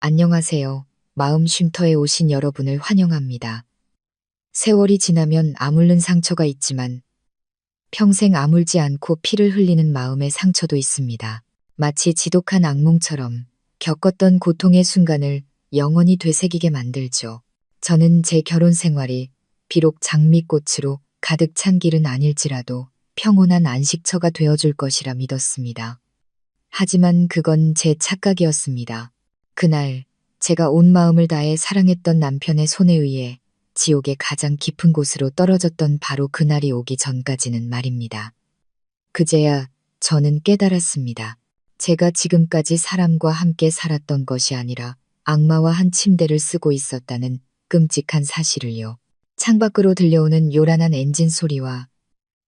안녕하세요. 마음 쉼터에 오신 여러분을 환영합니다. 세월이 지나면 아물는 상처가 있지만 평생 아물지 않고 피를 흘리는 마음의 상처도 있습니다. 마치 지독한 악몽처럼 겪었던 고통의 순간을 영원히 되새기게 만들죠. 저는 제 결혼 생활이 비록 장미꽃으로 가득 찬 길은 아닐지라도 평온한 안식처가 되어줄 것이라 믿었습니다. 하지만 그건 제 착각이었습니다. 그날 제가 온 마음을 다해 사랑했던 남편의 손에 의해 지옥의 가장 깊은 곳으로 떨어졌던 바로 그날이 오기 전까지는 말입니다. 그제야 저는 깨달았습니다. 제가 지금까지 사람과 함께 살았던 것이 아니라 악마와 한 침대를 쓰고 있었다는 끔찍한 사실을요. 창밖으로 들려오는 요란한 엔진 소리와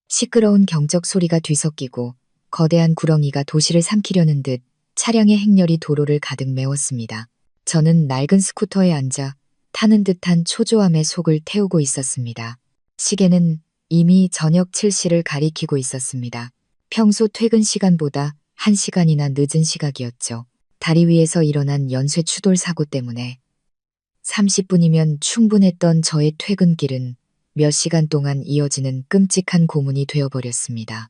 시끄러운 경적 소리가 뒤섞이고 거대한 구렁이가 도시를 삼키려는 듯 차량의 행렬이 도로를 가득 메웠습니다. 저는 낡은 스쿠터에 앉아 타는 듯한 초조함에 속을 태우고 있었습니다. 시계는 이미 저녁 7시를 가리키고 있었습니다. 평소 퇴근 시간보다 1시간이나 늦은 시각이었죠. 다리 위에서 일어난 연쇄 추돌 사고 때문에 30분이면 충분했던 저의 퇴근길은 몇 시간 동안 이어지는 끔찍한 고문이 되어버렸습니다.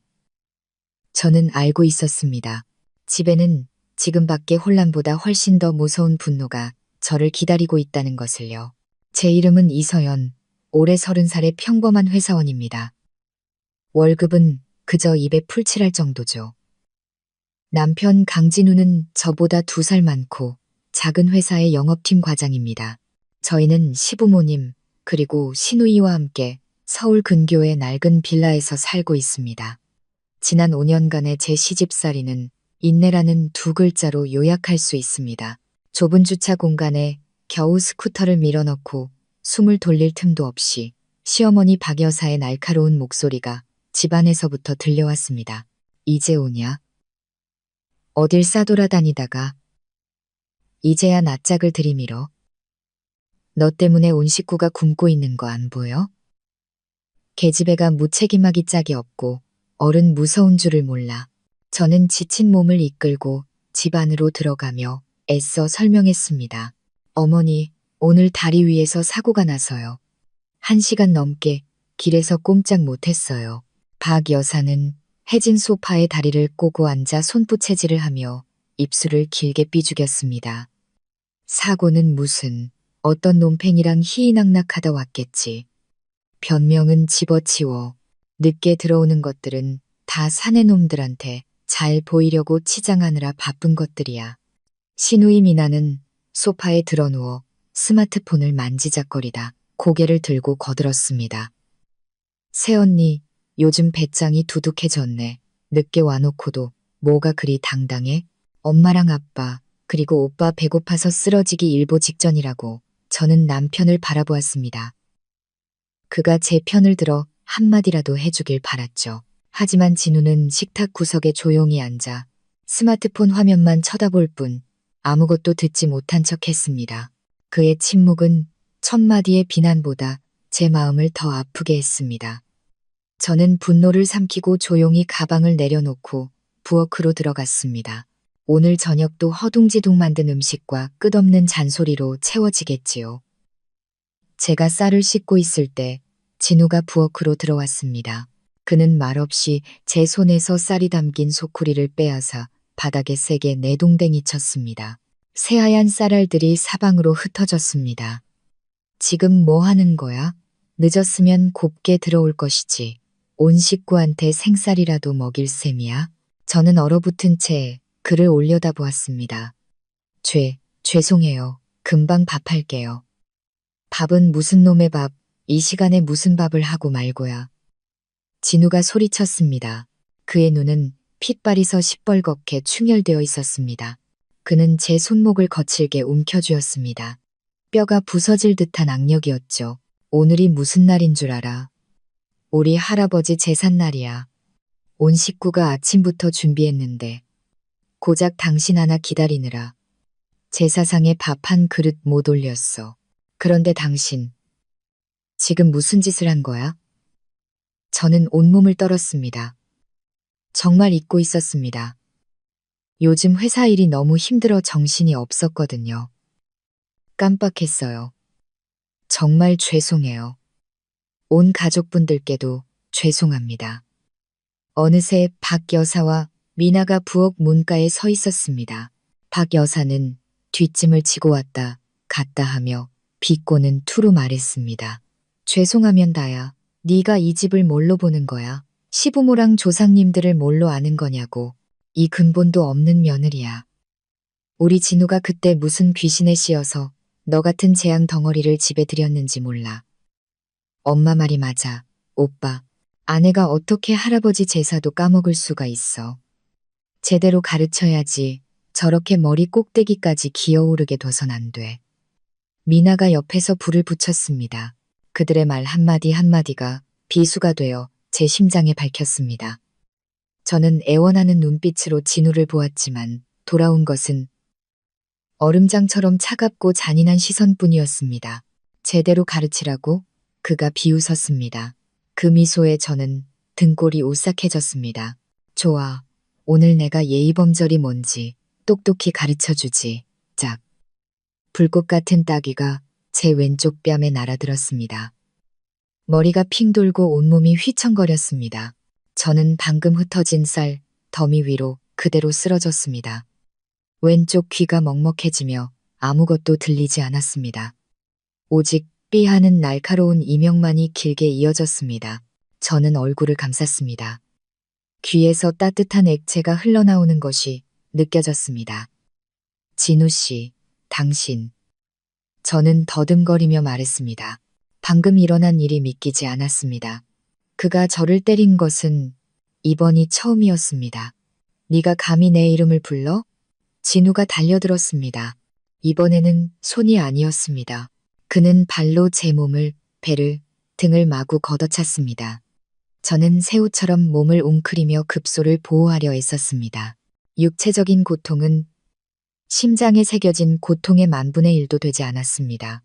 저는 알고 있었습니다. 집에는 지금 밖의 혼란보다 훨씬 더 무서운 분노가 저를 기다리고 있다는 것을요. 제 이름은 이서연, 올해 30살의 평범한 회사원입니다. 월급은 그저 입에 풀칠할 정도죠. 남편 강진우는 저보다 2살 많고 작은 회사의 영업팀 과장입니다. 저희는 시부모님 그리고 시누이와 함께 서울 근교의 낡은 빌라에서 살고 있습니다. 지난 5년간의 제 시집살이는 인내라는 2글자로 요약할 수 있습니다. 좁은 주차 공간에 겨우 스쿠터를 밀어넣고 숨을 돌릴 틈도 없이 시어머니 박 여사의 날카로운 목소리가 집안에서부터 들려왔습니다. 이제 오냐? 어딜 싸돌아다니다가 이제야 낯짝을 들이밀어. 너 때문에 온 식구가 굶고 있는 거 안 보여? 계집애가 무책임하기 짝이 없고 어른 무서운 줄을 몰라. 저는 지친 몸을 이끌고 집 안으로 들어가며 애써 설명했습니다. 어머니, 오늘 다리 위에서 사고가 나서요. 1시간 넘게 길에서 꼼짝 못했어요. 박 여사는 해진 소파에 다리를 꼬고 앉아 손부채질을 하며 입술을 길게 삐죽였습니다. 사고는 무슨, 어떤 놈팽이랑 희희낙낙하다 왔겠지. 변명은 집어치워. 늦게 들어오는 것들은 다 사내 놈들한테 잘 보이려고 치장하느라 바쁜 것들이야. 시누이 미나는 소파에 드러누워 스마트폰을 만지작거리다 고개를 들고 거들었습니다. 새언니, 요즘 배짱이 두둑해졌네. 늦게 와놓고도 뭐가 그리 당당해? 엄마랑 아빠, 그리고 오빠 배고파서 쓰러지기 일보 직전이라고 저는 남편을 바라보았습니다. 그가 제 편을 들어 한마디라도 해주길 바랐죠. 하지만 진우는 식탁 구석에 조용히 앉아 스마트폰 화면만 쳐다볼 뿐 아무것도 듣지 못한 척 했습니다. 그의 침묵은 1000마디의 비난보다 제 마음을 더 아프게 했습니다. 저는 분노를 삼키고 조용히 가방을 내려놓고 부엌으로 들어갔습니다. 오늘 저녁도 허둥지둥 만든 음식과 끝없는 잔소리로 채워지겠지요. 제가 쌀을 씻고 있을 때 진우가 부엌으로 들어왔습니다. 그는 말없이 제 손에서 쌀이 담긴 소쿠리를 빼앗아 바닥에 세게 내동댕이 쳤습니다. 새하얀 쌀알들이 사방으로 흩어졌습니다. 지금 뭐 하는 거야? 늦었으면 곱게 들어올 것이지. 온 식구한테 생쌀이라도 먹일 셈이야? 저는 얼어붙은 채 그를 올려다보았습니다. 죄송해요. 금방 밥할게요. 밥은 무슨 놈의 밥, 이 시간에 무슨 밥을 하고 말고야. 진우가 소리쳤습니다. 그의 눈은 핏발이서 시뻘겋게 충혈되어 있었습니다. 그는 제 손목을 거칠게 움켜쥐었습니다. 뼈가 부서질 듯한 악력이었죠. 오늘이 무슨 날인 줄 알아? 우리 할아버지 제삿날이야. 온 식구가 아침부터 준비했는데 고작 당신 하나 기다리느라 제사상에 밥 한 그릇 못 올렸어. 그런데 당신 지금 무슨 짓을 한 거야? 저는 온몸을 떨었습니다. 정말 잊고 있었습니다. 요즘 회사 일이 너무 힘들어 정신이 없었거든요. 깜빡했어요. 정말 죄송해요. 온 가족분들께도 죄송합니다. 어느새 박 여사와 미나가 부엌 문가에 서 있었습니다. 박 여사는 뒷짐을 지고 왔다 갔다 하며 비꼬는 투로 말했습니다. 죄송하면 다야. 네가 이 집을 뭘로 보는 거야? 시부모랑 조상님들을 뭘로 아는 거냐고. 이 근본도 없는 며느리야. 우리 진우가 그때 무슨 귀신에 씌어서 너 같은 재앙 덩어리를 집에 들였는지 몰라. 엄마 말이 맞아. 오빠, 아내가 어떻게 할아버지 제사도 까먹을 수가 있어. 제대로 가르쳐야지. 저렇게 머리 꼭대기까지 기어오르게 둬선 안 돼. 미나가 옆에서 불을 붙였습니다. 그들의 말 한마디 한마디가 비수가 되어 제 심장에 밝혔습니다. 저는 애원하는 눈빛으로 진우를 보았지만 돌아온 것은 얼음장처럼 차갑고 잔인한 시선뿐이었습니다. 제대로 가르치라고? 그가 비웃었습니다. 그 미소에 저는 등골이 오싹해졌습니다. 좋아. 오늘 내가 예의범절이 뭔지 똑똑히 가르쳐주지. 짝. 불꽃 같은 따귀가 제 왼쪽 뺨에 날아들었습니다. 머리가 핑 돌고 온몸이 휘청거렸습니다. 저는 방금 흩어진 쌀, 더미 위로 그대로 쓰러졌습니다. 왼쪽 귀가 먹먹해지며 아무것도 들리지 않았습니다. 오직 삐 하는 날카로운 이명만이 길게 이어졌습니다. 저는 얼굴을 감쌌습니다. 귀에서 따뜻한 액체가 흘러나오는 것이 느껴졌습니다. 진우 씨, 당신. 저는 더듬거리며 말했습니다. 방금 일어난 일이 믿기지 않았습니다. 그가 저를 때린 것은 이번이 처음이었습니다. 네가 감히 내 이름을 불러? 진우가 달려들었습니다. 이번에는 손이 아니었습니다. 그는 발로 제 몸을, 배를, 등을 마구 걷어찼습니다. 저는 새우처럼 몸을 웅크리며 급소를 보호하려 애썼습니다. 육체적인 고통은 심장에 새겨진 고통의 만분의 1도 되지 않았습니다.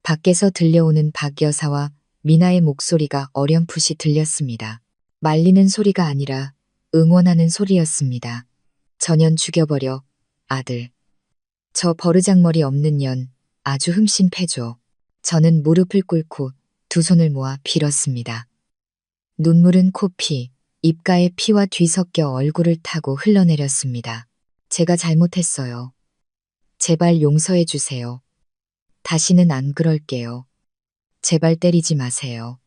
밖에서 들려오는 박 여사와 미나의 목소리가 어렴풋이 들렸습니다. 말리는 소리가 아니라 응원하는 소리였습니다. 전년 죽여버려, 아들. 저 버르장머리 없는 년, 아주 흠씬 패줘. 저는 무릎을 꿇고 두 손을 모아 빌었습니다. 눈물은 코피, 입가에 피와 뒤섞여 얼굴을 타고 흘러내렸습니다. 제가 잘못했어요. 제발 용서해 주세요. 다시는 안 그럴게요. 제발 때리지 마세요.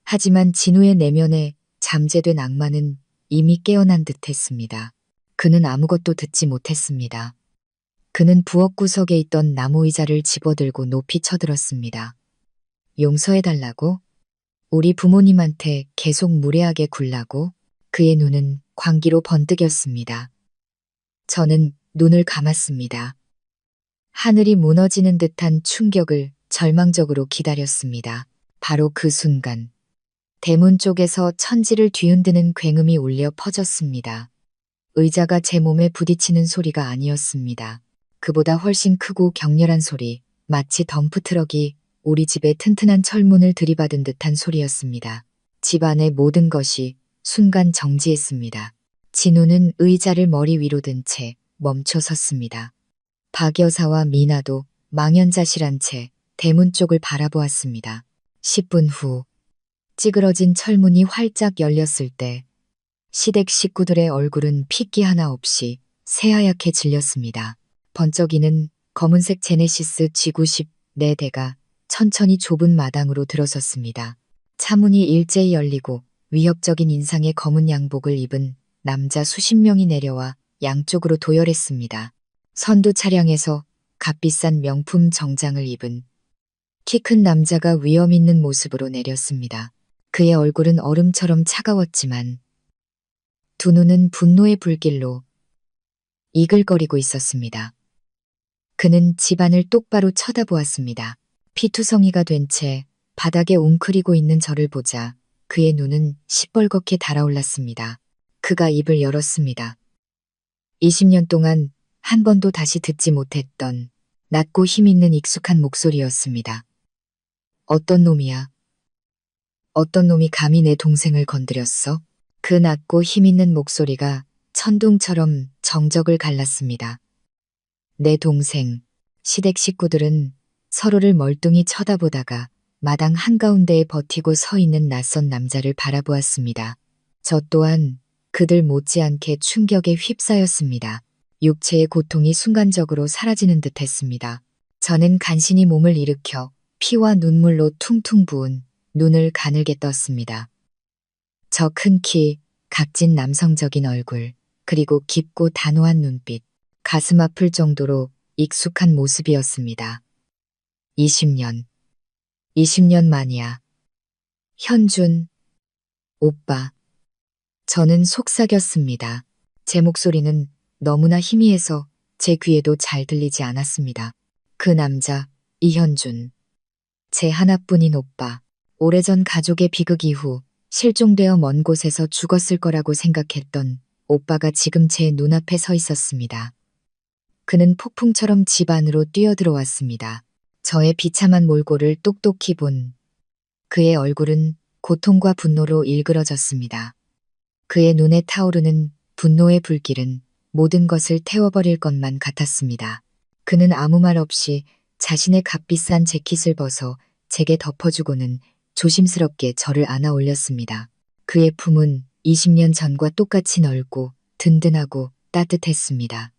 하지만 진우의 내면에 잠재된 악마는 이미 깨어난 듯했습니다. 그는 아무것도 듣지 못했습니다. 그는 부엌 구석에 있던 나무 의자를 집어들고 높이 쳐들었습니다. 용서해달라고? 우리 부모님한테 계속 무례하게 굴라고? 그의 눈은 광기로 번뜩였습니다. 저는 눈을 감았습니다. 하늘이 무너지는 듯한 충격을 절망적으로 기다렸습니다. 바로 그 순간 대문 쪽에서 천지를 뒤흔드는 굉음이 울려 퍼졌습니다. 의자가 제 몸에 부딪히는 소리가 아니었습니다. 그보다 훨씬 크고 격렬한 소리, 마치 덤프트럭이 우리 집의 튼튼한 철문을 들이받은 듯한 소리였습니다. 집 안의 모든 것이 순간 정지했습니다. 진우는 의자를 머리 위로 든 채 멈춰 섰습니다. 박 여사와 미나도 망연자실한 채 대문 쪽을 바라보았습니다. 10분 후 찌그러진 철문이 활짝 열렸을 때 시댁 식구들의 얼굴은 핏기 하나 없이 새하얗게 질렸습니다. 번쩍이는 검은색 제네시스 G90 4대가 천천히 좁은 마당으로 들어섰습니다. 차문이 일제히 열리고 위협적인 인상의 검은 양복을 입은 남자 수십 명이 내려와 양쪽으로 도열했습니다. 선두 차량에서 값비싼 명품 정장을 입은 키 큰 남자가 위험 있는 모습으로 내렸습니다. 그의 얼굴은 얼음처럼 차가웠지만 두 눈은 분노의 불길로 이글거리고 있었습니다. 그는 집안을 똑바로 쳐다보았습니다. 피투성이가 된 채 바닥에 웅크리고 있는 저를 보자 그의 눈은 시뻘겋게 달아올랐습니다. 그가 입을 열었습니다. 20년 동안 한 번도 다시 듣지 못했던 낮고 힘있는 익숙한 목소리였습니다. 어떤 놈이야? 어떤 놈이 감히 내 동생을 건드렸어? 그 낮고 힘있는 목소리가 천둥처럼 정적을 갈랐습니다. 내 동생, 시댁 식구들은 서로를 멀뚱히 쳐다보다가 마당 한가운데에 버티고 서 있는 낯선 남자를 바라보았습니다. 저 또한 그들 못지않게 충격에 휩싸였습니다. 육체의 고통이 순간적으로 사라지는 듯 했습니다. 저는 간신히 몸을 일으켜 피와 눈물로 퉁퉁 부은 눈을 가늘게 떴습니다. 저 큰 키, 각진 남성적인 얼굴, 그리고 깊고 단호한 눈빛, 가슴 아플 정도로 익숙한 모습이었습니다. 20년 만이야. 현준, 오빠. 저는 속삭였습니다. 제 목소리는 너무나 희미해서 제 귀에도 잘 들리지 않았습니다. 그 남자, 이현준. 제 하나뿐인 오빠. 오래전 가족의 비극 이후 실종되어 먼 곳에서 죽었을 거라고 생각했던 오빠가 지금 제 눈앞에 서 있었습니다. 그는 폭풍처럼 집 안으로 뛰어들어왔습니다. 저의 비참한 몰골을 똑똑히 본 그의 얼굴은 고통과 분노로 일그러졌습니다. 그의 눈에 타오르는 분노의 불길은 모든 것을 태워버릴 것만 같았습니다. 그는 아무 말 없이 자신의 값비싼 재킷을 벗어 제게 덮어주고는 조심스럽게 저를 안아 올렸습니다. 그의 품은 20년 전과 똑같이 넓고 든든하고 따뜻했습니다.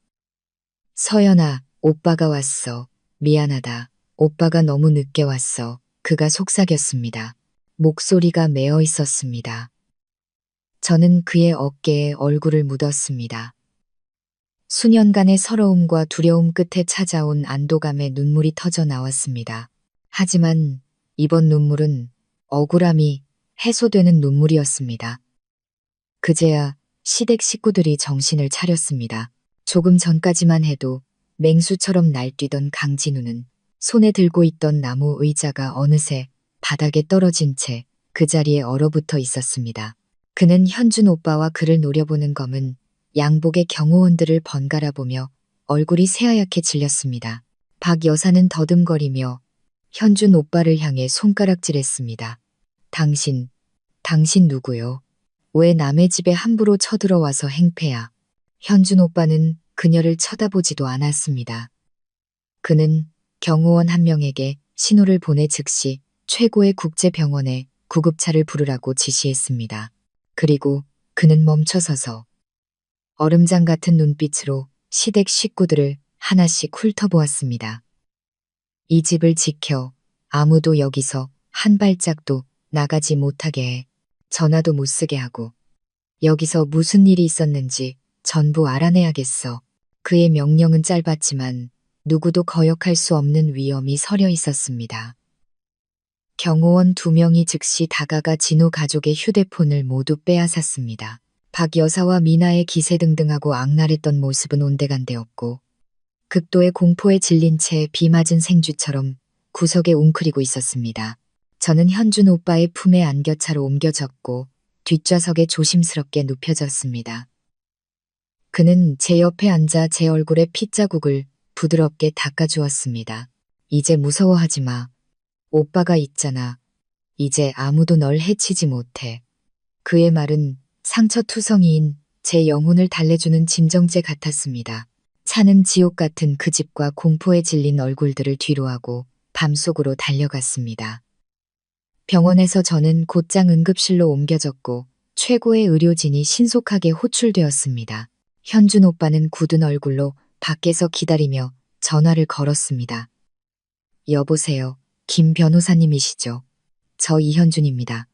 서연아, 오빠가 왔어. 미안하다. 오빠가 너무 늦게 왔어. 그가 속삭였습니다. 목소리가 메어 있었습니다. 저는 그의 어깨에 얼굴을 묻었습니다. 수년간의 서러움과 두려움 끝에 찾아온 안도감에 눈물이 터져 나왔습니다. 하지만 이번 눈물은 억울함이 해소되는 눈물이었습니다. 그제야 시댁 식구들이 정신을 차렸습니다. 조금 전까지만 해도 맹수처럼 날뛰던 강진우는 손에 들고 있던 나무 의자가 어느새 바닥에 떨어진 채 그 자리에 얼어붙어 있었습니다. 그는 현준 오빠와 그를 노려보는 검은 양복의 경호원들을 번갈아 보며 얼굴이 새하얗게 질렸습니다. 박 여사는 더듬거리며 현준 오빠를 향해 손가락질했습니다. 당신 누구요? 왜 남의 집에 함부로 쳐들어와서 행패야? 현준 오빠는 그녀를 쳐다보지도 않았습니다. 그는 경호원 한 명에게 신호를 보내 즉시 최고의 국제병원에 구급차를 부르라고 지시했습니다. 그리고 그는 멈춰서서 얼음장 같은 눈빛으로 시댁 식구들을 하나씩 훑어보았습니다. 이 집을 지켜 아무도 여기서 한 발짝도 나가지 못하게 해. 전화도 못 쓰게 하고 여기서 무슨 일이 있었는지 전부 알아내야겠어. 그의 명령은 짧았지만 누구도 거역할 수 없는 위엄이 서려 있었습니다. 경호원 2명이 즉시 다가가 진우 가족의 휴대폰을 모두 빼앗았습니다. 박 여사와 미나의 기세등등하고 악랄했던 모습은 온데간데없고 극도의 공포에 질린 채 비 맞은 생쥐처럼 구석에 웅크리고 있었습니다. 저는 현준 오빠의 품에 안겨 차로 옮겨졌고 뒷좌석에 조심스럽게 눕혀졌습니다. 그는 제 옆에 앉아 제 얼굴에 핏자국을 부드럽게 닦아주었습니다. 이제 무서워하지 마. 오빠가 있잖아. 이제 아무도 널 해치지 못해. 그의 말은 상처투성이인 제 영혼을 달래주는 진정제 같았습니다. 차는 지옥 같은 그 집과 공포에 질린 얼굴들을 뒤로하고 밤속으로 달려갔습니다. 병원에서 저는 곧장 응급실로 옮겨졌고 최고의 의료진이 신속하게 호출되었습니다. 현준 오빠는 굳은 얼굴로 밖에서 기다리며 전화를 걸었습니다. 여보세요. 김 변호사님이시죠? 저 이현준입니다.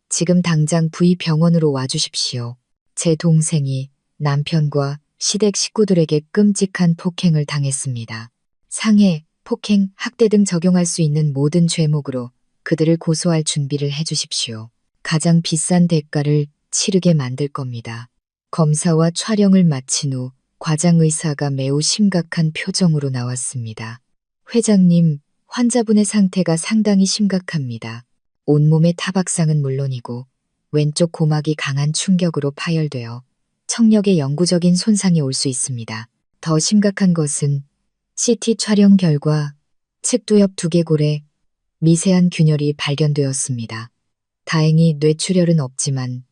지금 당장 V병원으로 와주십시오. 제 동생이 남편과 시댁 식구들에게 끔찍한 폭행을 당했습니다. 상해, 폭행, 학대 등 적용할 수 있는 모든 죄목으로 그들을 고소할 준비를 해주십시오. 가장 비싼 대가를 치르게 만들 겁니다. 검사와 촬영을 마친 후 과장의사가 매우 심각한 표정으로 나왔습니다. 회장님, 환자분의 상태가 상당히 심각합니다. 온몸의 타박상은 물론이고 왼쪽 고막이 강한 충격으로 파열되어 청력에 영구적인 손상이 올 수 있습니다. 더 심각한 것은 CT 촬영 결과 측두엽 두개골에 미세한 균열이 발견되었습니다. 다행히 뇌출혈은 없지만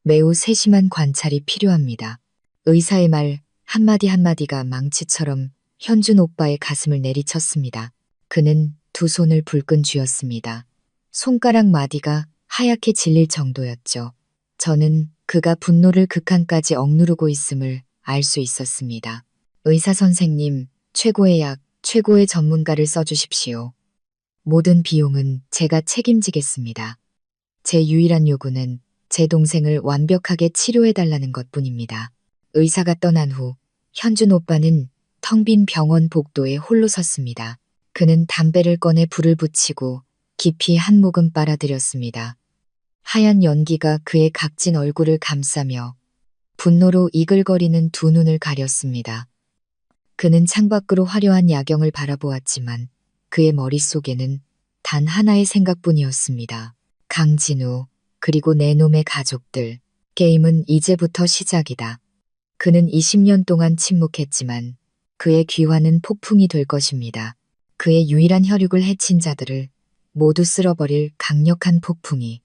매우 세심한 관찰이 필요합니다. 의사의 말 한마디 한마디가 망치처럼 현준 오빠의 가슴을 내리쳤습니다. 그는 두 손을 불끈 쥐었습니다. 손가락 마디가 하얗게 질릴 정도였죠. 저는 그가 분노를 극한까지 억누르고 있음을 알 수 있었습니다. 의사 선생님, 최고의 약, 최고의 전문가를 써주십시오. 모든 비용은 제가 책임지겠습니다. 제 유일한 요구는 제 동생을 완벽하게 치료해달라는 것뿐입니다. 의사가 떠난 후 현준 오빠는 텅 빈 병원 복도에 홀로 섰습니다. 그는 담배를 꺼내 불을 붙이고 깊이 한 모금 빨아들였습니다. 하얀 연기가 그의 각진 얼굴을 감싸며 분노로 이글거리는 두 눈을 가렸습니다. 그는 창밖으로 화려한 야경을 바라보았지만 그의 머릿속에는 단 하나의 생각뿐이었습니다. 강진우, 그리고 내 놈의 가족들. 게임은 이제부터 시작이다. 그는 20년 동안 침묵했지만 그의 귀환은 폭풍이 될 것입니다. 그의 유일한 혈육을 해친 자들을 모두 쓸어버릴 강력한 폭풍이.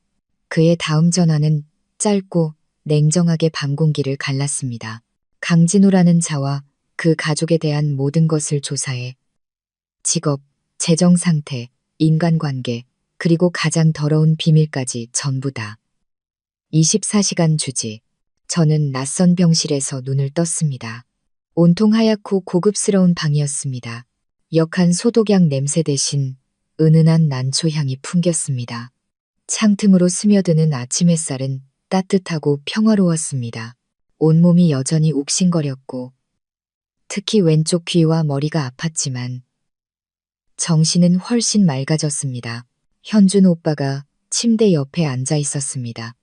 그의 다음 전화는 짧고 냉정하게 밤 공기를 갈랐습니다. 강진우라는 자와 그 가족에 대한 모든 것을 조사해 직업, 재정 상태, 인간관계, 그리고 가장 더러운 비밀까지 전부 다. 24시간 주지. 저는 낯선 병실에서 눈을 떴습니다. 온통 하얗고 고급스러운 방이었습니다. 역한 소독약 냄새 대신 은은한 난초 향이 풍겼습니다. 창틈으로 스며드는 아침 햇살은 따뜻하고 평화로웠습니다. 온몸이 여전히 욱신거렸고 특히 왼쪽 귀와 머리가 아팠지만 정신은 훨씬 맑아졌습니다. 현준 오빠가 침대 옆에 앉아 있었습니다.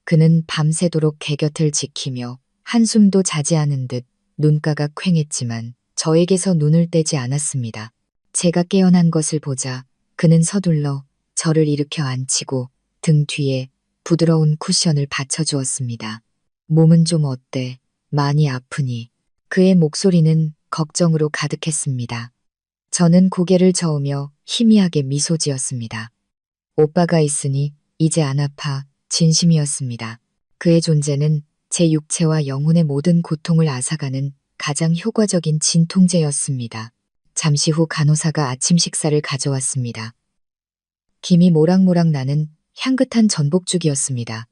그는 밤새도록 개 곁을 지키며 한숨도 자지 않은 듯 눈가가 퀭했지만 저에게서 눈을 떼지 않았습니다. 제가 깨어난 것을 보자 그는 서둘러 저를 일으켜 앉히고 등 뒤에 부드러운 쿠션을 받쳐주었습니다. 몸은 좀 어때? 많이 아프니? 그의 목소리는 걱정으로 가득했습니다. 저는 고개를 저으며 희미하게 미소 지었습니다. 오빠가 있으니 이제 안 아파. 진심이었습니다. 그의 존재는 제 육체와 영혼의 모든 고통을 앗아가는 가장 효과적인 진통제였습니다. 잠시 후 간호사가 아침 식사를 가져왔습니다. 김이 모락모락 나는 향긋한 전복죽이었습니다.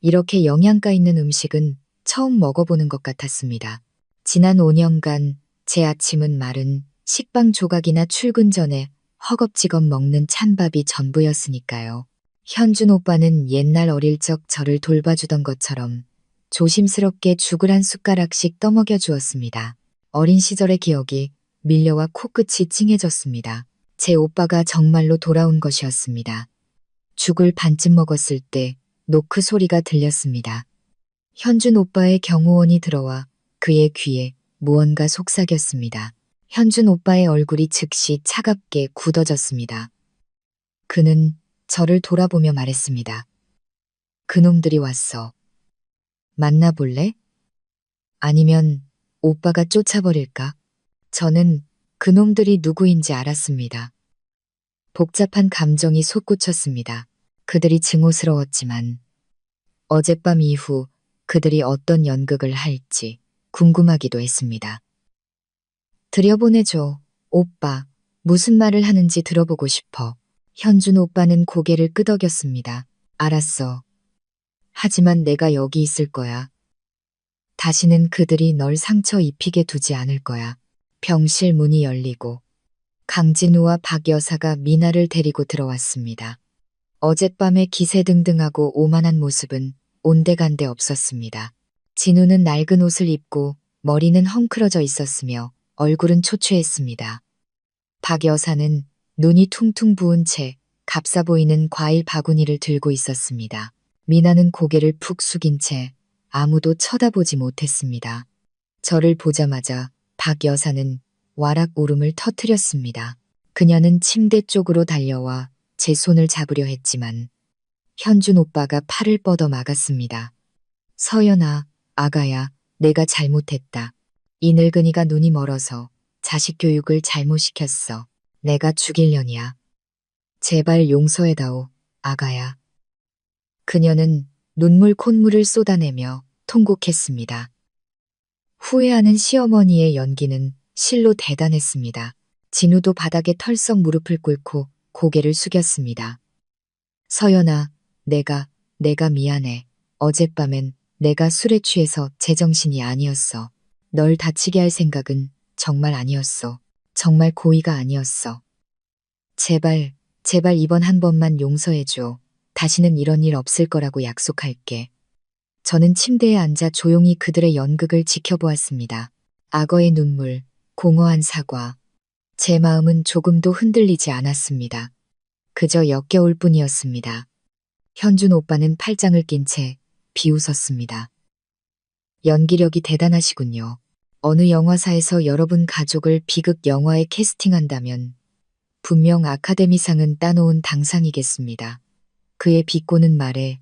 이렇게 영양가 있는 음식은 처음 먹어보는 것 같았습니다. 지난 5년간 제 아침은 마른 식빵 조각이나 출근 전에 허겁지겁 먹는 찬밥이 전부였으니까요. 현준 오빠는 옛날 어릴 적 저를 돌봐주던 것처럼 조심스럽게 죽을 한 숟가락씩 떠먹여 주었습니다. 어린 시절의 기억이 밀려와 코끝이 찡해졌습니다. 제 오빠가 정말로 돌아온 것이었습니다. 죽을 반쯤 먹었을 때 노크 소리가 들렸습니다. 현준 오빠의 경호원이 들어와 그의 귀에 무언가 속삭였습니다. 현준 오빠의 얼굴이 즉시 차갑게 굳어졌습니다. 그는 저를 돌아보며 말했습니다. 그놈들이 왔어. 만나볼래? 아니면 오빠가 쫓아버릴까? 저는 그놈들이 누구인지 알았습니다. 복잡한 감정이 솟구쳤습니다. 그들이 증오스러웠지만 어젯밤 이후 그들이 어떤 연극을 할지 궁금하기도 했습니다. 들여보내줘. 오빠, 무슨 말을 하는지 들어보고 싶어. 현준 오빠는 고개를 끄덕였습니다. 알았어. 하지만 내가 여기 있을 거야. 다시는 그들이 널 상처 입히게 두지 않을 거야. 병실 문이 열리고 강진우와 박 여사가 미나를 데리고 들어왔습니다. 어젯밤의 기세등등하고 오만한 모습은 온데간데 없었습니다. 진우는 낡은 옷을 입고 머리는 헝클어져 있었으며 얼굴은 초췌했습니다. 박 여사는 눈이 퉁퉁 부은 채 값싸 보이는 과일 바구니를 들고 있었습니다. 미나는 고개를 푹 숙인 채 아무도 쳐다보지 못했습니다. 저를 보자마자 박 여사는 와락 울음을 터뜨렸습니다. 그녀는 침대 쪽으로 달려와 제 손을 잡으려 했지만 현준 오빠가 팔을 뻗어 막았습니다. 서연아, 아가야, 내가 잘못했다. 이 늙은이가 눈이 멀어서 자식 교육을 잘못 시켰어. 내가 죽일년이야. 제발 용서해다오, 아가야. 그녀는 눈물 콧물을 쏟아내며 통곡했습니다. 후회하는 시어머니의 연기는 실로 대단했습니다. 진우도 바닥에 털썩 무릎을 꿇고 고개를 숙였습니다. 서연아, 내가 미안해. 어젯밤엔 내가 술에 취해서 제정신이 아니었어. 널 다치게 할 생각은 정말 아니었어. 정말 고의가 아니었어. 제발 이번 한 번만 용서해줘. 다시는 이런 일 없을 거라고 약속할게. 저는 침대에 앉아 조용히 그들의 연극을 지켜보았습니다. 악어의 눈물, 공허한 사과. 제 마음은 조금도 흔들리지 않았습니다. 그저 역겨울 뿐이었습니다. 현준 오빠는 팔짱을 낀 채 비웃었습니다. 연기력이 대단하시군요. 어느 영화사에서 여러분 가족을 비극 영화에 캐스팅한다면 분명 아카데미상은 따놓은 당상이겠습니다. 그의 비꼬는 말에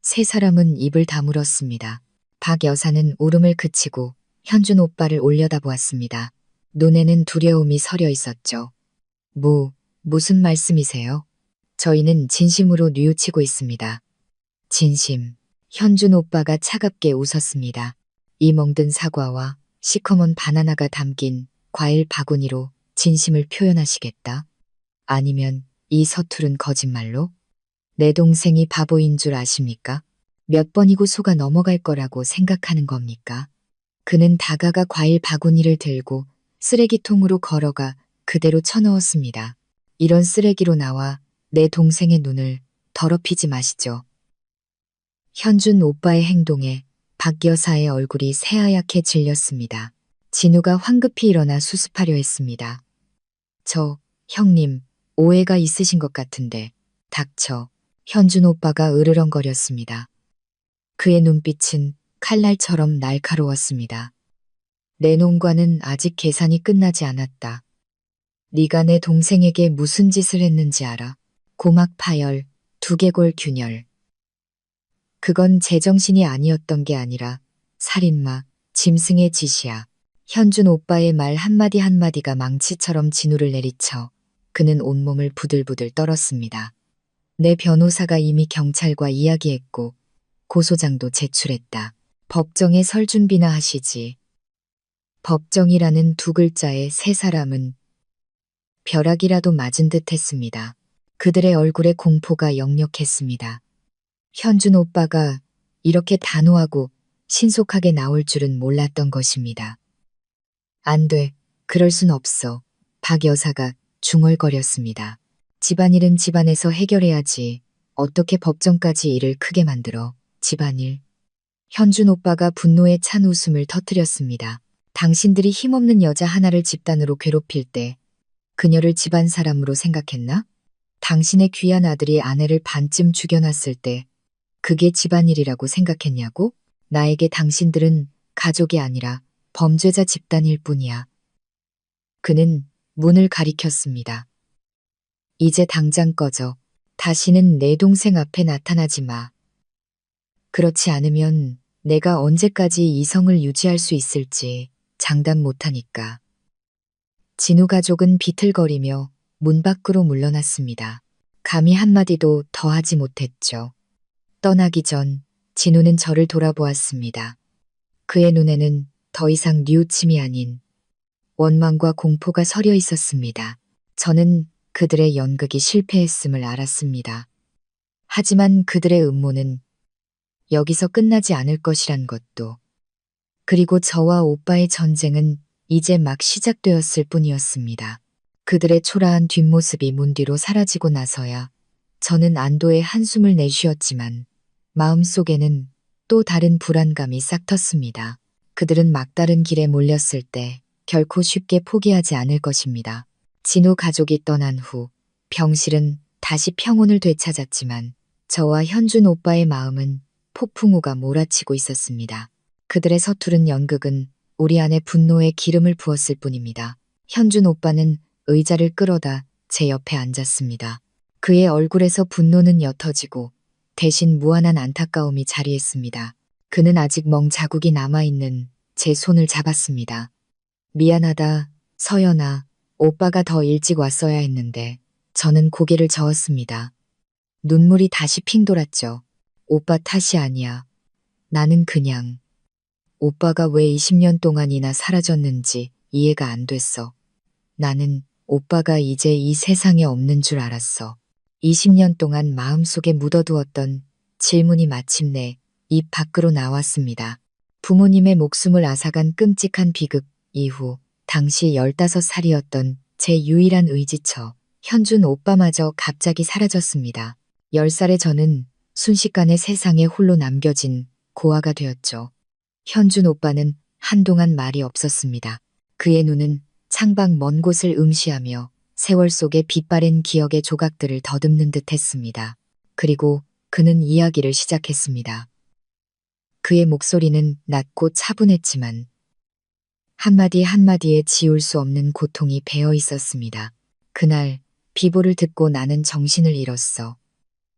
세 사람은 입을 다물었습니다. 박 여사는 울음을 그치고 현준 오빠를 올려다보았습니다. 눈에는 두려움이 서려 있었죠. 무슨 말씀이세요? 저희는 진심으로 뉘우치고 있습니다. 진심. 현준 오빠가 차갑게 웃었습니다. 이 멍든 사과와 시커먼 바나나가 담긴 과일 바구니로 진심을 표현하시겠다. 아니면 이 서투른 거짓말로? 내 동생이 바보인 줄 아십니까? 몇 번이고 속아 넘어갈 거라고 생각하는 겁니까? 그는 다가가 과일 바구니를 들고 쓰레기통으로 걸어가 그대로 쳐넣었습니다. 이런 쓰레기로 나와 내 동생의 눈을 더럽히지 마시죠. 현준 오빠의 행동에 박 여사의 얼굴이 새하얗게 질렸습니다. 진우가 황급히 일어나 수습하려 했습니다. 형님, 오해가 있으신 것 같은데, 닥쳐. 현준 오빠가 으르렁거렸습니다. 그의 눈빛은 칼날처럼 날카로웠습니다. 내 놈과는 아직 계산이 끝나지 않았다. 네가 내 동생에게 무슨 짓을 했는지 알아? 고막 파열, 두개골 균열. 그건 제정신이 아니었던 게 아니라 살인마, 짐승의 짓이야. 현준 오빠의 말 한마디 한마디가 망치처럼 진우를 내리쳐 그는 온몸을 부들부들 떨었습니다. 내 변호사가 이미 경찰과 이야기했고 고소장도 제출했다. 법정에 설 준비나 하시지. 법정이라는 두 글자에 세 사람은 벼락이라도 맞은 듯 했습니다. 그들의 얼굴에 공포가 역력했습니다. 현준 오빠가 이렇게 단호하고 신속하게 나올 줄은 몰랐던 것입니다. 안 돼. 그럴 순 없어. 박 여사가 중얼거렸습니다. 집안일은 집안에서 해결해야지. 어떻게 법정까지 일을 크게 만들어. 집안일. 현준 오빠가 분노에 찬 웃음을 터뜨렸습니다. 당신들이 힘없는 여자 하나를 집단으로 괴롭힐 때 그녀를 집안 사람으로 생각했나? 당신의 귀한 아들이 아내를 반쯤 죽여놨을 때 그게 집안일이라고 생각했냐고? 나에게 당신들은 가족이 아니라 범죄자 집단일 뿐이야. 그는 문을 가리켰습니다. 이제 당장 꺼져. 다시는 내 동생 앞에 나타나지 마. 그렇지 않으면 내가 언제까지 이성을 유지할 수 있을지 장담 못하니까. 진우 가족은 비틀거리며 문 밖으로 물러났습니다. 감히 한마디도 더 하지 못했죠. 떠나기 전 진우는 저를 돌아보았습니다. 그의 눈에는 더 이상 뉘우침이 아닌 원망과 공포가 서려 있었습니다. 저는 그들의 연극이 실패했음을 알았습니다. 하지만 그들의 음모는 여기서 끝나지 않을 것이란 것도, 그리고 저와 오빠의 전쟁은 이제 막 시작되었을 뿐이었습니다. 그들의 초라한 뒷모습이 문 뒤로 사라지고 나서야 저는 안도의 한숨을 내쉬었지만 마음속에는 또 다른 불안감이 싹 텄습니다. 그들은 막다른 길에 몰렸을 때 결코 쉽게 포기하지 않을 것입니다. 진우 가족이 떠난 후 병실은 다시 평온을 되찾았지만 저와 현준 오빠의 마음은 폭풍우가 몰아치고 있었습니다. 그들의 서투른 연극은 우리 안에 분노의 기름을 부었을 뿐입니다. 현준 오빠는 의자를 끌어다 제 옆에 앉았습니다. 그의 얼굴에서 분노는 옅어지고 대신 무한한 안타까움이 자리했습니다. 그는 아직 멍 자국이 남아있는 제 손을 잡았습니다. 미안하다, 서연아. 오빠가 더 일찍 왔어야 했는데. 저는 고개를 저었습니다. 눈물이 다시 핑 돌았죠. 오빠 탓이 아니야. 나는 그냥 오빠가 왜 20년 동안이나 사라졌는지 이해가 안 됐어. 나는 오빠가 이제 이 세상에 없는 줄 알았어. 20년 동안 마음속에 묻어두었던 질문이 마침내 입 밖으로 나왔습니다. 부모님의 목숨을 앗아간 끔찍한 비극 이후 당시 15살이었던 제 유일한 의지처 현준 오빠마저 갑자기 사라졌습니다. 10살의 저는 순식간에 세상에 홀로 남겨진 고아가 되었죠. 현준 오빠는 한동안 말이 없었습니다. 그의 눈은 창밖 먼 곳을 응시하며 세월 속의 빛바랜 기억의 조각들을 더듬는 듯 했습니다. 그리고 그는 이야기를 시작했습니다. 그의 목소리는 낮고 차분했지만 한마디 한마디에 지울 수 없는 고통이 배어 있었습니다. 그날 비보를 듣고 나는 정신을 잃었어.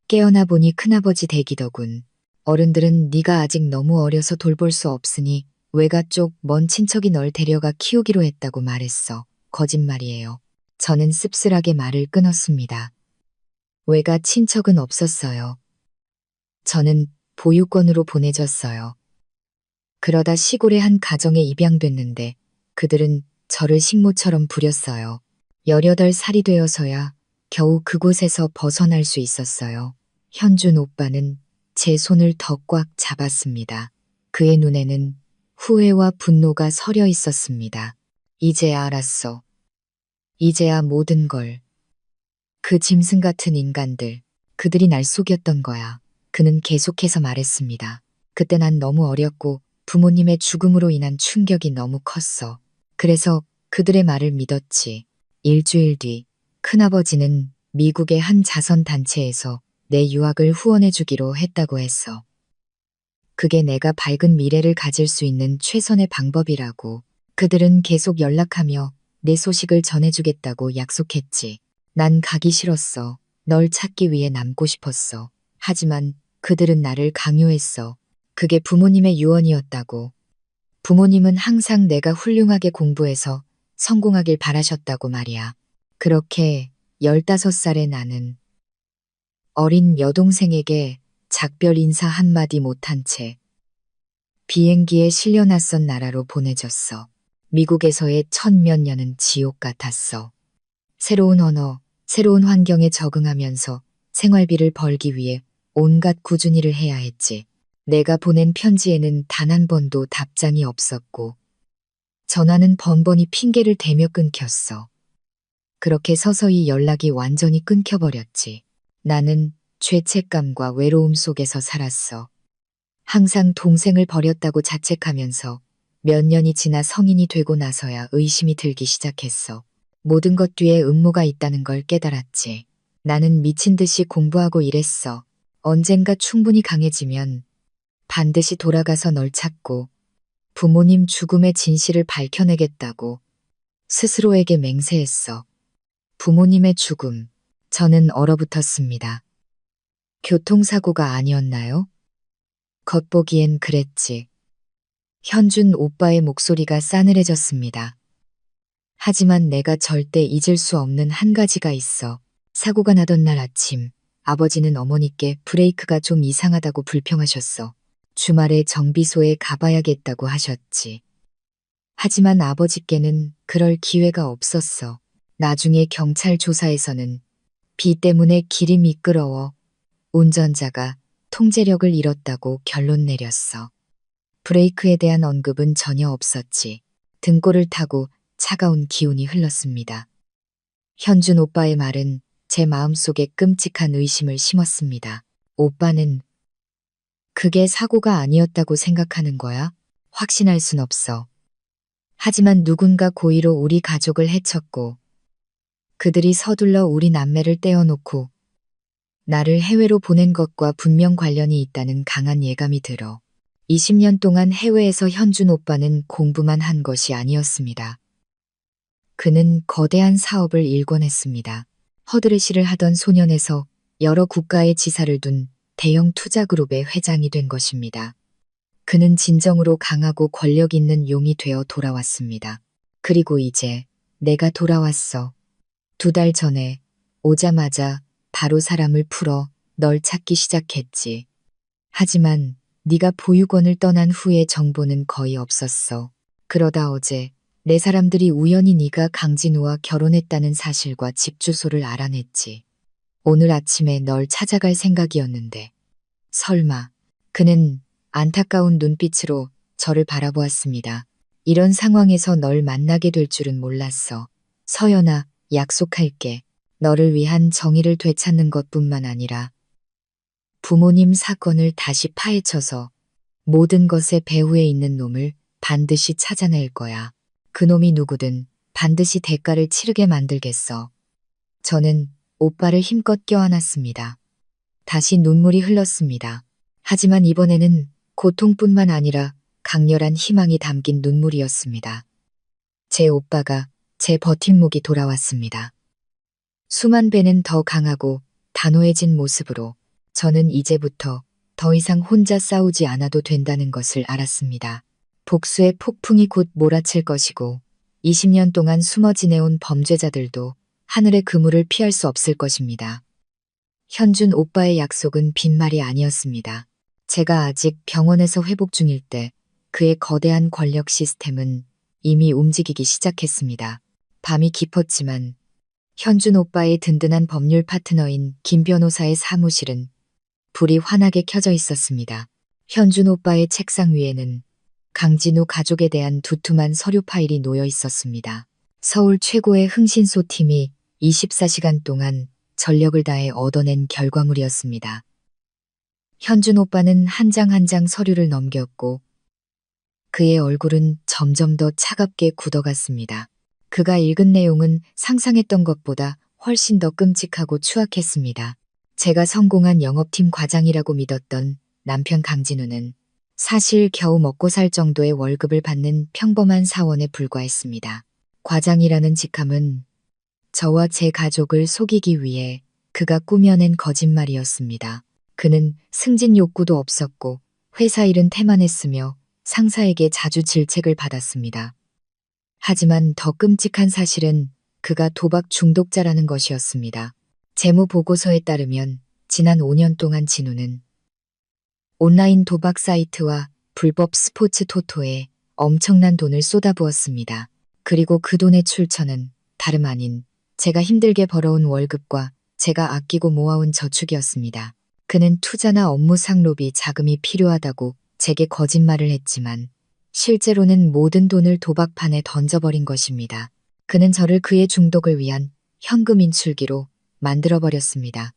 깨어나 보니 큰아버지 댁이더군. 어른들은 네가 아직 너무 어려서 돌볼 수 없으니 외가 쪽 먼 친척이 널 데려가 키우기로 했다고 말했어. 거짓말이에요. 저는 씁쓸하게 말을 끊었습니다. 외가 친척은 없었어요. 저는 보육원으로 보내졌어요. 그러다 시골의 한 가정에 입양됐는데 그들은 저를 식모처럼 부렸어요. 18살이 되어서야 겨우 그곳에서 벗어날 수 있었어요. 현준 오빠는 제 손을 더 꽉 잡았습니다. 그의 눈에는 후회와 분노가 서려 있었습니다. 이제야 알았어. 이제야 모든 걸. 그 짐승 같은 인간들, 그들이 날 속였던 거야. 그는 계속해서 말했습니다. 그때 난 너무 어렸고 부모님의 죽음으로 인한 충격이 너무 컸어. 그래서 그들의 말을 믿었지. 일주일 뒤 큰아버지는 미국의 한 자선단체에서 내 유학을 후원해주기로 했다고 했어. 그게 내가 밝은 미래를 가질 수 있는 최선의 방법이라고. 그들은 계속 연락하며 내 소식을 전해주겠다고 약속했지. 난 가기 싫었어. 널 찾기 위해 남고 싶었어. 하지만 그들은 나를 강요했어. 그게 부모님의 유언이었다고. 부모님은 항상 내가 훌륭하게 공부해서 성공하길 바라셨다고 말이야. 그렇게 15살의 나는 어린 여동생에게 작별 인사 한마디 못한 채 비행기에 실려 낯선 나라로 보내졌어. 미국에서의 첫 몇 년은 지옥 같았어. 새로운 언어, 새로운 환경에 적응하면서 생활비를 벌기 위해 온갖 꾸준히를 해야 했지. 내가 보낸 편지에는 단 한 번도 답장이 없었고 전화는 번번이 핑계를 대며 끊겼어. 그렇게 서서히 연락이 완전히 끊겨버렸지. 나는 죄책감과 외로움 속에서 살았어. 항상 동생을 버렸다고 자책하면서 몇 년이 지나 성인이 되고 나서야 의심이 들기 시작했어. 모든 것 뒤에 음모가 있다는 걸 깨달았지. 나는 미친 듯이 공부하고 일했어. 언젠가 충분히 강해지면 반드시 돌아가서 널 찾고 부모님 죽음의 진실을 밝혀내겠다고 스스로에게 맹세했어. 부모님의 죽음. 저는 얼어붙었습니다. 교통사고가 아니었나요? 겉보기엔 그랬지. 현준 오빠의 목소리가 싸늘해졌습니다. 하지만 내가 절대 잊을 수 없는 한 가지가 있어. 사고가 나던 날 아침, 아버지는 어머니께 브레이크가 좀 이상하다고 불평하셨어. 주말에 정비소에 가봐야겠다고 하셨지. 하지만 아버지께는 그럴 기회가 없었어. 나중에 경찰 조사에서는 비 때문에 길이 미끄러워 운전자가 통제력을 잃었다고 결론 내렸어. 브레이크에 대한 언급은 전혀 없었지. 등골을 타고 차가운 기운이 흘렀습니다. 현준 오빠의 말은 제 마음속에 끔찍한 의심을 심었습니다. 오빠는 그게 사고가 아니었다고 생각하는 거야? 확신할 순 없어. 하지만 누군가 고의로 우리 가족을 해쳤고 그들이 서둘러 우리 남매를 떼어놓고 나를 해외로 보낸 것과 분명 관련이 있다는 강한 예감이 들어. 20년 동안 해외에서 현준 오빠는 공부만 한 것이 아니었습니다. 그는 거대한 사업을 일궈냈습니다. 허드렛일을 하던 소년에서 여러 국가의 지사를 둔 대형 투자그룹의 회장이 된 것입니다. 그는 진정으로 강하고 권력 있는 용이 되어 돌아왔습니다. 그리고 이제 내가 돌아왔어. 2달 전에 오자마자 바로 사람을 풀어 널 찾기 시작했지. 하지만 네가 보육원을 떠난 후에 정보는 거의 없었어. 그러다 어제 내 사람들이 우연히 네가 강진우와 결혼했다는 사실과 집 주소를 알아냈지. 오늘 아침에 널 찾아갈 생각이었는데. 설마. 그는 안타까운 눈빛으로 저를 바라보았습니다. 이런 상황에서 널 만나게 될 줄은 몰랐어. 서연아, 약속할게. 너를 위한 정의를 되찾는 것뿐만 아니라 부모님 사건을 다시 파헤쳐서 모든 것의 배후에 있는 놈을 반드시 찾아낼 거야. 그놈이 누구든 반드시 대가를 치르게 만들겠어. 저는 오빠를 힘껏 껴안았습니다. 다시 눈물이 흘렀습니다. 하지만 이번에는 고통뿐만 아니라 강렬한 희망이 담긴 눈물이었습니다. 제 오빠가 제 버팀목이 돌아왔습니다. 수만 배는 더 강하고 단호해진 모습으로 저는 이제부터 더 이상 혼자 싸우지 않아도 된다는 것을 알았습니다. 복수의 폭풍이 곧 몰아칠 것이고 20년 동안 숨어 지내온 범죄자들도 하늘의 그물을 피할 수 없을 것입니다. 현준 오빠의 약속은 빈말이 아니었습니다. 제가 아직 병원에서 회복 중일 때 그의 거대한 권력 시스템은 이미 움직이기 시작했습니다. 밤이 깊었지만 현준 오빠의 든든한 법률 파트너인 김 변호사의 사무실은 불이 환하게 켜져 있었습니다. 현준 오빠의 책상 위에는 강진우 가족에 대한 두툼한 서류 파일이 놓여 있었습니다. 서울 최고의 흥신소 팀이 24시간 동안 전력을 다해 얻어낸 결과물이었습니다. 현준 오빠는 한 장 한 장 서류를 넘겼고 그의 얼굴은 점점 더 차갑게 굳어갔습니다. 그가 읽은 내용은 상상했던 것보다 훨씬 더 끔찍하고 추악했습니다. 제가 성공한 영업팀 과장이라고 믿었던 남편 강진우는 사실 겨우 먹고 살 정도의 월급을 받는 평범한 사원에 불과했습니다. 과장이라는 직함은 저와 제 가족을 속이기 위해 그가 꾸며낸 거짓말이었습니다. 그는 승진 욕구도 없었고 회사 일은 태만했으며 상사에게 자주 질책을 받았습니다. 하지만 더 끔찍한 사실은 그가 도박 중독자라는 것이었습니다. 재무 보고서에 따르면 지난 5년 동안 진우는 온라인 도박 사이트와 불법 스포츠 토토에 엄청난 돈을 쏟아부었습니다. 그리고 그 돈의 출처는 다름 아닌 제가 힘들게 벌어온 월급과 제가 아끼고 모아온 저축이었습니다. 그는 투자나 업무 상로비 자금이 필요하다고 제게 거짓말을 했지만 실제로는 모든 돈을 도박판에 던져버린 것입니다. 그는 저를 그의 중독을 위한 현금 인출기로 만들어버렸습니다.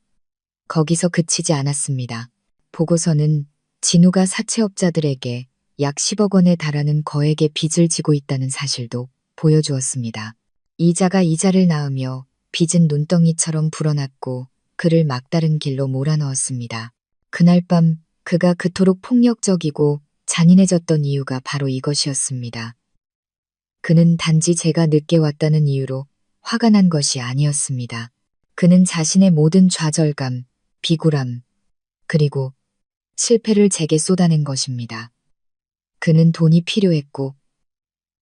거기서 그치지 않았습니다. 보고서는 진우가 사채업자들에게 약 10억 원에 달하는 거액의 빚을 지고 있다는 사실도 보여주었습니다. 이자가 이자를 낳으며 빚은 눈덩이처럼 불어났고 그를 막다른 길로 몰아넣었습니다. 그날 밤 그가 그토록 폭력적이고 잔인해졌던 이유가 바로 이것이었습니다. 그는 단지 제가 늦게 왔다는 이유로 화가 난 것이 아니었습니다. 그는 자신의 모든 좌절감, 비굴함, 그리고 실패를 제게 쏟아낸 것입니다. 그는 돈이 필요했고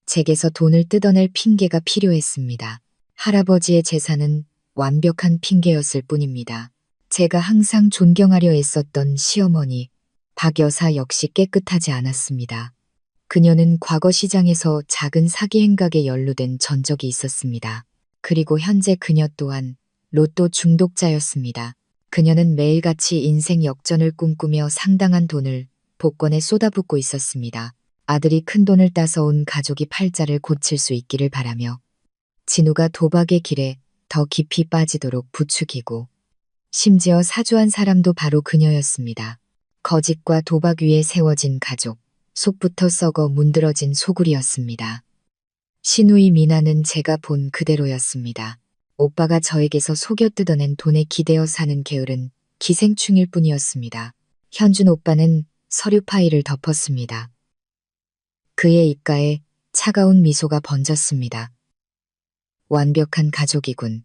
제게서 돈을 뜯어낼 핑계가 필요했습니다. 할아버지의 재산은 완벽한 핑계였을 뿐입니다. 제가 항상 존경하려 했었던 시어머니 박 여사 역시 깨끗하지 않았습니다. 그녀는 과거 시장에서 작은 사기 행각에 연루된 전적이 있었습니다. 그리고 현재 그녀 또한 로또 중독자였습니다. 그녀는 매일같이 인생 역전을 꿈꾸며 상당한 돈을 복권에 쏟아붓고 있었습니다. 아들이 큰돈을 따서온 가족이 팔자를 고칠 수 있기를 바라며 진우가 도박의 길에 더 깊이 빠지도록 부추기고 심지어 사주한 사람도 바로 그녀였습니다. 거짓과 도박 위에 세워진 가족, 속부터 썩어 문드러진 소굴이었습니다. 신우이 미나는 제가 본 그대로였습니다. 오빠가 저에게서 속여 뜯어낸 돈에 기대어 사는 게으른 기생충일 뿐이었습니다. 현준 오빠는 서류 파일을 덮었습니다. 그의 입가에 차가운 미소가 번졌습니다. 완벽한 가족이군.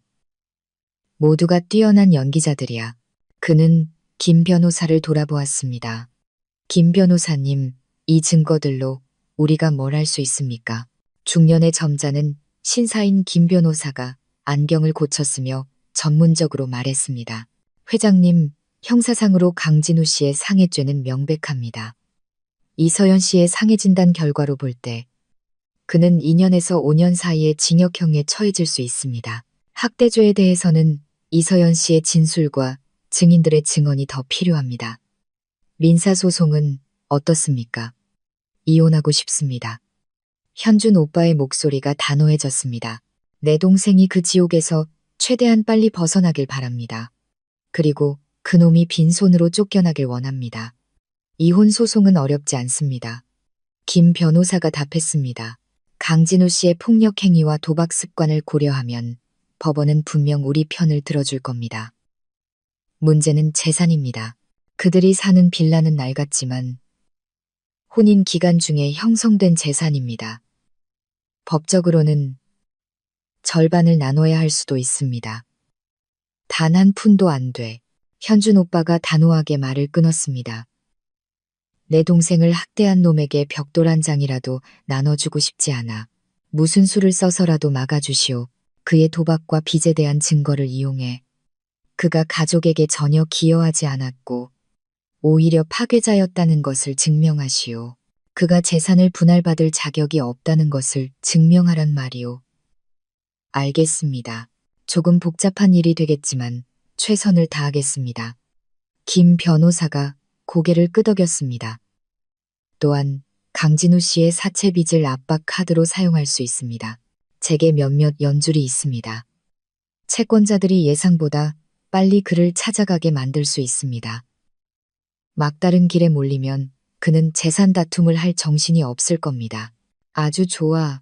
모두가 뛰어난 연기자들이야. 그는 김 변호사를 돌아보았습니다. 김 변호사님, 이 증거들로 우리가 뭘 할 수 있습니까? 중년의 점잖은 신사인 김 변호사가 안경을 고쳤으며 전문적으로 말했습니다. 회장님, 형사상으로 강진우 씨의 상해죄는 명백합니다. 이서연 씨의 상해 진단 결과로 볼 때 그는 2년에서 5년 사이의 징역형에 처해질 수 있습니다. 학대죄에 대해서는 이서연 씨의 진술과 증인들의 증언이 더 필요합니다. 민사소송은 어떻습니까? 이혼하고 싶습니다. 현준 오빠의 목소리가 단호해졌습니다. 내 동생이 그 지옥에서 최대한 빨리 벗어나길 바랍니다. 그리고 그놈이 빈손으로 쫓겨나길 원합니다. 이혼 소송은 어렵지 않습니다. 김 변호사가 답했습니다. 강진우 씨의 폭력 행위와 도박 습관을 고려하면 법원은 분명 우리 편을 들어줄 겁니다. 문제는 재산입니다. 그들이 사는 빌라는 낡았지만 혼인 기간 중에 형성된 재산입니다. 법적으로는 절반을 나눠야 할 수도 있습니다. 단 한 푼도 안 돼. 현준 오빠가 단호하게 말을 끊었습니다. 내 동생을 학대한 놈에게 벽돌 한 장이라도 나눠주고 싶지 않아. 무슨 수를 써서라도 막아주시오. 그의 도박과 빚에 대한 증거를 이용해 그가 가족에게 전혀 기여하지 않았고 오히려 파괴자였다는 것을 증명하시오. 그가 재산을 분할받을 자격이 없다는 것을 증명하란 말이오. 알겠습니다. 조금 복잡한 일이 되겠지만 최선을 다하겠습니다. 김 변호사가 고개를 끄덕였습니다. 또한 강진우 씨의 사채 빚을 압박 카드로 사용할 수 있습니다. 제게 몇몇 연줄이 있습니다. 채권자들이 예상보다 빨리 그를 찾아가게 만들 수 있습니다. 막다른 길에 몰리면 그는 재산 다툼을 할 정신이 없을 겁니다. 아주 좋아.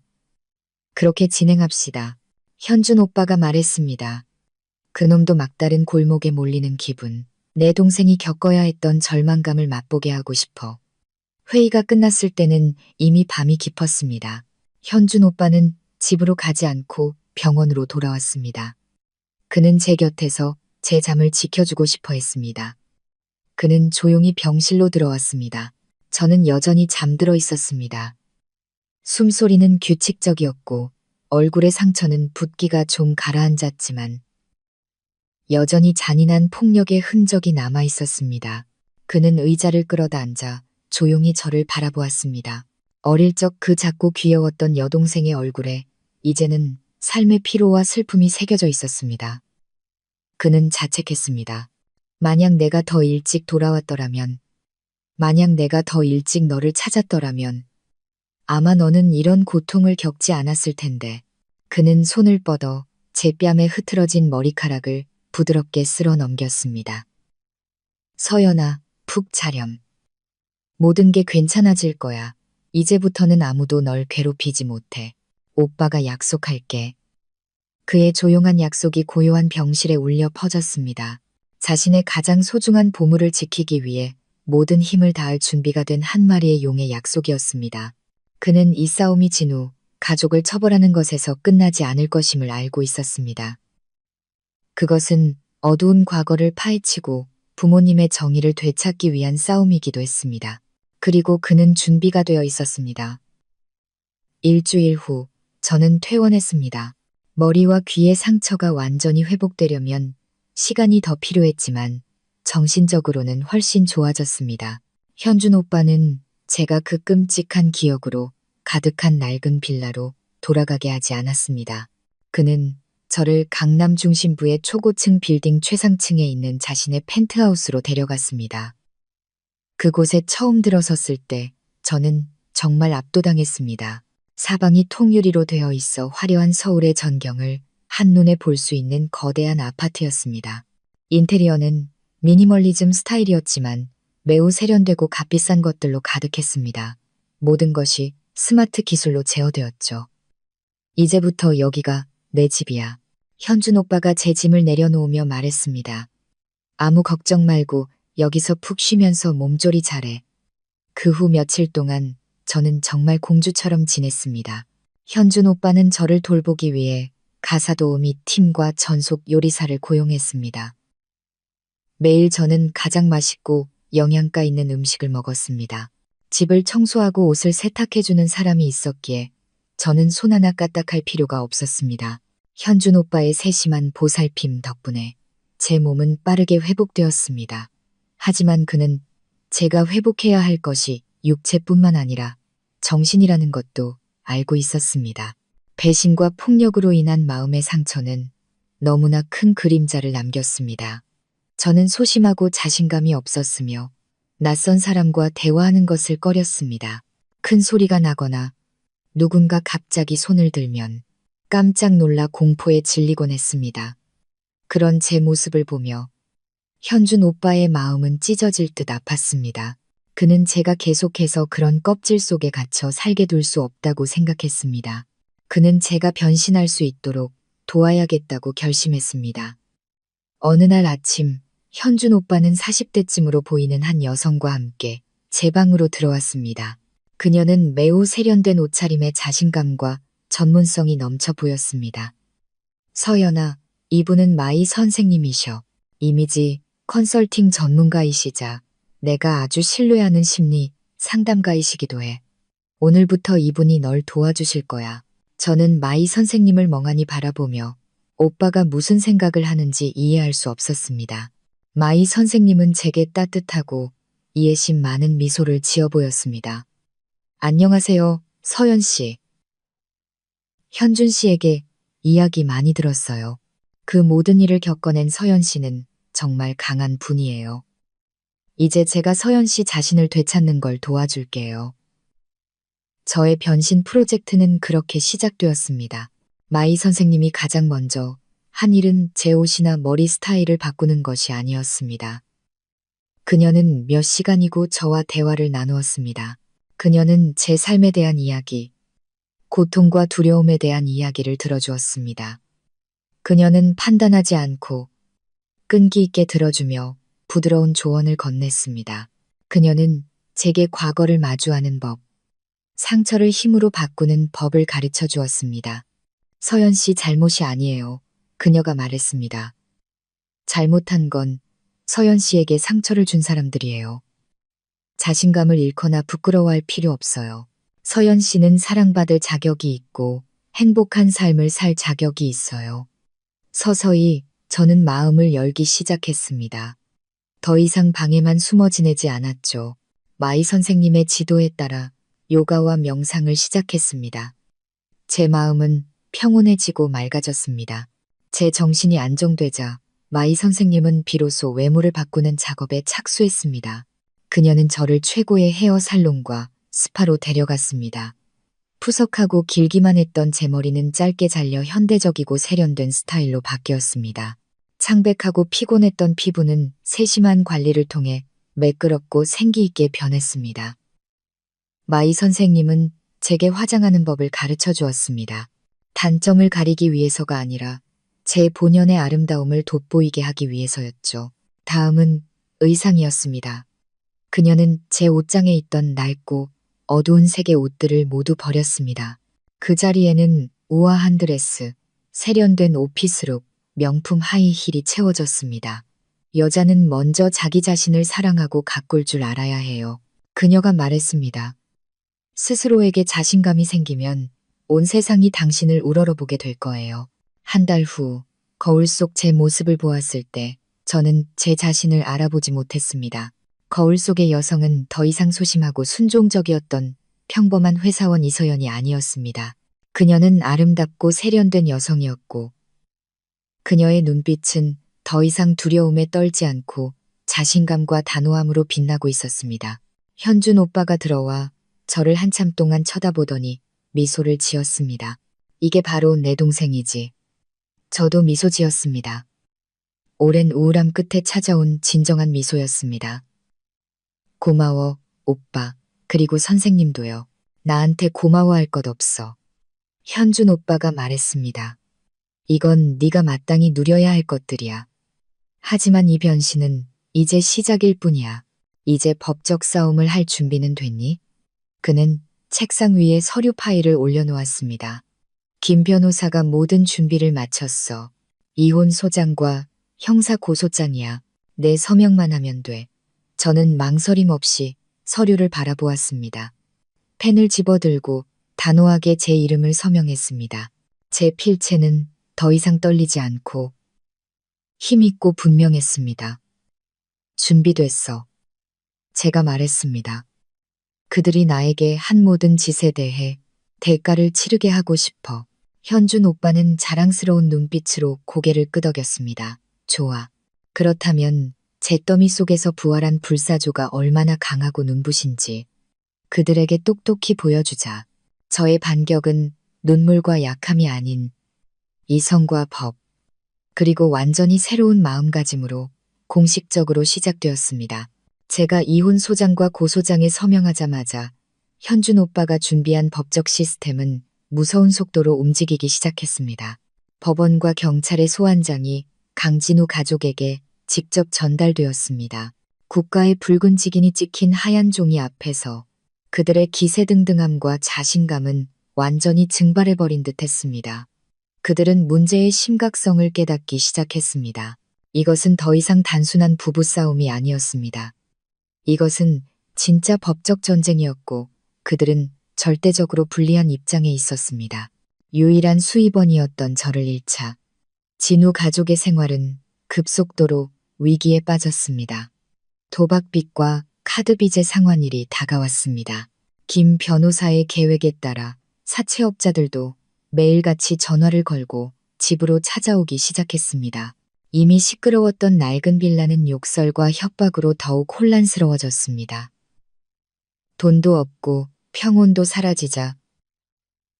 그렇게 진행합시다. 현준 오빠가 말했습니다. 그놈도 막다른 골목에 몰리는 기분. 내 동생이 겪어야 했던 절망감을 맛보게 하고 싶어. 회의가 끝났을 때는 이미 밤이 깊었습니다. 현준 오빠는 집으로 가지 않고 병원으로 돌아왔습니다. 그는 제 곁에서 제 잠을 지켜주고 싶어 했습니다. 그는 조용히 병실로 들어왔습니다. 저는 여전히 잠들어 있었습니다. 숨소리는 규칙적이었고 얼굴의 상처는 붓기가 좀 가라앉았지만 여전히 잔인한 폭력의 흔적이 남아 있었습니다. 그는 의자를 끌어다 앉아 조용히 저를 바라보았습니다. 어릴 적 그 작고 귀여웠던 여동생의 얼굴에 이제는 삶의 피로와 슬픔이 새겨져 있었습니다. 그는 자책했습니다. 만약 내가 더 일찍 돌아왔더라면, 만약 내가 더 일찍 너를 찾았더라면 아마 너는 이런 고통을 겪지 않았을 텐데. 그는 손을 뻗어 제 뺨에 흐트러진 머리카락을 부드럽게 쓸어 넘겼습니다. 서연아, 푹 자렴. 모든 게 괜찮아질 거야. 이제부터는 아무도 널 괴롭히지 못해. 오빠가 약속할게. 그의 조용한 약속이 고요한 병실에 울려 퍼졌습니다. 자신의 가장 소중한 보물을 지키기 위해 모든 힘을 다할 준비가 된 한 마리의 용의 약속이었습니다. 그는 이 싸움이 진 후 가족을 처벌하는 것에서 끝나지 않을 것임을 알고 있었습니다. 그것은 어두운 과거를 파헤치고 부모님의 정의를 되찾기 위한 싸움이기도 했습니다. 그리고 그는 준비가 되어 있었습니다. 일주일 후 저는 퇴원했습니다. 머리와 귀의 상처가 완전히 회복되려면 시간이 더 필요했지만 정신적으로는 훨씬 좋아졌습니다. 현준 오빠는 제가 그 끔찍한 기억으로 가득한 낡은 빌라로 돌아가게 하지 않았습니다. 그는 저를 강남 중심부의 초고층 빌딩 최상층에 있는 자신의 펜트하우스로 데려갔습니다. 그곳에 처음 들어섰을 때 저는 정말 압도당했습니다. 사방이 통유리로 되어 있어 화려한 서울의 전경을 한눈에 볼 수 있는 거대한 아파트였습니다. 인테리어는 미니멀리즘 스타일이었지만 매우 세련되고 값비싼 것들로 가득했습니다. 모든 것이 스마트 기술로 제어되었죠. 이제부터 여기가 내 집이야. 현준 오빠가 제 짐을 내려놓으며 말했습니다. 아무 걱정 말고 여기서 푹 쉬면서 몸조리 잘해. 그 후 며칠 동안 저는 정말 공주처럼 지냈습니다. 현준 오빠는 저를 돌보기 위해 가사도우미 팀과 전속 요리사를 고용했습니다. 매일 저는 가장 맛있고 영양가 있는 음식을 먹었습니다. 집을 청소하고 옷을 세탁해주는 사람이 있었기에 저는 손 하나 까딱할 필요가 없었습니다. 현준 오빠의 세심한 보살핌 덕분에 제 몸은 빠르게 회복되었습니다. 하지만 그는 제가 회복해야 할 것이 육체뿐만 아니라 정신이라는 것도 알고 있었습니다. 배신과 폭력으로 인한 마음의 상처는 너무나 큰 그림자를 남겼습니다. 저는 소심하고 자신감이 없었으며 낯선 사람과 대화하는 것을 꺼렸습니다. 큰 소리가 나거나 누군가 갑자기 손을 들면 깜짝 놀라 공포에 질리곤 했습니다. 그런 제 모습을 보며 현준 오빠의 마음은 찢어질 듯 아팠습니다. 그는 제가 계속해서 그런 껍질 속에 갇혀 살게 둘 수 없다고 생각했습니다. 그는 제가 변신할 수 있도록 도와야겠다고 결심했습니다. 어느 날 아침, 현준 오빠는 40대쯤으로 보이는 한 여성과 함께 제 방으로 들어왔습니다. 그녀는 매우 세련된 옷차림에 자신감과 전문성이 넘쳐 보였습니다. 서연아, 이분은 마이 선생님이셔. 이미지 컨설팅 전문가이시자 내가 아주 신뢰하는 심리 상담가이시기도 해. 오늘부터 이분이 널 도와주실 거야. 저는 마이 선생님을 멍하니 바라보며 오빠가 무슨 생각을 하는지 이해할 수 없었습니다. 마이 선생님은 제게 따뜻하고 이해심 많은 미소를 지어 보였습니다. 안녕하세요, 서연 씨. 현준 씨에게 이야기 많이 들었어요. 그 모든 일을 겪어낸 서연 씨는 정말 강한 분이에요. 이제 제가 서연 씨 자신을 되찾는 걸 도와줄게요. 저의 변신 프로젝트는 그렇게 시작되었습니다. 마이 선생님이 가장 먼저 한 일은 제 옷이나 머리 스타일을 바꾸는 것이 아니었습니다. 그녀는 몇 시간이고 저와 대화를 나누었습니다. 그녀는 제 삶에 대한 이야기, 고통과 두려움에 대한 이야기를 들어주었습니다. 그녀는 판단하지 않고 끈기 있게 들어주며 부드러운 조언을 건넸습니다. 그녀는 제게 과거를 마주하는 법, 상처를 힘으로 바꾸는 법을 가르쳐 주었습니다. 서연 씨 잘못이 아니에요. 그녀가 말했습니다. 잘못한 건 서연 씨에게 상처를 준 사람들이에요. 자신감을 잃거나 부끄러워할 필요 없어요. 서연 씨는 사랑받을 자격이 있고 행복한 삶을 살 자격이 있어요. 서서히 저는 마음을 열기 시작했습니다. 더 이상 방에만 숨어 지내지 않았죠. 마이 선생님의 지도에 따라 요가와 명상을 시작했습니다. 제 마음은 평온해지고 맑아졌습니다. 제 정신이 안정되자 마이 선생님은 비로소 외모를 바꾸는 작업에 착수했습니다. 그녀는 저를 최고의 헤어 살롱과 스파로 데려갔습니다. 푸석하고 길기만 했던 제 머리는 짧게 잘려 현대적이고 세련된 스타일로 바뀌었습니다. 창백하고 피곤했던 피부는 세심한 관리를 통해 매끄럽고 생기 있게 변했습니다. 마이 선생님은 제게 화장하는 법을 가르쳐 주었습니다. 단점을 가리기 위해서가 아니라 제 본연의 아름다움을 돋보이게 하기 위해서였죠. 다음은 의상이었습니다. 그녀는 제 옷장에 있던 낡고 어두운 색의 옷들을 모두 버렸습니다. 그 자리에는 우아한 드레스, 세련된 오피스룩, 명품 하이힐이 채워졌습니다. 여자는 먼저 자기 자신을 사랑하고 가꿀 줄 알아야 해요. 그녀가 말했습니다. 스스로에게 자신감이 생기면 온 세상이 당신을 우러러보게 될 거예요. 한 달 후 거울 속 제 모습을 보았을 때 저는 제 자신을 알아보지 못했습니다. 거울 속의 여성은 더 이상 소심하고 순종적이었던 평범한 회사원 이서연이 아니었습니다. 그녀는 아름답고 세련된 여성이었고 그녀의 눈빛은 더 이상 두려움에 떨지 않고 자신감과 단호함으로 빛나고 있었습니다. 현준 오빠가 들어와 저를 한참 동안 쳐다보더니 미소를 지었습니다. 이게 바로 내 동생이지. 저도 미소 지었습니다. 오랜 우울함 끝에 찾아온 진정한 미소였습니다. 고마워, 오빠. 그리고 선생님도요. 나한테 고마워할 것 없어. 현준 오빠가 말했습니다. 이건 네가 마땅히 누려야 할 것들이야. 하지만 이 변신은 이제 시작일 뿐이야. 이제 법적 싸움을 할 준비는 됐니? 그는 책상 위에 서류 파일을 올려놓았습니다. 김 변호사가 모든 준비를 마쳤어. 이혼 소장과 형사 고소장이야. 내 서명만 하면 돼. 저는 망설임 없이 서류를 바라보았습니다. 펜을 집어들고 단호하게 제 이름을 서명했습니다. 제 필체는 더 이상 떨리지 않고 힘있고 분명했습니다. 준비됐어. 제가 말했습니다. 그들이 나에게 한 모든 짓에 대해 대가를 치르게 하고 싶어. 현준 오빠는 자랑스러운 눈빛으로 고개를 끄덕였습니다. 좋아. 그렇다면 잿더미 속에서 부활한 불사조가 얼마나 강하고 눈부신지 그들에게 똑똑히 보여주자. 저의 반격은 눈물과 약함이 아닌 이성과 법, 그리고 완전히 새로운 마음가짐으로 공식적으로 시작되었습니다. 제가 이혼 소장과 고소장에 서명하자마자 현준 오빠가 준비한 법적 시스템은 무서운 속도로 움직이기 시작했습니다. 법원과 경찰의 소환장이 강진우 가족에게 직접 전달되었습니다. 국가의 붉은 직인이 찍힌 하얀 종이 앞에서 그들의 기세등등함과 자신감은 완전히 증발해버린 듯했습니다. 그들은 문제의 심각성을 깨닫기 시작했습니다. 이것은 더 이상 단순한 부부싸움이 아니었습니다. 이것은 진짜 법적 전쟁이었고 그들은 절대적으로 불리한 입장에 있었습니다. 유일한 수입원이었던 저를 잃자 진우 가족의 생활은 급속도로 위기에 빠졌습니다. 도박빚과 카드빚의 상환일이 다가왔습니다. 김 변호사의 계획에 따라 사채업자들도 매일같이 전화를 걸고 집으로 찾아오기 시작했습니다. 이미 시끄러웠던 낡은 빌라는 욕설과 협박으로 더욱 혼란스러워졌습니다. 돈도 없고 평온도 사라지자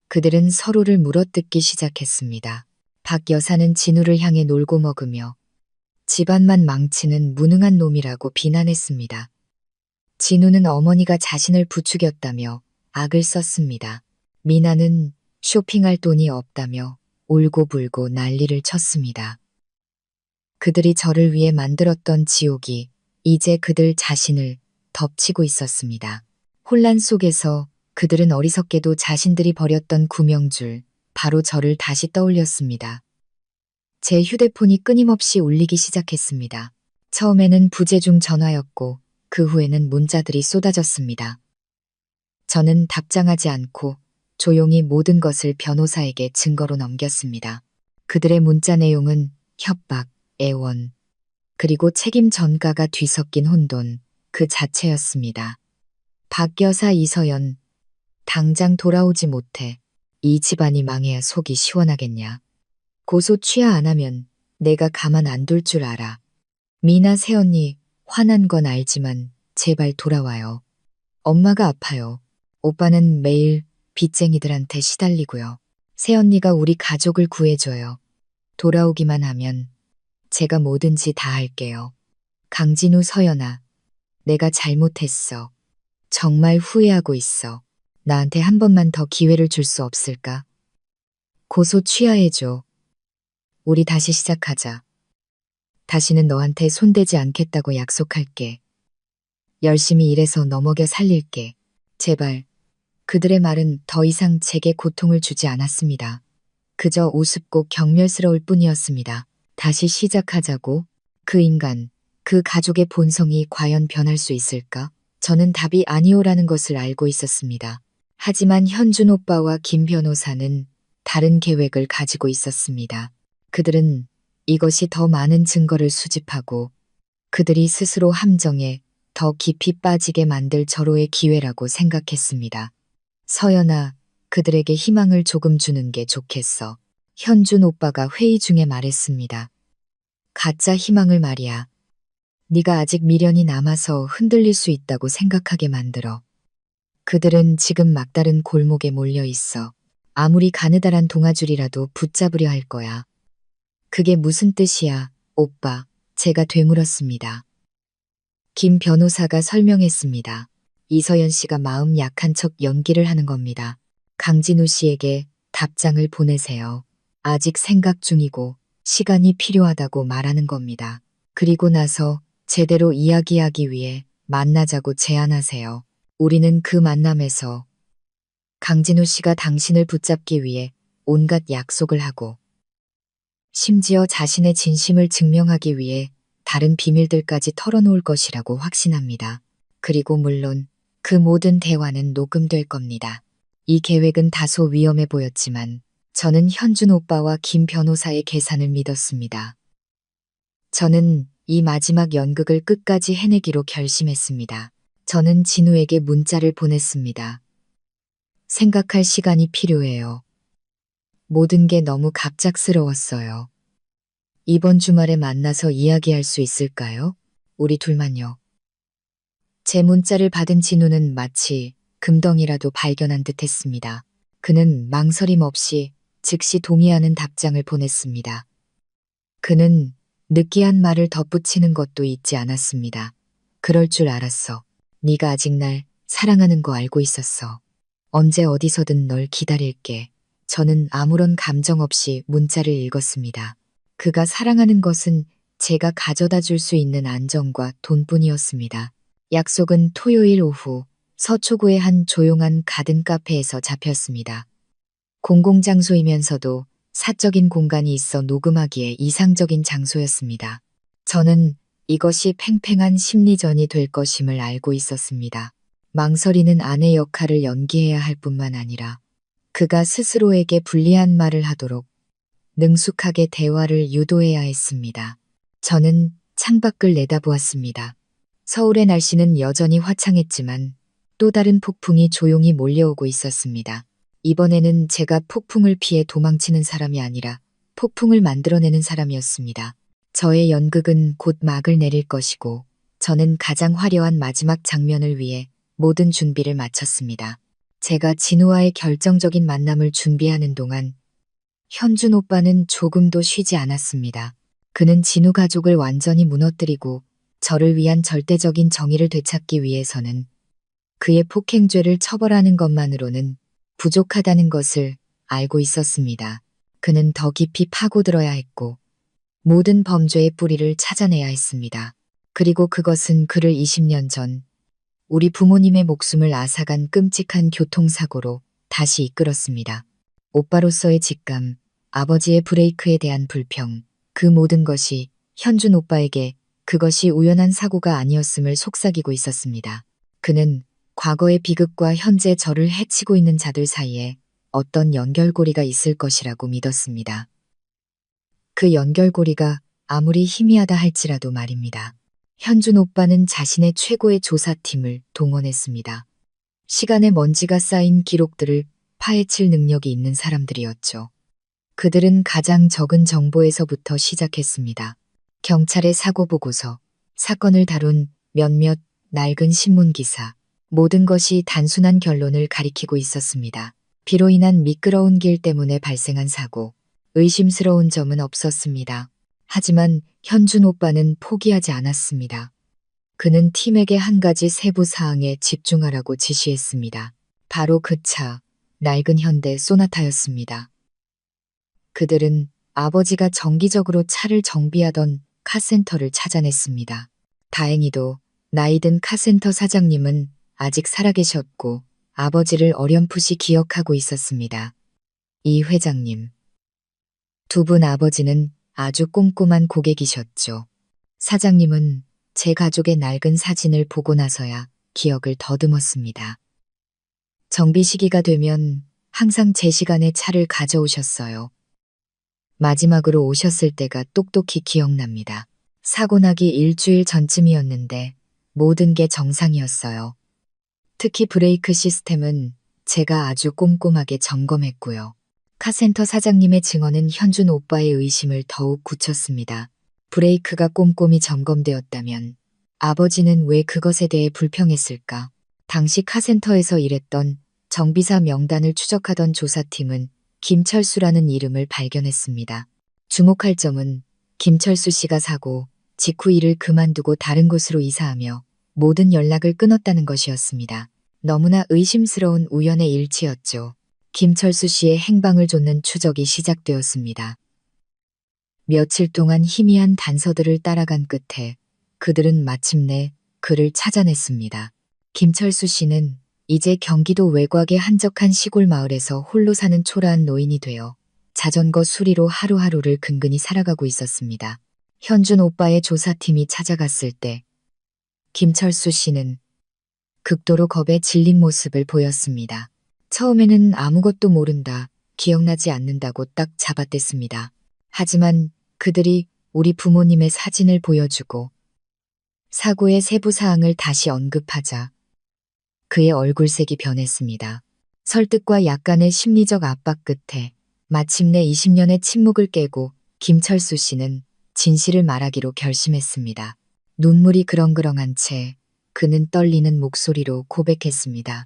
그들은 서로를 물어뜯기 시작했습니다. 박 여사는 진우를 향해 놀고 먹으며 집안만 망치는 무능한 놈이라고 비난했습니다. 진우는 어머니가 자신을 부추겼다며 악을 썼습니다. 미나는 쇼핑할 돈이 없다며 울고불고 난리를 쳤습니다. 그들이 저를 위해 만들었던 지옥이 이제 그들 자신을 덮치고 있었습니다. 혼란 속에서 그들은 어리석게도 자신들이 버렸던 구명줄, 바로 저를 다시 떠올렸습니다. 제 휴대폰이 끊임없이 울리기 시작했습니다. 처음에는 부재중 전화였고 그 후에는 문자들이 쏟아졌습니다. 저는 답장하지 않고 조용히 모든 것을 변호사에게 증거로 넘겼습니다. 그들의 문자 내용은 협박, 애원, 그리고 책임 전가가 뒤섞인 혼돈 그 자체였습니다. 박 여사 이서연, 당장 돌아오지 못해. 이 집안이 망해야 속이 시원하겠냐. 고소 취하 안 하면 내가 가만 안 둘 줄 알아. 미나 새언니 화난 건 알지만 제발 돌아와요. 엄마가 아파요. 오빠는 매일 빚쟁이들한테 시달리고요. 새언니가 우리 가족을 구해줘요. 돌아오기만 하면 제가 뭐든지 다 할게요. 강진우 서연아, 내가 잘못했어. 정말 후회하고 있어. 나한테 한 번만 더 기회를 줄 수 없을까? 고소 취하해줘. 우리 다시 시작하자. 다시는 너한테 손대지 않겠다고 약속할게. 열심히 일해서 너 먹여 살릴게. 제발. 그들의 말은 더 이상 제게 고통을 주지 않았습니다. 그저 우습고 경멸스러울 뿐이었습니다. 다시 시작하자고? 그 인간, 그 가족의 본성이 과연 변할 수 있을까? 저는 답이 아니오라는 것을 알고 있었습니다. 하지만 현준 오빠와 김 변호사는 다른 계획을 가지고 있었습니다. 그들은 이것이 더 많은 증거를 수집하고 그들이 스스로 함정에 더 깊이 빠지게 만들 절호의 기회라고 생각했습니다. 서연아, 그들에게 희망을 조금 주는 게 좋겠어. 현준 오빠가 회의 중에 말했습니다. 가짜 희망을 말이야. 네가 아직 미련이 남아서 흔들릴 수 있다고 생각하게 만들어. 그들은 지금 막다른 골목에 몰려 있어. 아무리 가느다란 동아줄이라도 붙잡으려 할 거야. 그게 무슨 뜻이야, 오빠? 제가 되물었습니다. 김 변호사가 설명했습니다. 이서연 씨가 마음 약한 척 연기를 하는 겁니다. 강진우 씨에게 답장을 보내세요. 아직 생각 중이고 시간이 필요하다고 말하는 겁니다. 그리고 나서 제대로 이야기하기 위해 만나자고 제안하세요. 우리는 그 만남에서 강진우 씨가 당신을 붙잡기 위해 온갖 약속을 하고 심지어 자신의 진심을 증명하기 위해 다른 비밀들까지 털어놓을 것이라고 확신합니다. 그리고 물론 그 모든 대화는 녹음될 겁니다. 이 계획은 다소 위험해 보였지만 저는 현준 오빠와 김 변호사의 계산을 믿었습니다. 저는 이 마지막 연극을 끝까지 해내기로 결심했습니다. 저는 진우에게 문자를 보냈습니다. 생각할 시간이 필요해요. 모든 게 너무 갑작스러웠어요. 이번 주말에 만나서 이야기할 수 있을까요? 우리 둘만요. 제 문자를 받은 진우는 마치 금덩이라도 발견한 듯 했습니다. 그는 망설임 없이 즉시 동의하는 답장을 보냈습니다. 그는 느끼한 말을 덧붙이는 것도 잊지 않았습니다. 그럴 줄 알았어. 네가 아직 날 사랑하는 거 알고 있었어. 언제 어디서든 널 기다릴게. 저는 아무런 감정 없이 문자를 읽었습니다. 그가 사랑하는 것은 제가 가져다 줄 수 있는 안정과 돈뿐이었습니다. 약속은 토요일 오후 서초구의 한 조용한 가든 카페에서 잡혔습니다. 공공장소이면서도 사적인 공간이 있어 녹음하기에 이상적인 장소였습니다. 저는 이것이 팽팽한 심리전이 될 것임을 알고 있었습니다. 망설이는 아내 역할을 연기해야 할 뿐만 아니라 그가 스스로에게 불리한 말을 하도록 능숙하게 대화를 유도해야 했습니다. 저는 창밖을 내다보았습니다. 서울의 날씨는 여전히 화창했지만 또 다른 폭풍이 조용히 몰려오고 있었습니다. 이번에는 제가 폭풍을 피해 도망치는 사람이 아니라 폭풍을 만들어내는 사람이었습니다. 저의 연극은 곧 막을 내릴 것이고 저는 가장 화려한 마지막 장면을 위해 모든 준비를 마쳤습니다. 제가 진우와의 결정적인 만남을 준비하는 동안 현준 오빠는 조금도 쉬지 않았습니다. 그는 진우 가족을 완전히 무너뜨리고 저를 위한 절대적인 정의를 되찾기 위해서는 그의 폭행죄를 처벌하는 것만으로는 부족하다는 것을 알고 있었습니다. 그는 더 깊이 파고들어야 했고 모든 범죄의 뿌리를 찾아내야 했습니다. 그리고 그것은 그를 20년 전 우리 부모님의 목숨을 앗아간 끔찍한 교통사고로 다시 이끌었습니다. 오빠로서의 직감, 아버지의 브레이크에 대한 불평, 그 모든 것이 현준 오빠에게 그것이 우연한 사고가 아니었음을 속삭이고 있었습니다. 그는 과거의 비극과 현재 저를 해치고 있는 자들 사이에 어떤 연결고리가 있을 것이라고 믿었습니다. 그 연결고리가 아무리 희미하다 할지라도 말입니다. 현준 오빠는 자신의 최고의 조사팀을 동원했습니다. 시간의 먼지가 쌓인 기록들을 파헤칠 능력이 있는 사람들이었죠. 그들은 가장 적은 정보에서부터 시작했습니다. 경찰의 사고보고서, 사건을 다룬 몇몇 낡은 신문기사, 모든 것이 단순한 결론을 가리키고 있었습니다. 비로 인한 미끄러운 길 때문에 발생한 사고, 의심스러운 점은 없었습니다. 하지만 현준 오빠는 포기하지 않았습니다. 그는 팀에게 한 가지 세부 사항에 집중하라고 지시했습니다. 바로 그 차, 낡은 현대 소나타였습니다. 그들은 아버지가 정기적으로 차를 정비하던 카센터를 찾아냈습니다. 다행히도 나이든 카센터 사장님은 아직 살아계셨고 아버지를 어렴풋이 기억하고 있었습니다. 이 회장님. 두 분 아버지는 아주 꼼꼼한 고객이셨죠. 사장님은 제 가족의 낡은 사진을 보고 나서야 기억을 더듬었습니다. 정비 시기가 되면 항상 제 시간에 차를 가져오셨어요. 마지막으로 오셨을 때가 똑똑히 기억납니다. 사고 나기 일주일 전쯤이었는데 모든 게 정상이었어요. 특히 브레이크 시스템은 제가 아주 꼼꼼하게 점검했고요. 카센터 사장님의 증언은 현준 오빠의 의심을 더욱 굳혔습니다. 브레이크가 꼼꼼히 점검되었다면 아버지는 왜 그것에 대해 불평했을까? 당시 카센터에서 일했던 정비사 명단을 추적하던 조사팀은 김철수라는 이름을 발견했습니다. 주목할 점은 김철수 씨가 사고 직후 일을 그만두고 다른 곳으로 이사하며 모든 연락을 끊었다는 것이었습니다. 너무나 의심스러운 우연의 일치였죠. 김철수 씨의 행방을 좇는 추적이 시작되었습니다. 며칠 동안 희미한 단서들을 따라간 끝에 그들은 마침내 그를 찾아냈습니다. 김철수 씨는 이제 경기도 외곽의 한적한 시골 마을에서 홀로 사는 초라한 노인이 되어 자전거 수리로 하루하루를 근근히 살아가고 있었습니다. 현준 오빠의 조사팀이 찾아갔을 때 김철수 씨는 극도로 겁에 질린 모습을 보였습니다. 처음에는 아무것도 모른다, 기억나지 않는다고 딱 잡아댔습니다. 하지만 그들이 우리 부모님의 사진을 보여주고 사고의 세부 사항을 다시 언급하자 그의 얼굴색이 변했습니다. 설득과 약간의 심리적 압박 끝에 마침내 20년의 침묵을 깨고 김철수 씨는 진실을 말하기로 결심했습니다. 눈물이 그렁그렁한 채 그는 떨리는 목소리로 고백했습니다.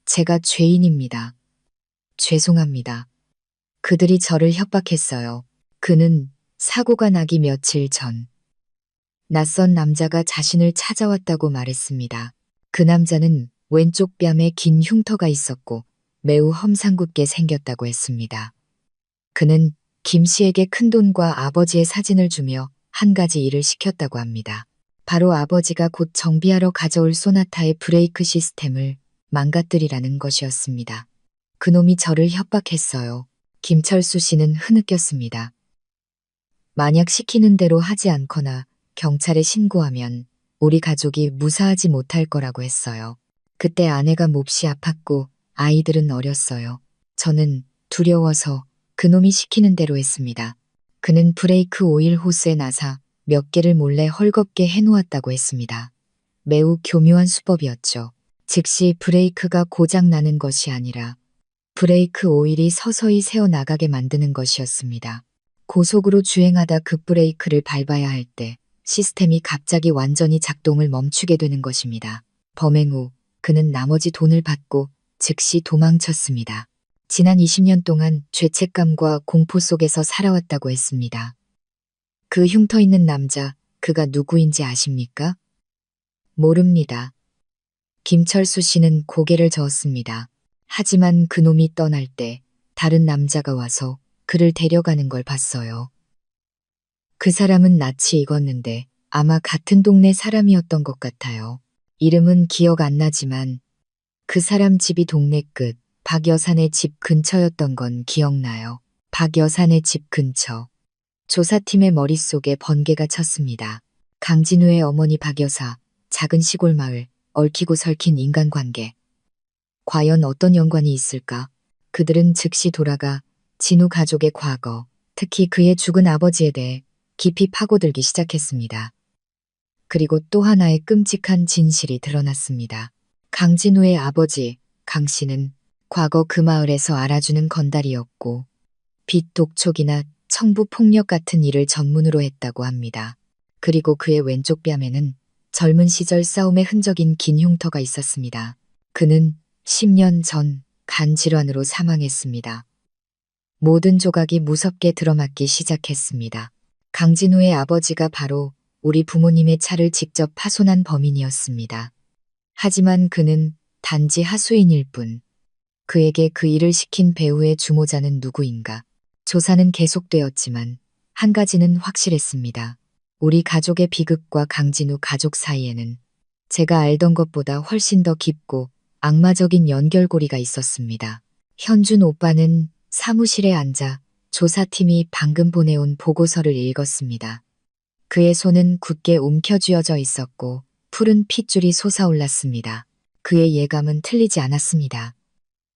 제가 죄인입니다. 죄송합니다. 그들이 저를 협박했어요. 그는 사고가 나기 며칠 전 낯선 남자가 자신을 찾아왔다고 말했습니다. 그 남자는 왼쪽 뺨에 긴 흉터가 있었고 매우 험상궂게 생겼다고 했습니다. 그는 김 씨에게 큰돈과 아버지의 사진을 주며 한 가지 일을 시켰다고 합니다. 바로 아버지가 곧 정비하러 가져올 소나타의 브레이크 시스템을 망가뜨리라는 것이었습니다. 그놈이 저를 협박했어요. 김철수 씨는 흐느꼈습니다. 만약 시키는 대로 하지 않거나 경찰에 신고하면 우리 가족이 무사하지 못할 거라고 했어요. 그때 아내가 몹시 아팠고 아이들은 어렸어요. 저는 두려워서 그놈이 시키는 대로 했습니다. 그는 브레이크 오일 호스에 나사 몇 개를 몰래 헐겁게 해놓았다고 했습니다. 매우 교묘한 수법이었죠. 즉시 브레이크가 고장 나는 것이 아니라 브레이크 오일이 서서히 새어나가게 만드는 것이었습니다. 고속으로 주행하다 급브레이크를 밟아야 할 때 시스템이 갑자기 완전히 작동을 멈추게 되는 것입니다. 범행 후 그는 나머지 돈을 받고 즉시 도망쳤습니다. 지난 20년 동안 죄책감과 공포 속에서 살아왔다고 했습니다. 그 흉터 있는 남자, 그가 누구인지 아십니까? 모릅니다. 김철수 씨는 고개를 저었습니다. 하지만 그놈이 떠날 때 다른 남자가 와서 그를 데려가는 걸 봤어요. 그 사람은 낯이 익었는데 아마 같은 동네 사람이었던 것 같아요. 이름은 기억 안 나지만 그 사람 집이 동네 끝 박 여산의 집 근처였던 건 기억나요. 박 여산의 집 근처. 조사팀의 머릿속에 번개가 쳤습니다. 강진우의 어머니 박 여사, 작은 시골 마을, 얽히고 설킨 인간관계. 과연 어떤 연관이 있을까? 그들은 즉시 돌아가 진우 가족의 과거, 특히 그의 죽은 아버지에 대해 깊이 파고들기 시작했습니다. 그리고 또 하나의 끔찍한 진실이 드러났습니다. 강진우의 아버지, 강 씨는 과거 그 마을에서 알아주는 건달이었고 빚 독촉이나 청부 폭력 같은 일을 전문으로 했다고 합니다. 그리고 그의 왼쪽 뺨에는 젊은 시절 싸움의 흔적인 긴 흉터가 있었습니다. 그는 10년 전 간질환으로 사망했습니다. 모든 조각이 무섭게 들어맞기 시작했습니다. 강진우의 아버지가 바로 우리 부모님의 차를 직접 파손한 범인이었습니다. 하지만 그는 단지 하수인일 뿐. 그에게 그 일을 시킨 배우의 주모자는 누구인가? 조사는 계속되었지만 한 가지는 확실했습니다. 우리 가족의 비극과 강진우 가족 사이에는 제가 알던 것보다 훨씬 더 깊고 악마적인 연결고리가 있었습니다. 현준 오빠는 사무실에 앉아 조사팀이 방금 보내온 보고서를 읽었습니다. 그의 손은 굳게 움켜쥐어져 있었고 푸른 핏줄이 솟아올랐습니다. 그의 예감은 틀리지 않았습니다.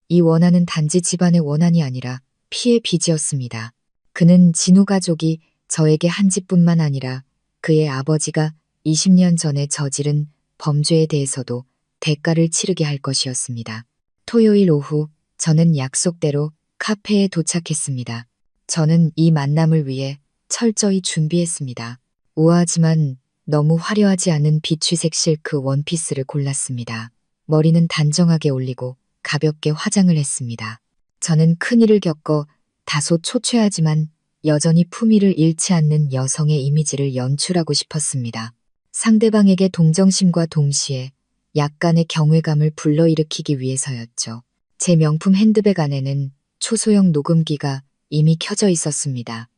이 원한은 단지 집안의 원한이 아니라 피의 빚이었습니다. 그는 진우 가족이 저에게 한 집뿐만 아니라 그의 아버지가 20년 전에 저지른 범죄에 대해서도 대가를 치르게 할 것이었습니다. 토요일 오후 저는 약속대로 카페에 도착했습니다. 저는 이 만남을 위해 철저히 준비했습니다. 우아하지만 너무 화려하지 않은 비취색 실크 원피스를 골랐습니다. 머리는 단정하게 올리고 가볍게 화장을 했습니다. 저는 큰일을 겪어 다소 초췌하지만 여전히 품위를 잃지 않는 여성의 이미지를 연출하고 싶었습니다. 상대방에게 동정심과 동시에 약간의 경외감을 불러일으키기 위해서였죠. 제 명품 핸드백 안에는 초소형 녹음기가 이미 켜져 있었습니다.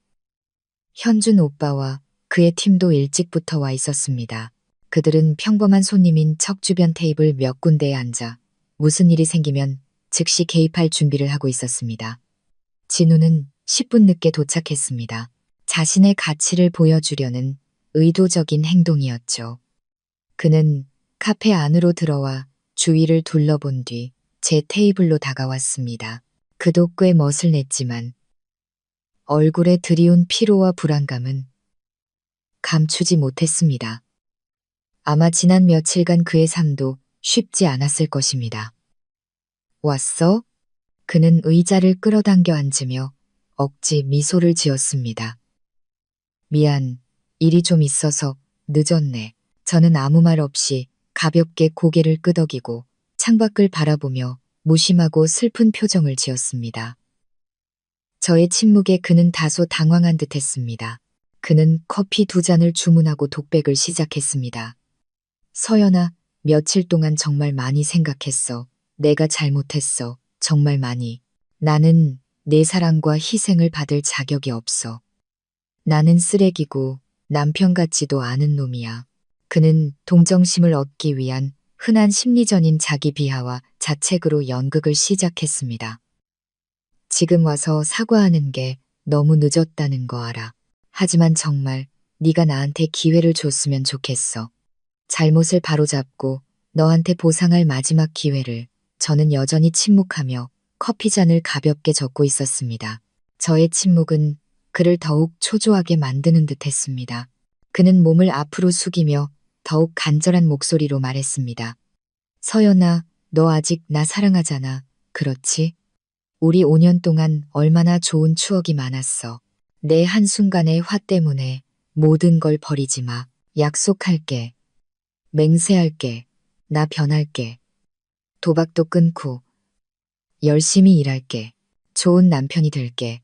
현준 오빠와 그의 팀도 일찍부터 와 있었습니다. 그들은 평범한 손님인 척 주변 테이블 몇 군데에 앉아 무슨 일이 생기면 즉시 개입할 준비를 하고 있었습니다. 진우는 10분 늦게 도착했습니다. 자신의 가치를 보여주려는 의도적인 행동이었죠. 그는 카페 안으로 들어와 주위를 둘러본 뒤 제 테이블로 다가왔습니다. 그도 꽤 멋을 냈지만 얼굴에 드리운 피로와 불안감은 감추지 못했습니다. 아마 지난 며칠간 그의 삶도 쉽지 않았을 것입니다. 왔어? 그는 의자를 끌어당겨 앉으며 억지 미소를 지었습니다. 미안, 일이 좀 있어서 늦었네. 저는 아무 말 없이 가볍게 고개를 끄덕이고 창밖을 바라보며 무심하고 슬픈 표정을 지었습니다. 저의 침묵에 그는 다소 당황한 듯 했습니다. 그는 커피 2잔을 주문하고 독백을 시작했습니다. 서연아, 며칠 동안 정말 많이 생각했어. 내가 잘못했어. 정말 많이. 나는 내 사랑과 희생을 받을 자격이 없어. 나는 쓰레기고 남편 같지도 않은 놈이야. 그는 동정심을 얻기 위한 흔한 심리전인 자기 비하와 자책으로 연극을 시작했습니다. 지금 와서 사과하는 게 너무 늦었다는 거 알아. 하지만 정말 네가 나한테 기회를 줬으면 좋겠어. 잘못을 바로잡고 너한테 보상할 마지막 기회를. 저는 여전히 침묵하며 커피잔을 가볍게 젓고 있었습니다. 저의 침묵은 그를 더욱 초조하게 만드는 듯 했습니다. 그는 몸을 앞으로 숙이며 더욱 간절한 목소리로 말했습니다. 서연아, 너 아직 나 사랑하잖아. 그렇지? 우리 5년 동안 얼마나 좋은 추억이 많았어. 내 한순간의 화 때문에 모든 걸 버리지 마. 약속할게. 맹세할게. 나 변할게. 도박도 끊고 열심히 일할게. 좋은 남편이 될게.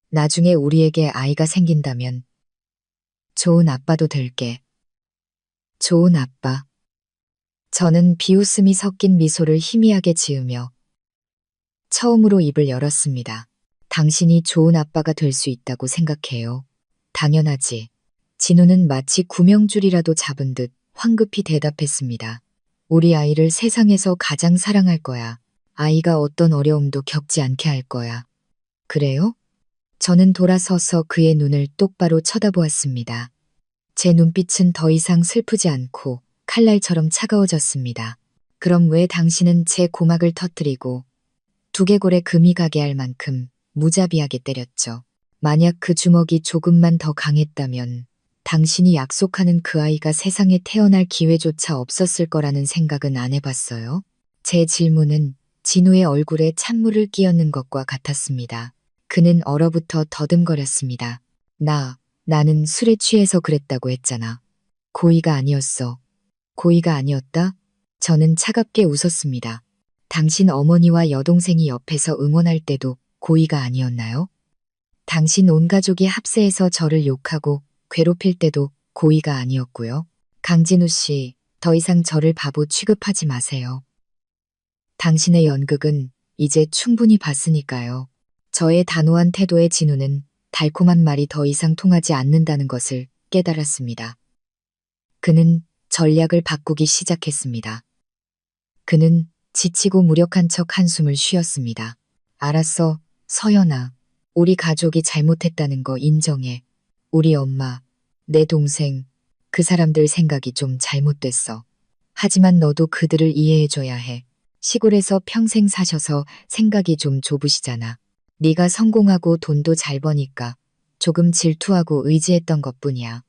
나중에 우리에게 아이가 생긴다면 좋은 아빠도 될게. 좋은 아빠. 저는 비웃음이 섞인 미소를 희미하게 지으며 처음으로 입을 열었습니다. 당신이 좋은 아빠가 될 수 있다고 생각해요. 당연하지. 진우는 마치 구명줄이라도 잡은 듯 황급히 대답했습니다. 우리 아이를 세상에서 가장 사랑할 거야. 아이가 어떤 어려움도 겪지 않게 할 거야. 그래요? 저는 돌아서서 그의 눈을 똑바로 쳐다보았습니다. 제 눈빛은 더 이상 슬프지 않고 칼날처럼 차가워졌습니다. 그럼 왜 당신은 제 고막을 터뜨리고 두개골에 금이 가게 할 만큼 무자비하게 때렸죠? 만약 그 주먹이 조금만 더 강했다면 당신이 약속하는 그 아이가 세상에 태어날 기회조차 없었을 거라는 생각은 안 해봤어요? 제 질문은 진우의 얼굴에 찬물을 끼얹는 것과 같았습니다. 그는 얼어붙어 더듬거렸습니다. 나는 술에 취해서 그랬다고 했잖아. 고의가 아니었어. 고의가 아니었다? 저는 차갑게 웃었습니다. 당신 어머니와 여동생이 옆에서 응원할 때도 고의가 아니었나요? 당신 온 가족이 합세해서 저를 욕하고 괴롭힐 때도 고의가 아니었고요. 강진우 씨, 더 이상 저를 바보 취급하지 마세요. 당신의 연극은 이제 충분히 봤으니까요. 저의 단호한 태도에 진우는 달콤한 말이 더 이상 통하지 않는다는 것을 깨달았습니다. 그는 전략을 바꾸기 시작했습니다. 그는 지치고 무력한 척 한숨을 쉬었습니다. 알았어, 서연아. 우리 가족이 잘못했다는 거 인정해. 우리 엄마, 내 동생, 그 사람들 생각이 좀 잘못됐어. 하지만 너도 그들을 이해해줘야 해. 시골에서 평생 사셔서 생각이 좀 좁으시잖아. 네가 성공하고 돈도 잘 버니까 조금 질투하고 의지했던 것뿐이야.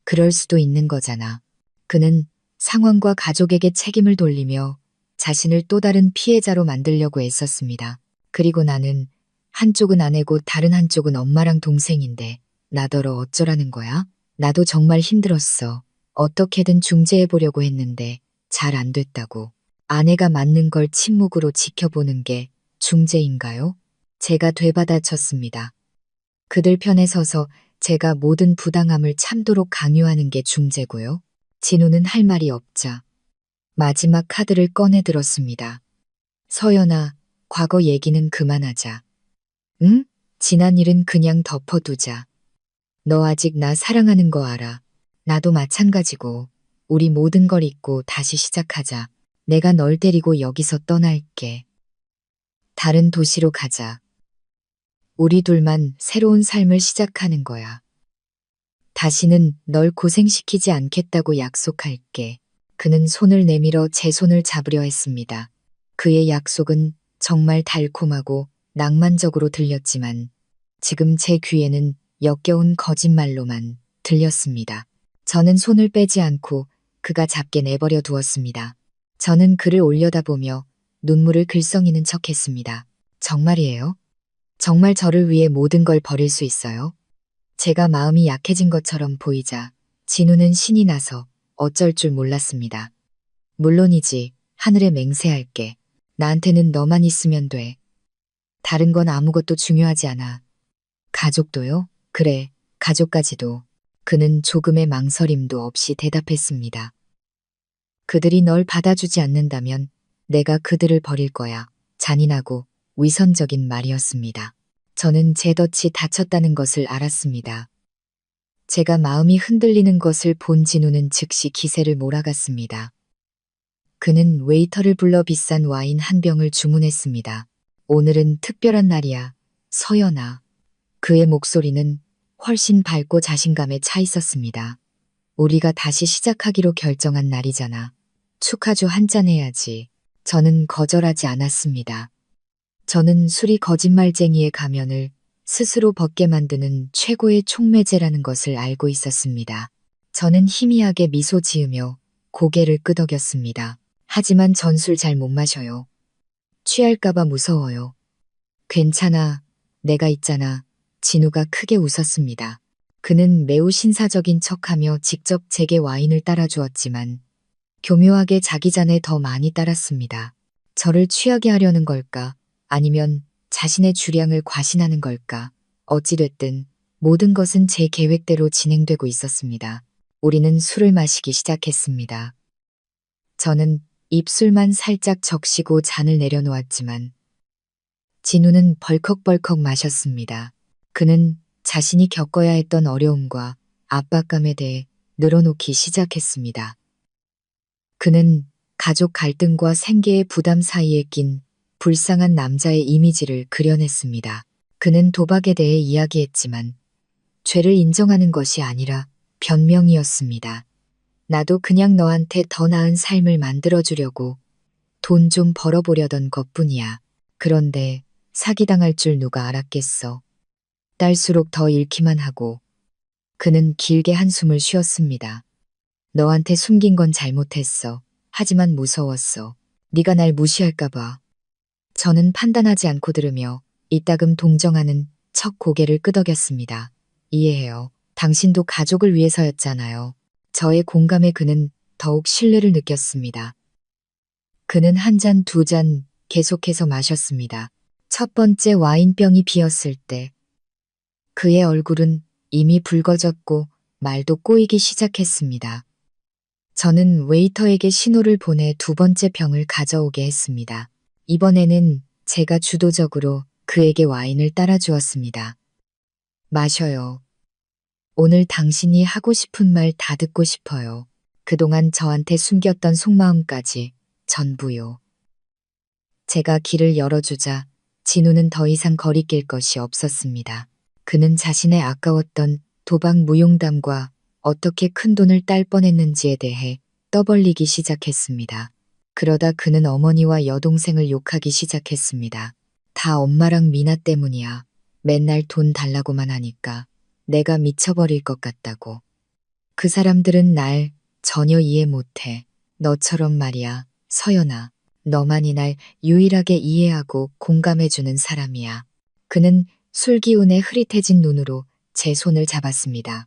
그럴 수도 있는 거잖아. 그는 상황과 가족에게 책임을 돌리며 자신을 또 다른 피해자로 만들려고 애썼습니다. 그리고 나는 한쪽은 아내고 다른 한쪽은 엄마랑 동생인데 나더러 어쩌라는 거야? 나도 정말 힘들었어. 어떻게든 중재해보려고 했는데 잘 안 됐다고. 아내가 맞는 걸 침묵으로 지켜보는 게 중재인가요? 제가 되받아쳤습니다. 그들 편에 서서 제가 모든 부당함을 참도록 강요하는 게 중재고요. 진우는 할 말이 없자 마지막 카드를 꺼내 들었습니다. 서연아, 과거 얘기는 그만하자. 응? 지난 일은 그냥 덮어두자. 너 아직 나 사랑하는 거 알아. 나도 마찬가지고. 우리 모든 걸 잊고 다시 시작하자. 내가 널 데리고 여기서 떠날게. 다른 도시로 가자. 우리 둘만 새로운 삶을 시작하는 거야. 다시는 널 고생시키지 않겠다고 약속할게. 그는 손을 내밀어 제 손을 잡으려 했습니다. 그의 약속은 정말 달콤하고 낭만적으로 들렸지만 지금 제 귀에는 역겨운 거짓말로만 들렸습니다. 저는 손을 빼지 않고 그가 잡게 내버려 두었습니다. 저는 그를 올려다보며 눈물을 글썽이는 척했습니다. 정말이에요? 정말 저를 위해 모든 걸 버릴 수 있어요? 제가 마음이 약해진 것처럼 보이자 진우는 신이 나서 어쩔 줄 몰랐습니다. 물론이지. 하늘에 맹세할게. 나한테는 너만 있으면 돼. 다른 건 아무것도 중요하지 않아. 가족도요? 그래, 가족까지도. 그는 조금의 망설임도 없이 대답했습니다. 그들이 널 받아주지 않는다면 내가 그들을 버릴 거야. 잔인하고 위선적인 말이었습니다. 저는 제 덫이 닫혔다는 것을 알았습니다. 제가 마음이 흔들리는 것을 본 진우는 즉시 기세를 몰아갔습니다. 그는 웨이터를 불러 비싼 와인 한 병을 주문했습니다. 오늘은 특별한 날이야. 서연아. 그의 목소리는 훨씬 밝고 자신감에 차 있었습니다. 우리가 다시 시작하기로 결정한 날이잖아. 축하주 한잔 해야지. 저는 거절하지 않았습니다. 저는 술이 거짓말쟁이의 가면을 스스로 벗게 만드는 최고의 촉매제라는 것을 알고 있었습니다. 저는 희미하게 미소 지으며 고개를 끄덕였습니다. 하지만 전 술 잘 못 마셔요. 취할까봐 무서워요. 괜찮아. 내가 있잖아. 진우가 크게 웃었습니다. 그는 매우 신사적인 척하며 직접 제게 와인을 따라주었지만 교묘하게 자기 잔에 더 많이 따랐습니다. 저를 취하게 하려는 걸까? 아니면 자신의 주량을 과신하는 걸까? 어찌됐든 모든 것은 제 계획대로 진행되고 있었습니다. 우리는 술을 마시기 시작했습니다. 저는 입술만 살짝 적시고 잔을 내려놓았지만 진우는 벌컥벌컥 마셨습니다. 그는 자신이 겪어야 했던 어려움과 압박감에 대해 늘어놓기 시작했습니다. 그는 가족 갈등과 생계의 부담 사이에 낀 불쌍한 남자의 이미지를 그려냈습니다. 그는 도박에 대해 이야기했지만 죄를 인정하는 것이 아니라 변명이었습니다. 나도 그냥 너한테 더 나은 삶을 만들어주려고 돈 좀 벌어보려던 것뿐이야. 그런데 사기당할 줄 누가 알았겠어. 딸수록 더 잃기만 하고. 그는 길게 한숨을 쉬었습니다. 너한테 숨긴 건 잘못했어. 하지만 무서웠어. 네가 날 무시할까봐. 저는 판단하지 않고 들으며 이따금 동정하는 척 고개를 끄덕였습니다. 이해해요. 당신도 가족을 위해서였잖아요. 저의 공감에 그는 더욱 신뢰를 느꼈습니다. 그는 한 잔, 두 잔 계속해서 마셨습니다. 첫 번째 와인병이 비었을 때 그의 얼굴은 이미 붉어졌고 말도 꼬이기 시작했습니다. 저는 웨이터에게 신호를 보내 두 번째 병을 가져오게 했습니다. 이번에는 제가 주도적으로 그에게 와인을 따라주었습니다. 마셔요. 오늘 당신이 하고 싶은 말 다 듣고 싶어요. 그동안 저한테 숨겼던 속마음까지 전부요. 제가 길을 열어주자 진우는 더 이상 거리낄 것이 없었습니다. 그는 자신의 아까웠던 도박 무용담과 어떻게 큰돈을 딸 뻔했는지에 대해 떠벌리기 시작했습니다. 그러다 그는 어머니와 여동생을 욕하기 시작했습니다. 다 엄마랑 미나 때문이야. 맨날 돈 달라고만 하니까 내가 미쳐버릴 것 같다고. 그 사람들은 날 전혀 이해 못해. 너처럼 말이야, 서연아. 너만이 날 유일하게 이해하고 공감해주는 사람이야. 그는 술 기운에 흐릿해진 눈으로 제 손을 잡았습니다.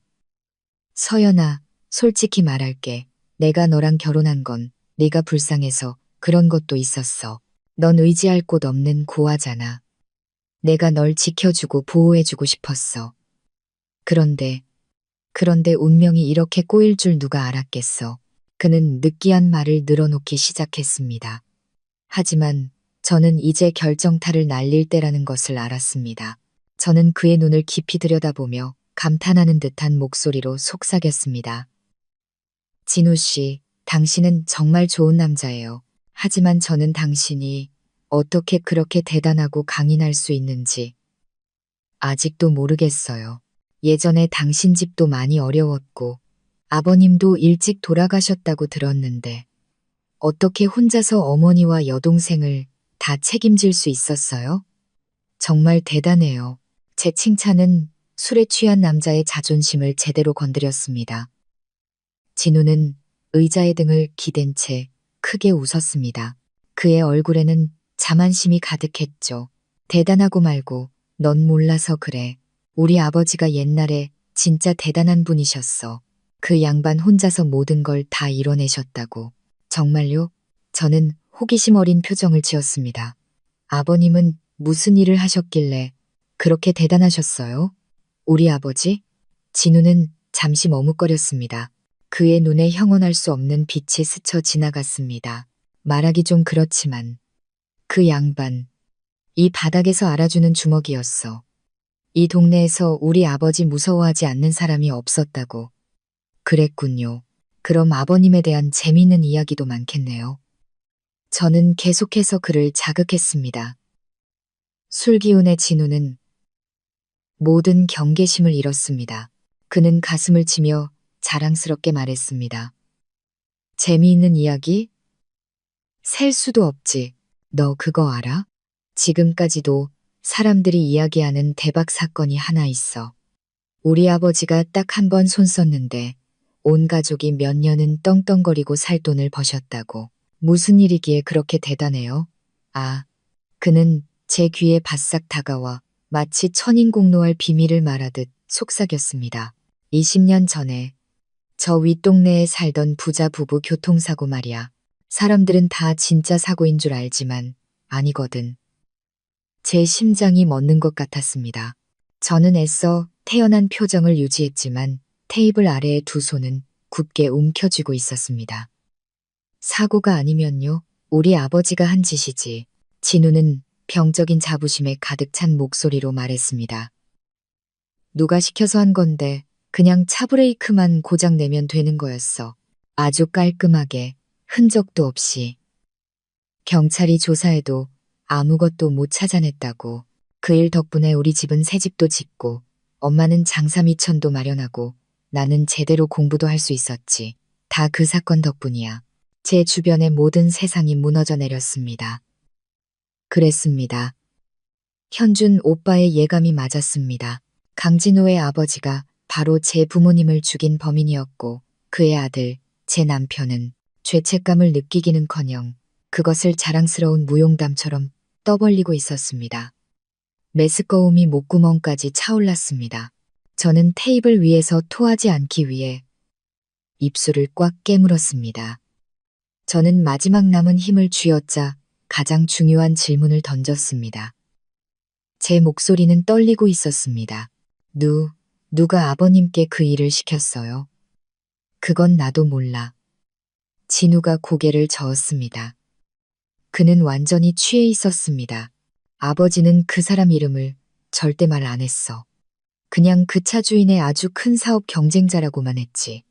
서연아, 솔직히 말할게. 내가 너랑 결혼한 건 네가 불쌍해서 그런 것도 있었어. 넌 의지할 곳 없는 고아잖아. 내가 널 지켜주고 보호해주고 싶었어. 그런데 운명이 이렇게 꼬일 줄 누가 알았겠어. 그는 느끼한 말을 늘어놓기 시작했습니다. 하지만 저는 이제 결정타를 날릴 때라는 것을 알았습니다. 저는 그의 눈을 깊이 들여다보며 감탄하는 듯한 목소리로 속삭였습니다. 진우 씨, 당신은 정말 좋은 남자예요. 하지만 저는 당신이 어떻게 그렇게 대단하고 강인할 수 있는지 아직도 모르겠어요. 예전에 당신 집도 많이 어려웠고 아버님도 일찍 돌아가셨다고 들었는데 어떻게 혼자서 어머니와 여동생을 다 책임질 수 있었어요? 정말 대단해요. 제 칭찬은 술에 취한 남자의 자존심을 제대로 건드렸습니다. 진우는 의자의 등을 기댄 채 크게 웃었습니다. 그의 얼굴에는 자만심이 가득했죠. 대단하고 말고 넌 몰라서 그래. 우리 아버지가 옛날에 진짜 대단한 분이셨어. 그 양반 혼자서 모든 걸 다 이뤄내셨다고. 정말요? 저는 호기심 어린 표정을 지었습니다. 아버님은 무슨 일을 하셨길래 그렇게 대단하셨어요? 우리 아버지? 진우는 잠시 머뭇거렸습니다. 그의 눈에 형언할 수 없는 빛이 스쳐 지나갔습니다. 말하기 좀 그렇지만 그 양반, 이 바닥에서 알아주는 주먹이었어. 이 동네에서 우리 아버지 무서워하지 않는 사람이 없었다고. 그랬군요. 그럼 아버님에 대한 재미있는 이야기도 많겠네요. 저는 계속해서 그를 자극했습니다. 술기운의 진우는 모든 경계심을 잃었습니다. 그는 가슴을 치며 자랑스럽게 말했습니다. 재미있는 이야기? 셀 수도 없지. 너 그거 알아? 지금까지도 사람들이 이야기하는 대박 사건이 하나 있어. 우리 아버지가 딱 한 번 손 썼는데 온 가족이 몇 년은 떵떵거리고 살 돈을 버셨다고. 무슨 일이기에 그렇게 대단해요? 아, 그는 제 귀에 바싹 다가와 마치 천인공노할 비밀을 말하듯 속삭였습니다. 20년 전에 저 윗동네에 살던 부자 부부 교통사고 말이야. 사람들은 다 진짜 사고인 줄 알지만 아니거든. 제 심장이 멎는 것 같았습니다. 저는 애써 태연한 표정을 유지했지만 테이블 아래의 두 손은 굳게 움켜쥐고 있었습니다. 사고가 아니면요? 우리 아버지가 한 짓이지. 진우는 병적인 자부심에 가득 찬 목소리로 말했습니다. 누가 시켜서 한 건데 그냥 차브레이크만 고장내면 되는 거였어. 아주 깔끔하게 흔적도 없이. 경찰이 조사해도 아무것도 못 찾아냈다고. 그 일 덕분에 우리 집은 새 집도 짓고 엄마는 장사 미천도 마련하고 나는 제대로 공부도 할 수 있었지. 다 그 사건 덕분이야. 제 주변의 모든 세상이 무너져 내렸습니다. 그랬습니다. 현준 오빠의 예감이 맞았습니다. 강진호의 아버지가 바로 제 부모님을 죽인 범인이었고 그의 아들, 제 남편은 죄책감을 느끼기는커녕 그것을 자랑스러운 무용담처럼 떠벌리고 있었습니다. 메스꺼움이 목구멍까지 차올랐습니다. 저는 테이블 위에서 토하지 않기 위해 입술을 꽉 깨물었습니다. 저는 마지막 남은 힘을 쥐어짜 가장 중요한 질문을 던졌습니다. 제 목소리는 떨리고 있었습니다. 누가 아버님께 그 일을 시켰어요? 그건 나도 몰라. 진우가 고개를 저었습니다. 그는 완전히 취해 있었습니다. 아버지는 그 사람 이름을 절대 말 안 했어. 그냥 그 차 주인의 아주 큰 사업 경쟁자라고만 했지.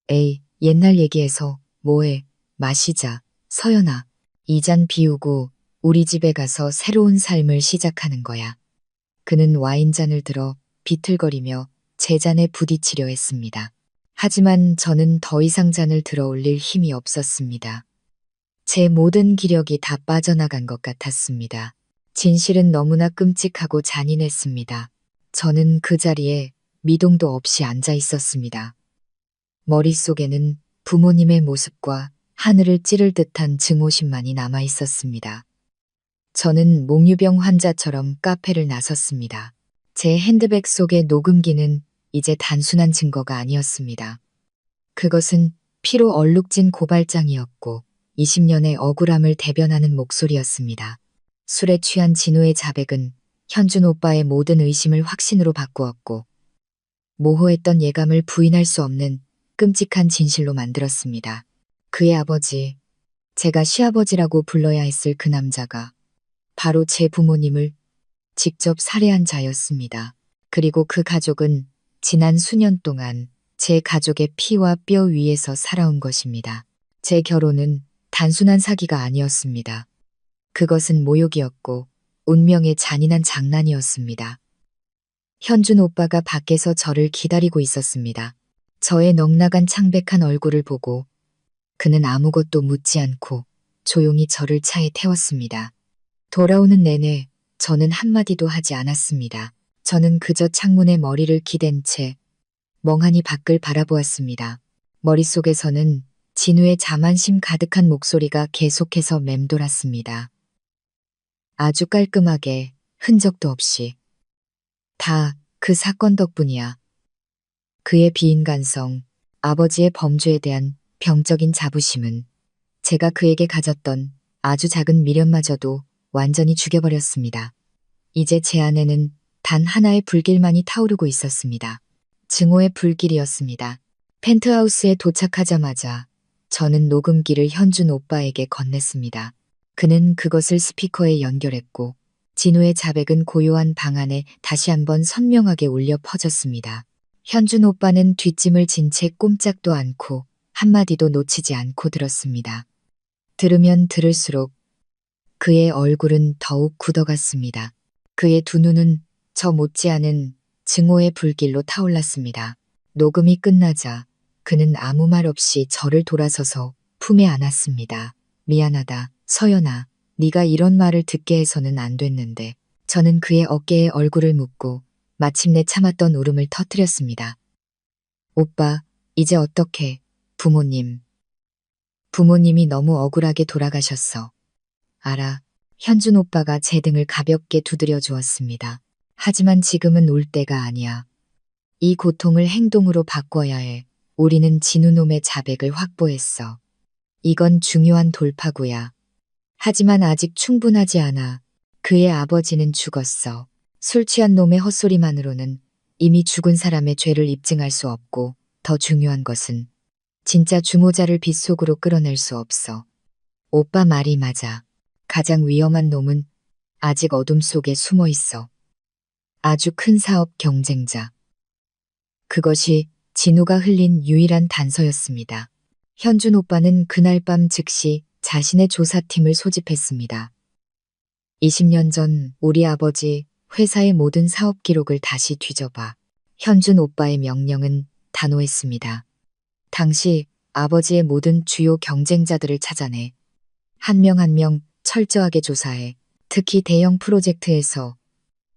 에이, 옛날 얘기해서 뭐해, 마시자, 서연아. 이 잔 비우고 우리 집에 가서 새로운 삶을 시작하는 거야. 그는 와인잔을 들어 비틀거리며 제 잔에 부딪히려 했습니다. 하지만 저는 더 이상 잔을 들어 올릴 힘이 없었습니다. 제 모든 기력이 다 빠져나간 것 같았습니다. 진실은 너무나 끔찍하고 잔인했습니다. 저는 그 자리에 미동도 없이 앉아 있었습니다. 머릿속에는 부모님의 모습과 하늘을 찌를 듯한 증오심만이 남아 있었습니다. 저는 몽유병 환자처럼 카페를 나섰습니다. 제 핸드백 속의 녹음기는 이제 단순한 증거가 아니었습니다. 그것은 피로 얼룩진 고발장이었고 20년의 억울함을 대변하는 목소리였습니다. 술에 취한 진우의 자백은 현준 오빠의 모든 의심을 확신으로 바꾸었고 모호했던 예감을 부인할 수 없는 끔찍한 진실로 만들었습니다. 그의 아버지, 제가 시아버지라고 불러야 했을 그 남자가 바로 제 부모님을 직접 살해한 자였습니다. 그리고 그 가족은 지난 수년 동안 제 가족의 피와 뼈 위에서 살아온 것입니다. 제 결혼은 단순한 사기가 아니었습니다. 그것은 모욕이었고 운명의 잔인한 장난이었습니다. 현준 오빠가 밖에서 저를 기다리고 있었습니다. 저의 넉나간 창백한 얼굴을 보고 그는 아무것도 묻지 않고 조용히 저를 차에 태웠습니다. 돌아오는 내내 저는 한마디도 하지 않았습니다. 저는 그저 창문에 머리를 기댄 채 멍하니 밖을 바라보았습니다. 머릿속에서는 진우의 자만심 가득한 목소리가 계속해서 맴돌았습니다. 아주 깔끔하게, 흔적도 없이. 다 그 사건 덕분이야. 그의 비인간성, 아버지의 범죄에 대한 병적인 자부심은 제가 그에게 가졌던 아주 작은 미련마저도 완전히 죽여버렸습니다. 이제 제 안에는 단 하나의 불길만이 타오르고 있었습니다. 증오의 불길이었습니다. 펜트하우스에 도착하자마자 저는 녹음기를 현준 오빠에게 건넸습니다. 그는 그것을 스피커에 연결했고 진우의 자백은 고요한 방 안에 다시 한번 선명하게 울려 퍼졌습니다. 현준 오빠는 뒷짐을 진 채 꼼짝도 않고 한마디도 놓치지 않고 들었습니다. 들으면 들을수록 그의 얼굴은 더욱 굳어갔습니다. 그의 두 눈은 저 못지않은 증오의 불길로 타올랐습니다. 녹음이 끝나자 그는 아무 말 없이 저를 돌아서서 품에 안았습니다. 미안하다, 서연아. 네가 이런 말을 듣게 해서는 안 됐는데. 저는 그의 어깨에 얼굴을 묻고 마침내 참았던 울음을 터뜨렸습니다. 오빠, 이제 어떡해. 부모님이 너무 억울하게 돌아가셨어. 알아. 현준 오빠가 제 등을 가볍게 두드려 주었습니다. 하지만 지금은 울 때가 아니야. 이 고통을 행동으로 바꿔야 해. 우리는 진우놈의 자백을 확보했어. 이건 중요한 돌파구야. 하지만 아직 충분하지 않아. 그의 아버지는 죽었어. 술 취한 놈의 헛소리만으로는 이미 죽은 사람의 죄를 입증할 수 없고 더 중요한 것은 진짜 주모자를 빗속으로 끌어낼 수 없어. 오빠 말이 맞아. 가장 위험한 놈은 아직 어둠 속에 숨어 있어. 아주 큰 사업 경쟁자. 그것이 진우가 흘린 유일한 단서였습니다. 현준 오빠는 그날 밤 즉시 자신의 조사팀을 소집했습니다. 20년 전 우리 아버지 회사의 모든 사업 기록을 다시 뒤져봐. 현준 오빠의 명령은 단호했습니다. 당시 아버지의 모든 주요 경쟁자들을 찾아내 한 명 한 명 철저하게 조사해 특히 대형 프로젝트에서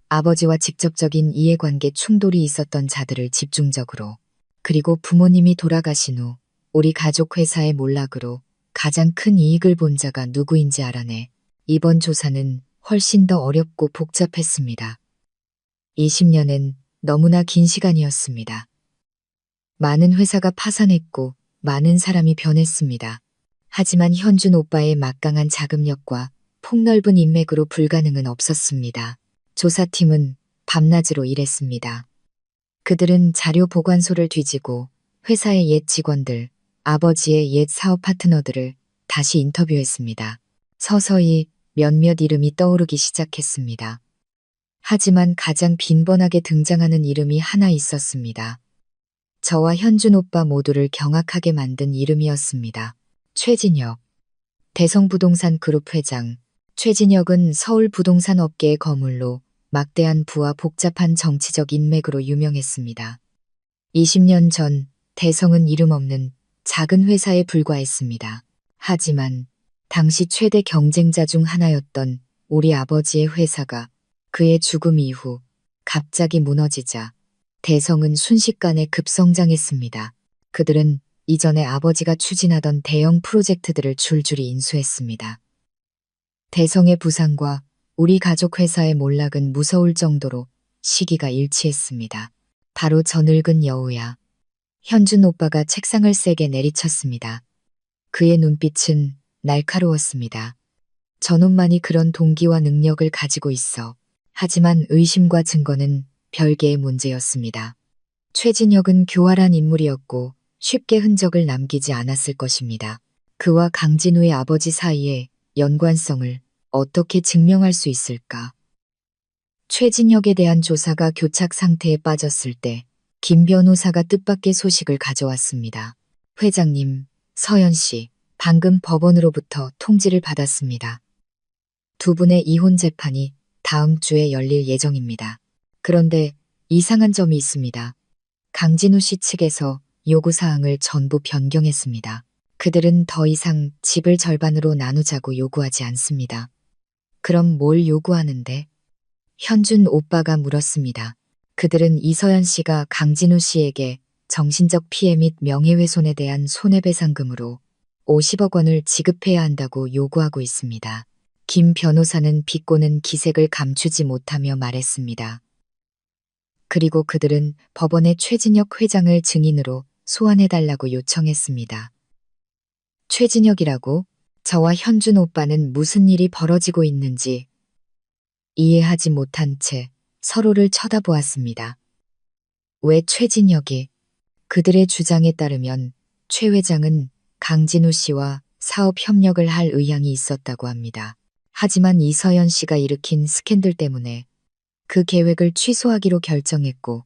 아버지와 직접적인 이해관계 충돌이 있었던 자들을 집중적으로 그리고 부모님이 돌아가신 후 우리 가족 회사의 몰락으로 가장 큰 이익을 본 자가 누구인지 알아내. 이번 조사는 훨씬 더 어렵고 복잡했습니다. 20년은 너무나 긴 시간이었습니다. 많은 회사가 파산했고 많은 사람이 변했습니다. 하지만 현준 오빠의 막강한 자금력과 폭넓은 인맥으로 불가능은 없었습니다. 조사팀은 밤낮으로 일했습니다. 그들은 자료 보관소를 뒤지고 회사의 옛 직원들, 아버지의 옛 사업 파트너들을 다시 인터뷰했습니다. 서서히 몇몇 이름이 떠오르기 시작했습니다. 하지만 가장 빈번하게 등장하는 이름이 하나 있었습니다. 저와 현준 오빠 모두를 경악하게 만든 이름이었습니다. 최진혁. 대성부동산 그룹 회장. 최진혁은 서울 부동산 업계의 거물로 막대한 부와 복잡한 정치적 인맥으로 유명했습니다. 20년 전 대성은 이름 없는 작은 회사에 불과했습니다. 하지만 당시 최대 경쟁자 중 하나였던 우리 아버지의 회사가 그의 죽음 이후 갑자기 무너지자 대성은 순식간에 급성장했습니다. 그들은 이전에 아버지가 추진하던 대형 프로젝트들을 줄줄이 인수했습니다. 대성의 부상과 우리 가족 회사의 몰락은 무서울 정도로 시기가 일치했습니다. 바로 저 늙은 여우야. 현준 오빠가 책상을 세게 내리쳤습니다. 그의 눈빛은 날카로웠습니다. 저놈만이 그런 동기와 능력을 가지고 있어. 하지만 의심과 증거는 별개의 문제였습니다. 최진혁은 교활한 인물이었고 쉽게 흔적을 남기지 않았을 것입니다. 그와 강진우의 아버지 사이에 연관성을 어떻게 증명할 수 있을까? 최진혁에 대한 조사가 교착 상태에 빠졌을 때 김 변호사가 뜻밖의 소식을 가져왔습니다. 회장님, 서연 씨, 방금 법원으로부터 통지를 받았습니다. 두 분의 이혼 재판이 다음 주에 열릴 예정입니다. 그런데 이상한 점이 있습니다. 강진우 씨 측에서 요구사항을 전부 변경했습니다. 그들은 더 이상 집을 절반으로 나누자고 요구하지 않습니다. 그럼 뭘 요구하는데? 현준 오빠가 물었습니다. 그들은 이서연 씨가 강진우 씨에게 정신적 피해 및 명예훼손에 대한 손해배상금으로 50억 원을 지급해야 한다고 요구하고 있습니다. 김 변호사는 비꼬는 기색을 감추지 못하며 말했습니다. 그리고 그들은 법원에 최진혁 회장을 증인으로 소환해달라고 요청했습니다. 최진혁이라고? 저와 현준 오빠는 무슨 일이 벌어지고 있는지 이해하지 못한 채 서로를 쳐다보았습니다. 왜 최진혁이? 그들의 주장에 따르면 최 회장은 강진우 씨와 사업 협력을 할 의향이 있었다고 합니다. 하지만 이서연 씨가 일으킨 스캔들 때문에 그 계획을 취소하기로 결정했고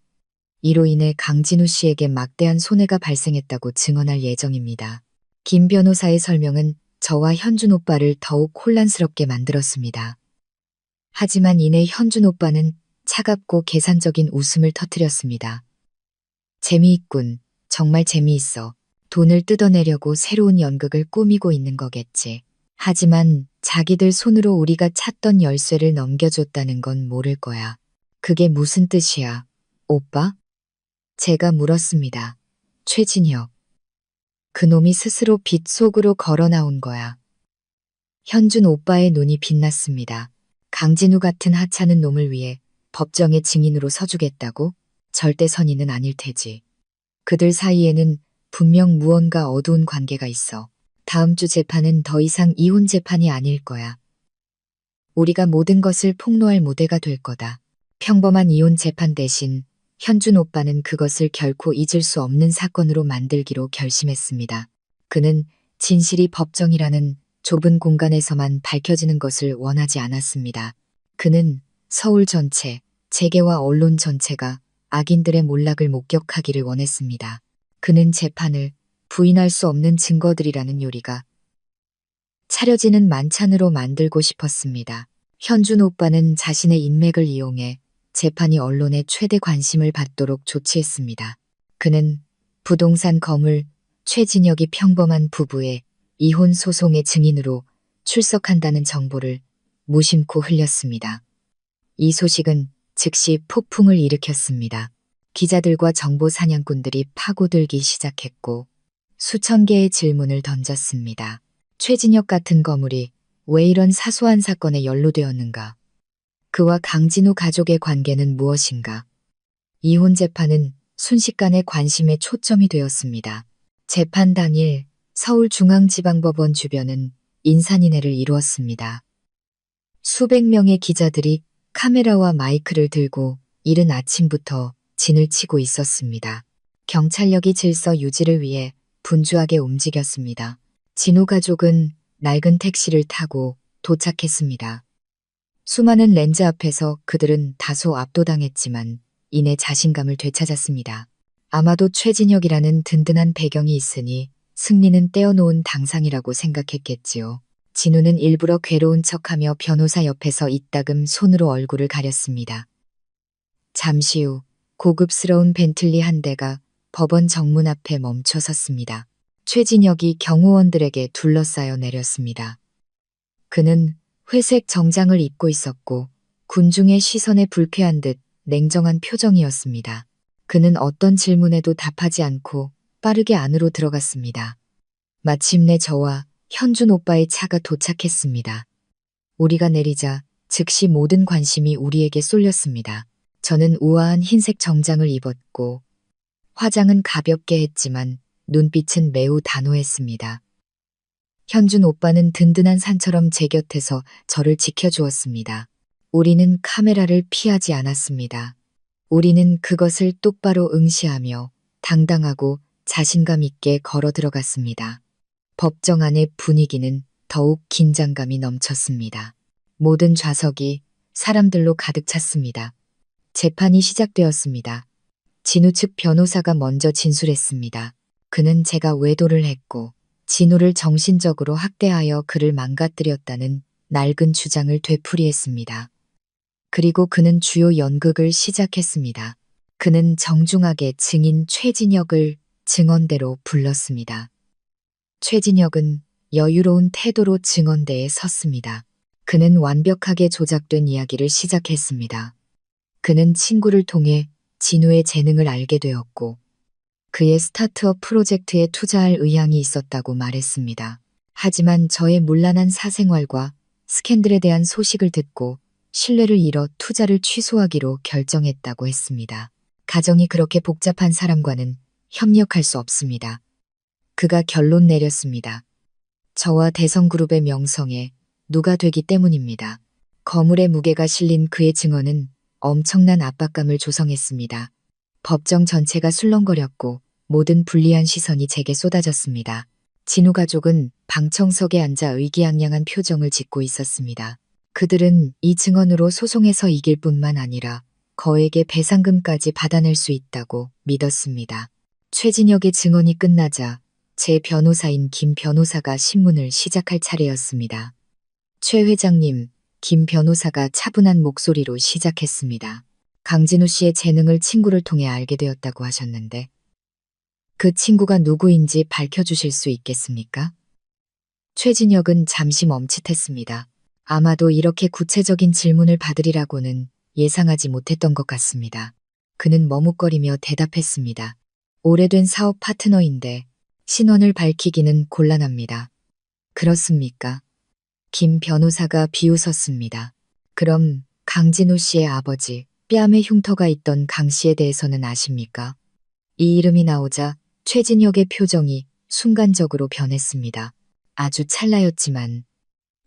이로 인해 강진우 씨에게 막대한 손해가 발생했다고 증언할 예정입니다. 김 변호사의 설명은 저와 현준 오빠를 더욱 혼란스럽게 만들었습니다. 하지만 이내 현준 오빠는 차갑고 계산적인 웃음을 터뜨렸습니다. 재미있군. 정말 재미있어. 돈을 뜯어내려고 새로운 연극을 꾸미고 있는 거겠지. 하지만 자기들 손으로 우리가 찾던 열쇠를 넘겨줬다는 건 모를 거야. 그게 무슨 뜻이야, 오빠? 제가 물었습니다. 최진혁. 그놈이 스스로 빚 속으로 걸어 나온 거야. 현준 오빠의 눈이 빛났습니다. 강진우 같은 하찮은 놈을 위해 법정의 증인으로 서주겠다고? 절대 선의는 아닐 테지. 그들 사이에는 분명 무언가 어두운 관계가 있어. 다음 주 재판은 더 이상 이혼 재판이 아닐 거야. 우리가 모든 것을 폭로할 무대가 될 거다. 평범한 이혼 재판 대신 현준 오빠는 그것을 결코 잊을 수 없는 사건으로 만들기로 결심했습니다. 그는 진실이 법정이라는 좁은 공간에서만 밝혀지는 것을 원하지 않았습니다. 그는 서울 전체, 재계와 언론 전체가 악인들의 몰락을 목격하기를 원했습니다. 그는 재판을 부인할 수 없는 증거들이라는 요리가 차려지는 만찬으로 만들고 싶었습니다. 현준 오빠는 자신의 인맥을 이용해 재판이 언론의 최대 관심을 받도록 조치했습니다. 그는 부동산 거물 최진혁이 평범한 부부의 이혼 소송의 증인으로 출석한다는 정보를 무심코 흘렸습니다. 이 소식은 즉시 폭풍을 일으켰습니다. 기자들과 정보 사냥꾼들이 파고들기 시작했고 수천 개의 질문을 던졌습니다. 최진혁 같은 거물이 왜 이런 사소한 사건에 연루되었는가? 그와 강진우 가족의 관계는 무엇인가? 이혼 재판은 순식간에 관심의 초점이 되었습니다. 재판 당일 서울중앙지방법원 주변은 인산인해를 이루었습니다. 수백 명의 기자들이 카메라와 마이크를 들고 이른 아침부터 진을 치고 있었습니다. 경찰력이 질서 유지를 위해 분주하게 움직였습니다. 진우 가족은 낡은 택시를 타고 도착했습니다. 수많은 렌즈 앞에서 그들은 다소 압도당했지만 이내 자신감을 되찾았습니다. 아마도 최진혁이라는 든든한 배경이 있으니 승리는 떼어놓은 당상이라고 생각했겠지요. 진우는 일부러 괴로운 척하며 변호사 옆에서 이따금 손으로 얼굴을 가렸습니다. 잠시 후 고급스러운 벤틀리 한 대가 법원 정문 앞에 멈춰 섰습니다. 최진혁이 경호원들에게 둘러싸여 내렸습니다. 그는 회색 정장을 입고 있었고 군중의 시선에 불쾌한 듯 냉정한 표정이었습니다. 그는 어떤 질문에도 답하지 않고 빠르게 안으로 들어갔습니다. 마침내 저와 현준 오빠의 차가 도착했습니다. 우리가 내리자 즉시 모든 관심이 우리에게 쏠렸습니다. 저는 우아한 흰색 정장을 입었고 화장은 가볍게 했지만 눈빛은 매우 단호했습니다. 현준 오빠는 든든한 산처럼 제 곁에서 저를 지켜주었습니다. 우리는 카메라를 피하지 않았습니다. 우리는 그것을 똑바로 응시하며 당당하고 자신감 있게 걸어 들어갔습니다. 법정 안의 분위기는 더욱 긴장감이 넘쳤습니다. 모든 좌석이 사람들로 가득 찼습니다. 재판이 시작되었습니다. 진우 측 변호사가 먼저 진술했습니다. 그는 제가 외도를 했고 진우를 정신적으로 학대하여 그를 망가뜨렸다는 낡은 주장을 되풀이했습니다. 그리고 그는 주요 연극을 시작했습니다. 그는 정중하게 증인 최진혁을 증언대로 불렀습니다. 최진혁은 여유로운 태도로 증언대에 섰습니다. 그는 완벽하게 조작된 이야기를 시작했습니다. 그는 친구를 통해 진우의 재능을 알게 되었고 그의 스타트업 프로젝트에 투자할 의향이 있었다고 말했습니다. 하지만 저의 문란한 사생활과 스캔들에 대한 소식을 듣고 신뢰를 잃어 투자를 취소하기로 결정했다고 했습니다. 가정이 그렇게 복잡한 사람과는 협력할 수 없습니다. 그가 결론 내렸습니다. 저와 대성그룹의 명성에 누가 되기 때문입니다. 거물의 무게가 실린 그의 증언은 엄청난 압박감을 조성했습니다. 법정 전체가 술렁거렸고 모든 불리한 시선이 제게 쏟아졌습니다. 진우 가족은 방청석에 앉아 의기양양한 표정을 짓고 있었습니다. 그들은 이 증언으로 소송에서 이길 뿐만 아니라 거액의 배상금까지 받아낼 수 있다고 믿었습니다. 최진혁의 증언이 끝나자 제 변호사인 김 변호사가 신문을 시작할 차례였습니다. 최 회장님, 김 변호사가 차분한 목소리로 시작했습니다. 강진우 씨의 재능을 친구를 통해 알게 되었다고 하셨는데 그 친구가 누구인지 밝혀주실 수 있겠습니까? 최진혁은 잠시 멈칫했습니다. 아마도 이렇게 구체적인 질문을 받으리라고는 예상하지 못했던 것 같습니다. 그는 머뭇거리며 대답했습니다. 오래된 사업 파트너인데 신원을 밝히기는 곤란합니다. 그렇습니까? 김 변호사가 비웃었습니다. 그럼 강진우 씨의 아버지, 뺨에 흉터가 있던 강 씨에 대해서는 아십니까? 이 이름이 나오자 최진혁의 표정이 순간적으로 변했습니다. 아주 찰나였지만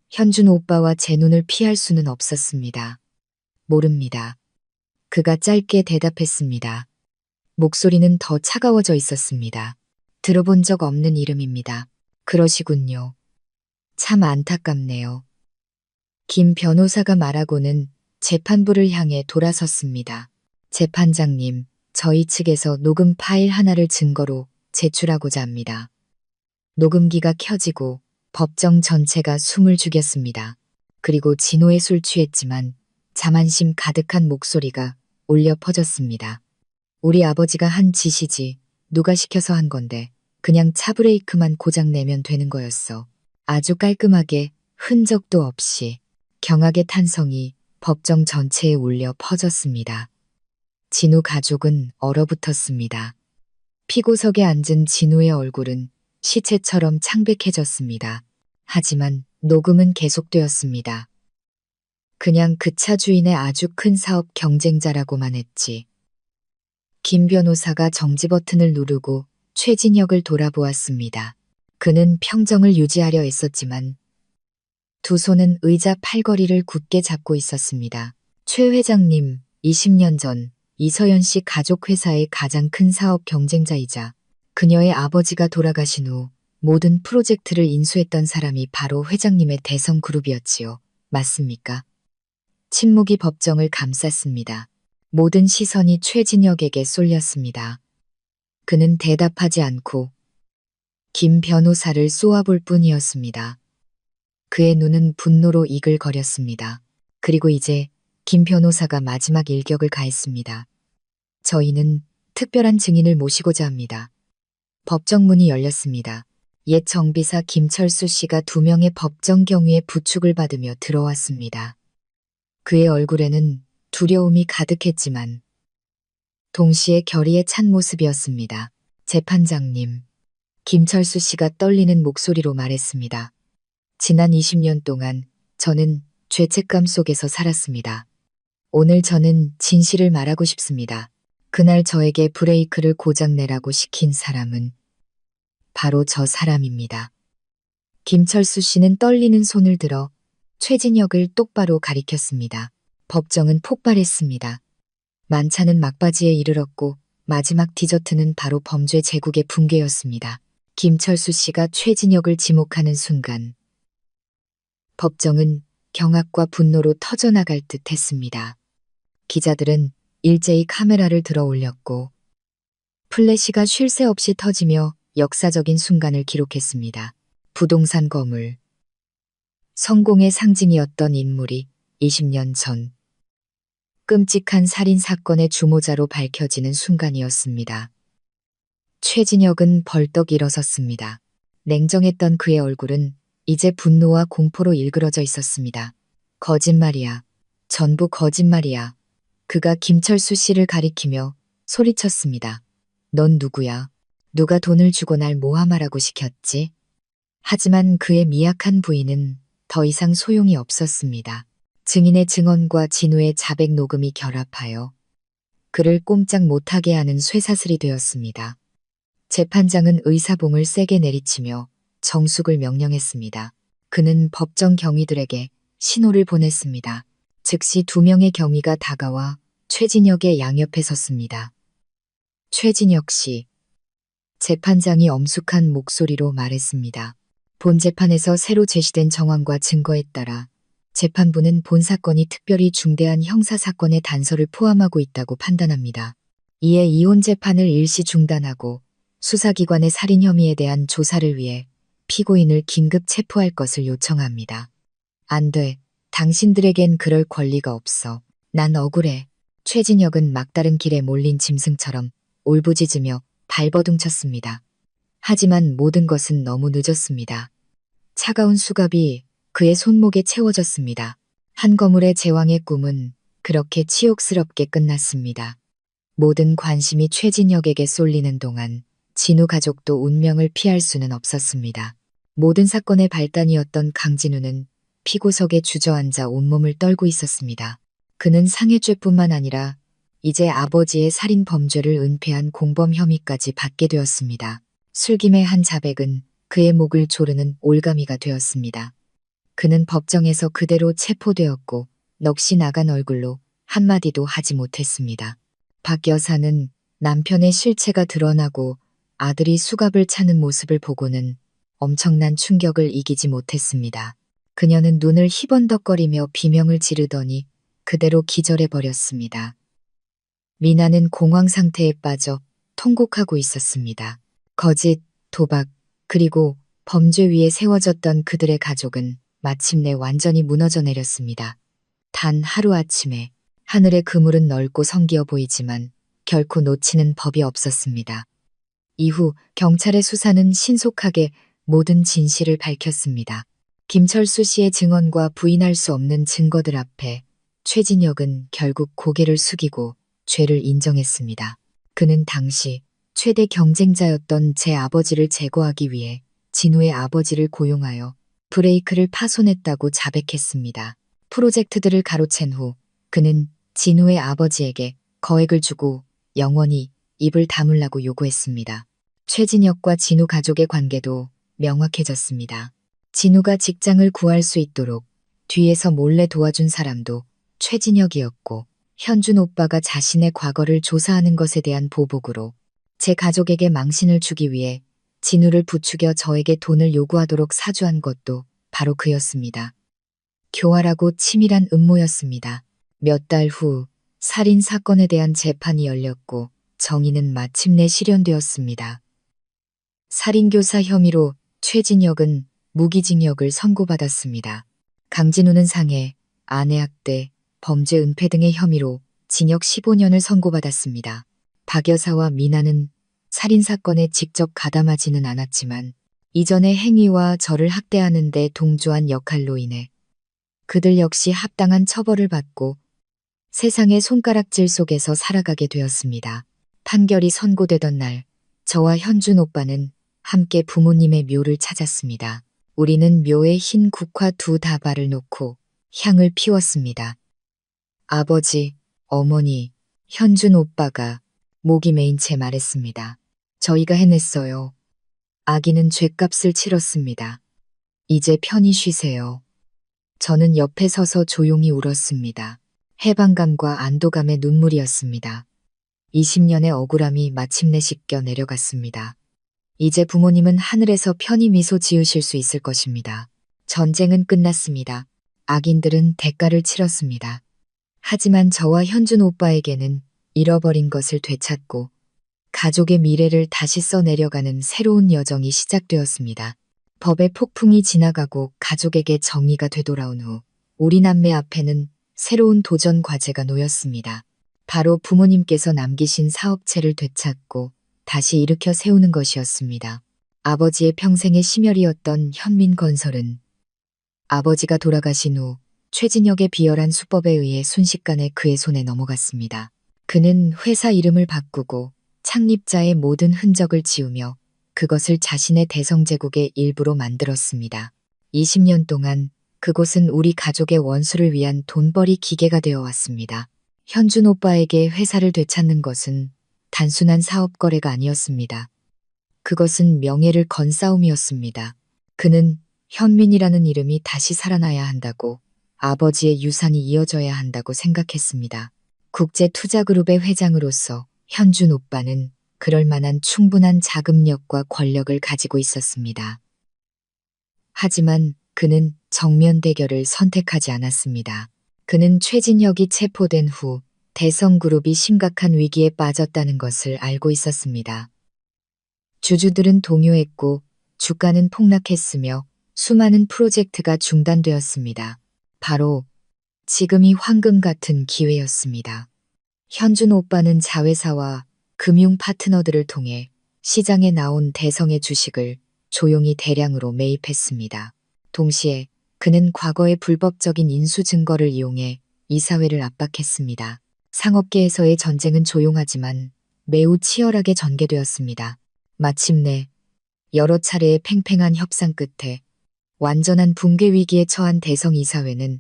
현준 오빠와 제 눈을 피할 수는 없었습니다. 모릅니다. 그가 짧게 대답했습니다. 목소리는 더 차가워져 있었습니다. 들어본 적 없는 이름입니다. 그러시군요. 참 안타깝네요. 김 변호사가 말하고는 재판부를 향해 돌아섰습니다. 재판장님, 저희 측에서 녹음 파일 하나를 증거로 제출하고자 합니다. 녹음기가 켜지고 법정 전체가 숨을 죽였습니다. 그리고 진호에 술 취했지만 자만심 가득한 목소리가 울려 퍼졌습니다. 우리 아버지가 한 짓이지 누가 시켜서 한 건데 그냥 차브레이크만 고장 내면 되는 거였어. 아주 깔끔하게 흔적도 없이 경악의 탄성이 법정 전체에 울려 퍼졌습니다. 진우 가족은 얼어붙었습니다. 피고석에 앉은 진우의 얼굴은 시체처럼 창백해졌습니다. 하지만 녹음은 계속되었습니다. 그냥 그 차 주인의 아주 큰 사업 경쟁자라고만 했지. 김 변호사가 정지 버튼을 누르고 최진혁을 돌아보았습니다. 그는 평정을 유지하려 애썼지만 두 손은 의자 팔걸이를 굳게 잡고 있었습니다. 최 회장님, 20년 전 이서연 씨 가족 회사의 가장 큰 사업 경쟁자이자 그녀의 아버지가 돌아가신 후 모든 프로젝트를 인수했던 사람이 바로 회장님의 대성그룹이었지요. 맞습니까? 침묵이 법정을 감쌌습니다. 모든 시선이 최진혁에게 쏠렸습니다. 그는 대답하지 않고 김 변호사를 쏘아볼 뿐이었습니다. 그의 눈은 분노로 이글거렸습니다. 그리고 이제 김 변호사가 마지막 일격을 가했습니다. 저희는 특별한 증인을 모시고자 합니다. 법정 문이 열렸습니다. 옛 정비사 김철수 씨가 2명의 법정 경위의 부축을 받으며 들어왔습니다. 그의 얼굴에는 두려움이 가득했지만 동시에 결의에 찬 모습이었습니다. 재판장님, 김철수 씨가 떨리는 목소리로 말했습니다. 지난 20년 동안 저는 죄책감 속에서 살았습니다. 오늘 저는 진실을 말하고 싶습니다. 그날 저에게 브레이크를 고장내라고 시킨 사람은 바로 저 사람입니다. 김철수 씨는 떨리는 손을 들어 최진혁을 똑바로 가리켰습니다. 법정은 폭발했습니다. 만찬은 막바지에 이르렀고 마지막 디저트는 바로 범죄 제국의 붕괴였습니다. 김철수 씨가 최진혁을 지목하는 순간 법정은 경악과 분노로 터져나갈 듯 했습니다. 기자들은 일제히 카메라를 들어 올렸고 플래시가 쉴 새 없이 터지며 역사적인 순간을 기록했습니다. 부동산 거물. 성공의 상징이었던 인물이 20년 전 끔찍한 살인 사건의 주모자로 밝혀지는 순간이었습니다. 최진혁은 벌떡 일어섰습니다. 냉정했던 그의 얼굴은 이제 분노와 공포로 일그러져 있었습니다. 거짓말이야. 전부 거짓말이야. 그가 김철수 씨를 가리키며 소리쳤습니다. 넌 누구야? 누가 돈을 주고 날 모함하라고 시켰지? 하지만 그의 미약한 부인은 더 이상 소용이 없었습니다. 증인의 증언과 진우의 자백 녹음이 결합하여 그를 꼼짝 못하게 하는 쇠사슬이 되었습니다. 재판장은 의사봉을 세게 내리치며 정숙을 명령했습니다. 그는 법정 경위들에게 신호를 보냈습니다. 즉시 2명의 경위가 다가와 최진혁의 양옆에 섰습니다. 최진혁 씨. 재판장이 엄숙한 목소리로 말했습니다. 본 재판에서 새로 제시된 정황과 증거에 따라 재판부는 본 사건이 특별히 중대한 형사사건의 단서를 포함하고 있다고 판단합니다. 이에 이혼 재판을 일시 중단하고 수사기관의 살인 혐의에 대한 조사를 위해 피고인을 긴급 체포할 것을 요청합니다. 안 돼. 당신들에겐 그럴 권리가 없어. 난 억울해. 최진혁은 막다른 길에 몰린 짐승처럼 울부짖으며 발버둥쳤습니다. 하지만 모든 것은 너무 늦었습니다. 차가운 수갑이 그의 손목에 채워졌습니다. 한 거물의 제왕의 꿈은 그렇게 치욕스럽게 끝났습니다. 모든 관심이 최진혁에게 쏠리는 동안 진우 가족도 운명을 피할 수는 없었습니다. 모든 사건의 발단이었던 강진우는 피고석에 주저앉아 온몸을 떨고 있었습니다. 그는 상해죄뿐만 아니라 이제 아버지의 살인 범죄를 은폐한 공범 혐의까지 받게 되었습니다. 술김의 한 자백은 그의 목을 조르는 올가미가 되었습니다. 그는 법정에서 그대로 체포되었고 넋이 나간 얼굴로 한마디도 하지 못했습니다. 박 여사는 남편의 실체가 드러나고 아들이 수갑을 차는 모습을 보고는 엄청난 충격을 이기지 못했습니다. 그녀는 눈을 희번덕거리며 비명을 지르더니 그대로 기절해버렸습니다. 미나는 공황 상태에 빠져 통곡하고 있었습니다. 거짓, 도박, 그리고 범죄 위에 세워졌던 그들의 가족은 마침내 완전히 무너져 내렸습니다. 단 하루아침에 하늘의 그물은 넓고 성기어 보이지만 결코 놓치는 법이 없었습니다. 이후 경찰의 수사는 신속하게 모든 진실을 밝혔습니다. 김철수 씨의 증언과 부인할 수 없는 증거들 앞에 최진혁은 결국 고개를 숙이고 죄를 인정했습니다. 그는 당시 최대 경쟁자였던 제 아버지를 제거하기 위해 진우의 아버지를 고용하여 브레이크를 파손했다고 자백했습니다. 프로젝트들을 가로챈 후 그는 진우의 아버지에게 거액을 주고 영원히 입을 다물라고 요구했습니다. 최진혁과 진우 가족의 관계도 명확해졌습니다. 진우가 직장을 구할 수 있도록 뒤에서 몰래 도와준 사람도 최진혁이었고 현준 오빠가 자신의 과거를 조사하는 것에 대한 보복으로 제 가족에게 망신을 주기 위해 진우를 부추겨 저에게 돈을 요구하도록 사주한 것도 바로 그였습니다. 교활하고 치밀한 음모였습니다. 몇 달 후 살인 사건에 대한 재판이 열렸고 정의는 마침내 실현되었습니다. 살인교사 혐의로 최진혁은 무기징역을 선고받았습니다. 강진우는 상해, 아내 학대, 범죄 은폐 등의 혐의로 징역 15년을 선고받았습니다. 박 여사와 미나는 살인사건에 직접 가담하지는 않았지만 이전의 행위와 저를 학대하는 데 동조한 역할로 인해 그들 역시 합당한 처벌을 받고 세상의 손가락질 속에서 살아가게 되었습니다. 판결이 선고되던 날 저와 현준 오빠는 함께 부모님의 묘를 찾았습니다. 우리는 묘에 흰 국화 2다발을 놓고 향을 피웠습니다. 아버지, 어머니, 현준 오빠가 목이 메인 채 말했습니다. 저희가 해냈어요. 아기는 죗값을 치렀습니다. 이제 편히 쉬세요. 저는 옆에 서서 조용히 울었습니다. 해방감과 안도감의 눈물이었습니다. 20년의 억울함이 마침내 씻겨 내려갔습니다. 이제 부모님은 하늘에서 편히 미소 지으실 수 있을 것입니다. 전쟁은 끝났습니다. 악인들은 대가를 치렀습니다. 하지만 저와 현준 오빠에게는 잃어버린 것을 되찾고 가족의 미래를 다시 써내려가는 새로운 여정이 시작되었습니다. 법의 폭풍이 지나가고 가족에게 정의가 되돌아온 후 우리 남매 앞에는 새로운 도전 과제가 놓였습니다. 바로 부모님께서 남기신 사업체를 되찾고 다시 일으켜 세우는 것이었습니다. 아버지의 평생의 심혈이었던 현민건설은 아버지가 돌아가신 후 최진혁의 비열한 수법에 의해 순식간에 그의 손에 넘어갔습니다. 그는 회사 이름을 바꾸고 창립자의 모든 흔적을 지우며 그것을 자신의 대성제국의 일부로 만들었습니다. 20년 동안 그곳은 우리 가족의 원수를 위한 돈벌이 기계가 되어 왔습니다. 현준 오빠에게 회사를 되찾는 것은 단순한 사업 거래가 아니었습니다. 그것은 명예를 건 싸움이었습니다. 그는 현민이라는 이름이 다시 살아나야 한다고, 아버지의 유산이 이어져야 한다고 생각했습니다. 국제투자그룹의 회장으로서 현준 오빠는 그럴 만한 충분한 자금력과 권력을 가지고 있었습니다. 하지만 그는 정면 대결을 선택하지 않았습니다. 그는 최진혁이 체포된 후 대성그룹이 심각한 위기에 빠졌다는 것을 알고 있었습니다. 주주들은 동요했고 주가는 폭락했으며 수많은 프로젝트가 중단되었습니다. 바로 지금이 황금 같은 기회였습니다. 현준 오빠는 자회사와 금융 파트너들을 통해 시장에 나온 대성의 주식을 조용히 대량으로 매입했습니다. 동시에 그는 과거의 불법적인 인수 증거를 이용해 이사회를 압박했습니다. 상업계에서의 전쟁은 조용하지만 매우 치열하게 전개되었습니다. 마침내 여러 차례의 팽팽한 협상 끝에 완전한 붕괴 위기에 처한 대성 이사회는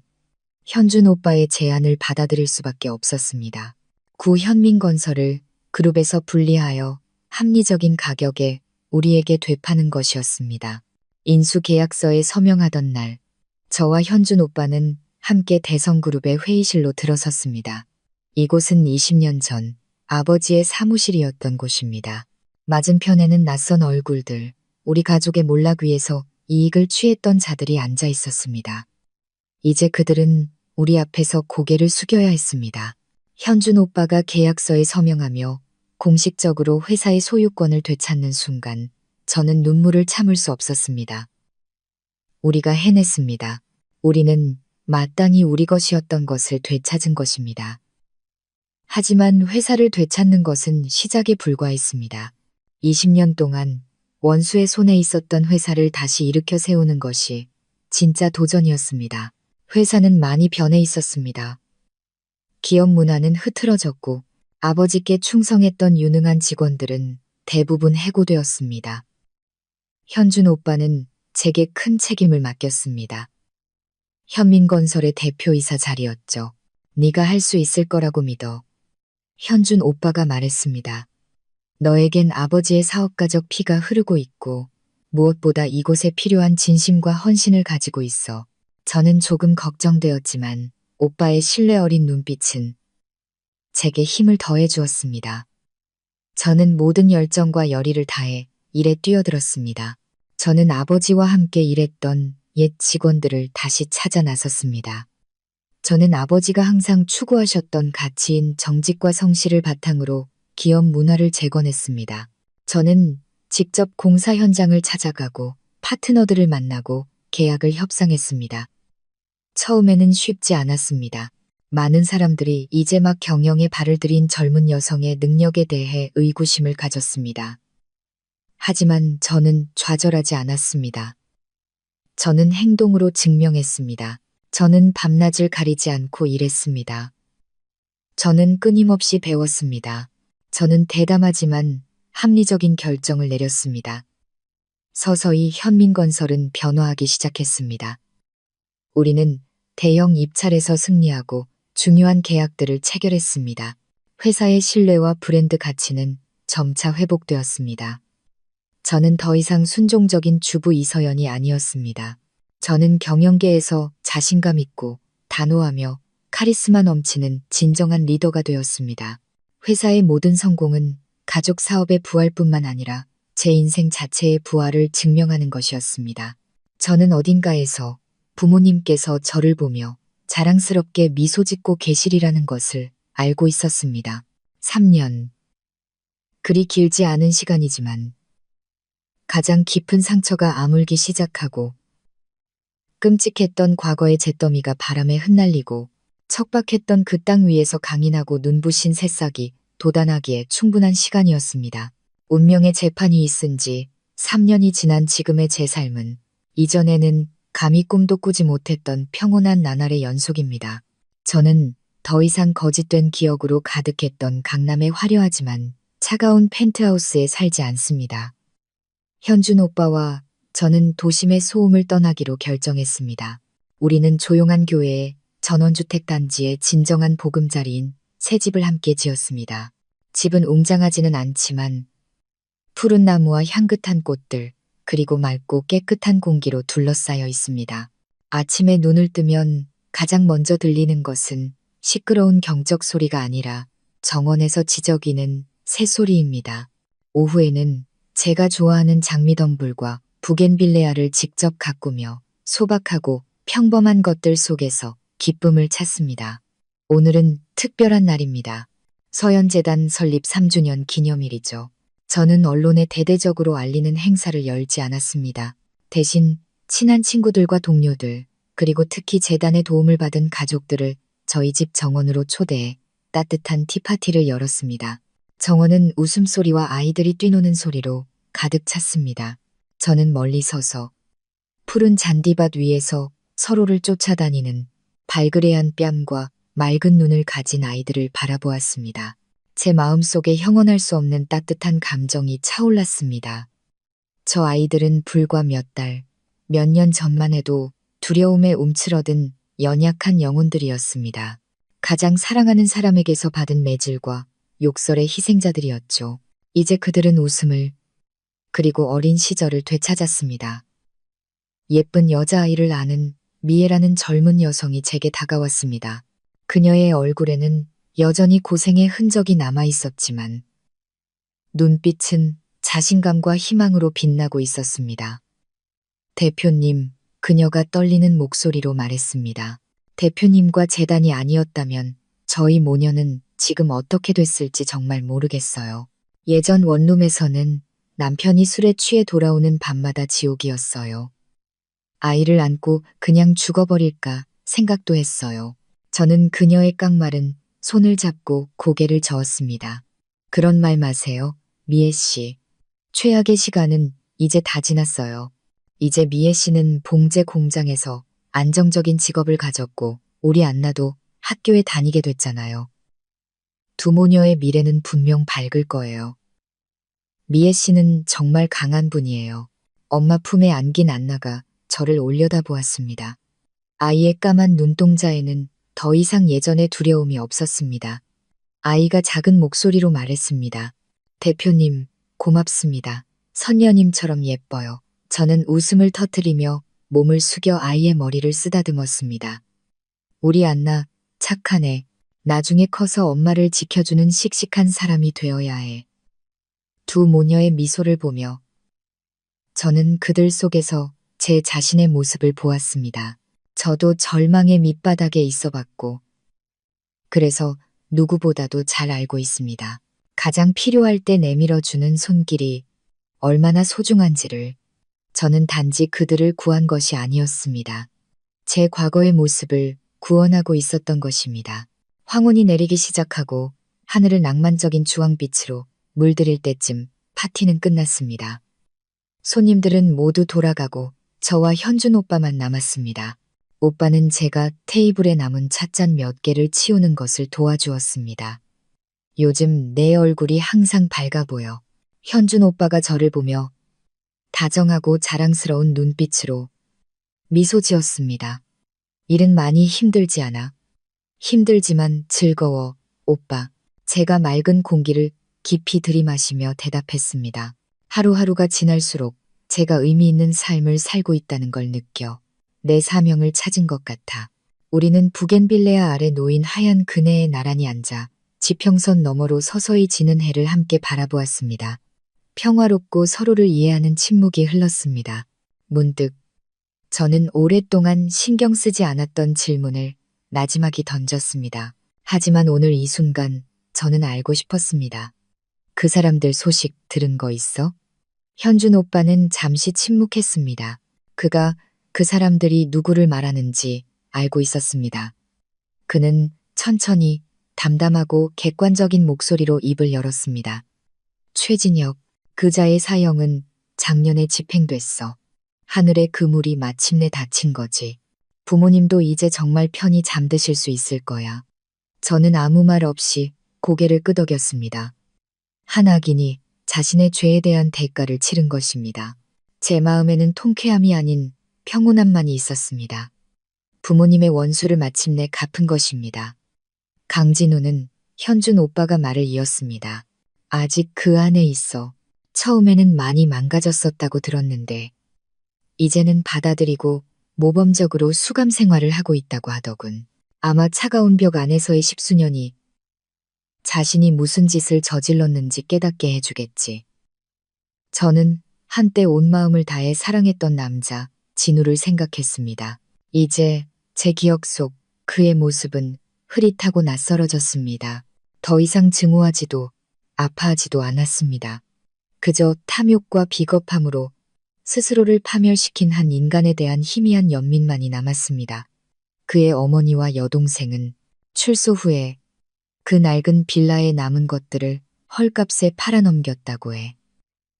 현준 오빠의 제안을 받아들일 수밖에 없었습니다. 구현민건설을 그룹에서 분리하여 합리적인 가격에 우리에게 되파는 것이었습니다. 인수계약서에 서명하던 날, 저와 현준 오빠는 함께 대성그룹의 회의실로 들어섰습니다. 이곳은 20년 전 아버지의 사무실이었던 곳입니다. 맞은편에는 낯선 얼굴들, 우리 가족의 몰락 위에서 이익을 취했던 자들이 앉아 있었습니다. 이제 그들은 우리 앞에서 고개를 숙여야 했습니다. 현준 오빠가 계약서에 서명하며 공식적으로 회사의 소유권을 되찾는 순간 저는 눈물을 참을 수 없었습니다. 우리가 해냈습니다. 우리는 마땅히 우리 것이었던 것을 되찾은 것입니다. 하지만 회사를 되찾는 것은 시작에 불과했습니다. 20년 동안 원수의 손에 있었던 회사를 다시 일으켜 세우는 것이 진짜 도전이었습니다. 회사는 많이 변해 있었습니다. 기업 문화는 흐트러졌고 아버지께 충성했던 유능한 직원들은 대부분 해고되었습니다. 현준 오빠는 제게 큰 책임을 맡겼습니다. 현민건설의 대표이사 자리였죠. 네가 할 수 있을 거라고 믿어. 현준 오빠가 말했습니다. 너에겐 아버지의 사업가적 피가 흐르고 있고 무엇보다 이곳에 필요한 진심과 헌신을 가지고 있어. 저는 조금 걱정되었지만 오빠의 신뢰 어린 눈빛은 제게 힘을 더해 주었습니다. 저는 모든 열정과 열의를 다해 일에 뛰어들었습니다. 저는 아버지와 함께 일했던 옛 직원들을 다시 찾아 나섰습니다. 저는 아버지가 항상 추구하셨던 가치인 정직과 성실을 바탕으로 기업 문화를 재건했습니다. 저는 직접 공사 현장을 찾아가고 파트너들을 만나고 계약을 협상했습니다. 처음에는 쉽지 않았습니다. 많은 사람들이 이제 막 경영에 발을 들인 젊은 여성의 능력에 대해 의구심을 가졌습니다. 하지만 저는 좌절하지 않았습니다. 저는 행동으로 증명했습니다. 저는 밤낮을 가리지 않고 일했습니다. 저는 끊임없이 배웠습니다. 저는 대담하지만 합리적인 결정을 내렸습니다. 서서히 현민건설은 변화하기 시작했습니다. 우리는 대형 입찰에서 승리하고 중요한 계약들을 체결했습니다. 회사의 신뢰와 브랜드 가치는 점차 회복되었습니다. 저는 더 이상 순종적인 주부 이서연이 아니었습니다. 저는 경영계에서 자신감 있고 단호하며 카리스마 넘치는 진정한 리더가 되었습니다. 회사의 모든 성공은 가족 사업의 부활뿐만 아니라 제 인생 자체의 부활을 증명하는 것이었습니다. 저는 어딘가에서 부모님께서 저를 보며 자랑스럽게 미소 짓고 계시리라는 것을 알고 있었습니다. 3년. 그리 길지 않은 시간이지만 가장 깊은 상처가 아물기 시작하고 끔찍했던 과거의 잿더미가 바람에 흩날리고 척박했던 그 땅 위에서 강인하고 눈부신 새싹이 돋아나기에 충분한 시간이었습니다. 운명의 재판이 있은 지 3년이 지난 지금의 제 삶은 이전에는 감히 꿈도 꾸지 못했던 평온한 나날의 연속입니다. 저는 더 이상 거짓된 기억으로 가득했던 강남의 화려하지만 차가운 펜트하우스에 살지 않습니다. 현준 오빠와 저는 도심의 소음을 떠나기로 결정했습니다. 우리는 조용한 교회에 전원주택 단지의 진정한 보금자리인 새 집을 함께 지었습니다. 집은 웅장하지는 않지만 푸른 나무와 향긋한 꽃들, 그리고 맑고 깨끗한 공기로 둘러싸여 있습니다. 아침에 눈을 뜨면 가장 먼저 들리는 것은 시끄러운 경적 소리가 아니라 정원에서 지저귀는 새소리입니다. 오후에는 제가 좋아하는 장미덩불과 부겐빌레아를 직접 가꾸며 소박하고 평범한 것들 속에서 기쁨을 찾습니다. 오늘은 특별한 날입니다. 서연재단 설립 3주년 기념일이죠. 저는 언론에 대대적으로 알리는 행사를 열지 않았습니다. 대신 친한 친구들과 동료들, 그리고 특히 재단의 도움을 받은 가족들을 저희 집 정원으로 초대해 따뜻한 티파티를 열었습니다. 정원은 웃음소리와 아이들이 뛰노는 소리로 가득 찼습니다. 저는 멀리 서서 푸른 잔디밭 위에서 서로를 쫓아다니는 발그레한 뺨과 맑은 눈을 가진 아이들을 바라보았습니다. 제 마음속에 형언할 수 없는 따뜻한 감정이 차올랐습니다. 저 아이들은 불과 몇 달, 몇 년 전만 해도 두려움에 움츠러든 연약한 영혼들이었습니다. 가장 사랑하는 사람에게서 받은 매질과 욕설의 희생자들이었죠. 이제 그들은 웃음을, 그리고 어린 시절을 되찾았습니다. 예쁜 여자아이를 아는 미애라는 젊은 여성이 제게 다가왔습니다. 그녀의 얼굴에는 여전히 고생의 흔적이 남아 있었지만 눈빛은 자신감과 희망으로 빛나고 있었습니다. 대표님, 그녀가 떨리는 목소리로 말했습니다. 대표님과 재단이 아니었다면 저희 모녀는 지금 어떻게 됐을지 정말 모르겠어요. 예전 원룸에서는 남편이 술에 취해 돌아오는 밤마다 지옥이었어요. 아이를 안고 그냥 죽어버릴까 생각도 했어요. 저는 그녀의 깡마른 손을 잡고 고개를 저었습니다. 그런 말 마세요, 미애 씨. 최악의 시간은 이제 다 지났어요. 이제 미애 씨는 봉제 공장에서 안정적인 직업을 가졌고 우리 안나도 학교에 다니게 됐잖아요. 두 모녀의 미래는 분명 밝을 거예요. 미애 씨는 정말 강한 분이에요. 엄마 품에 안긴 안나가 저를 올려다보았습니다. 아이의 까만 눈동자에는 더 이상 예전의 두려움이 없었습니다. 아이가 작은 목소리로 말했습니다. 대표님, 고맙습니다. 선녀님처럼 예뻐요. 저는 웃음을 터뜨리며 몸을 숙여 아이의 머리를 쓰다듬었습니다. 우리 안나, 착하네. 나중에 커서 엄마를 지켜주는 씩씩한 사람이 되어야 해. 두 모녀의 미소를 보며 저는 그들 속에서 제 자신의 모습을 보았습니다. 저도 절망의 밑바닥에 있어 봤고, 그래서 누구보다도 잘 알고 있습니다. 가장 필요할 때 내밀어주는 손길이 얼마나 소중한지를. 저는 단지 그들을 구한 것이 아니었습니다. 제 과거의 모습을 구원하고 있었던 것입니다. 황혼이 내리기 시작하고 하늘을 낭만적인 주황빛으로 물들일 때쯤 파티는 끝났습니다. 손님들은 모두 돌아가고 저와 현준 오빠만 남았습니다. 오빠는 제가 테이블에 남은 찻잔 몇 개를 치우는 것을 도와주었습니다. 요즘 내 얼굴이 항상 밝아 보여. 현준 오빠가 저를 보며 다정하고 자랑스러운 눈빛으로 미소 지었습니다. 일은 많이 힘들지 않아. 힘들지만 즐거워, 오빠. 제가 맑은 공기를 깊이 들이마시며 대답했습니다. 하루하루가 지날수록 제가 의미 있는 삶을 살고 있다는 걸 느껴 내 사명을 찾은 것 같아. 우리는 부겐빌레아 아래 놓인 하얀 그네에 나란히 앉아 지평선 너머로 서서히 지는 해를 함께 바라보았습니다. 평화롭고 서로를 이해하는 침묵이 흘렀습니다. 문득 저는 오랫동안 신경 쓰지 않았던 질문을 나지막이 던졌습니다. 하지만 오늘 이 순간 저는 알고 싶었습니다. 그 사람들 소식 들은 거 있어? 현준 오빠는 잠시 침묵했습니다. 그가 그 사람들이 누구를 말하는지 알고 있었습니다. 그는 천천히 담담하고 객관적인 목소리로 입을 열었습니다. 최진혁, 그자의 사형은 작년에 집행됐어. 하늘의 그물이 마침내 닫힌 거지. 부모님도 이제 정말 편히 잠드실 수 있을 거야. 저는 아무 말 없이 고개를 끄덕였습니다. 한 악인이 자신의 죄에 대한 대가를 치른 것입니다. 제 마음에는 통쾌함이 아닌 평온함만이 있었습니다. 부모님의 원수를 마침내 갚은 것입니다. 강진우는 현준 오빠가 말을 이었습니다. 아직 그 안에 있어. 처음에는 많이 망가졌었다고 들었는데 이제는 받아들이고 모범적으로 수감 생활을 하고 있다고 하더군. 아마 차가운 벽 안에서의 10수년이 자신이 무슨 짓을 저질렀는지 깨닫게 해주겠지. 저는 한때 온 마음을 다해 사랑했던 남자 진우를 생각했습니다. 이제 제 기억 속 그의 모습은 흐릿하고 낯설어졌습니다. 더 이상 증오하지도 아파하지도 않았습니다. 그저 탐욕과 비겁함으로 스스로를 파멸시킨 한 인간에 대한 희미한 연민만이 남았습니다. 그의 어머니와 여동생은 출소 후에 그 낡은 빌라에 남은 것들을 헐값에 팔아넘겼다고 해.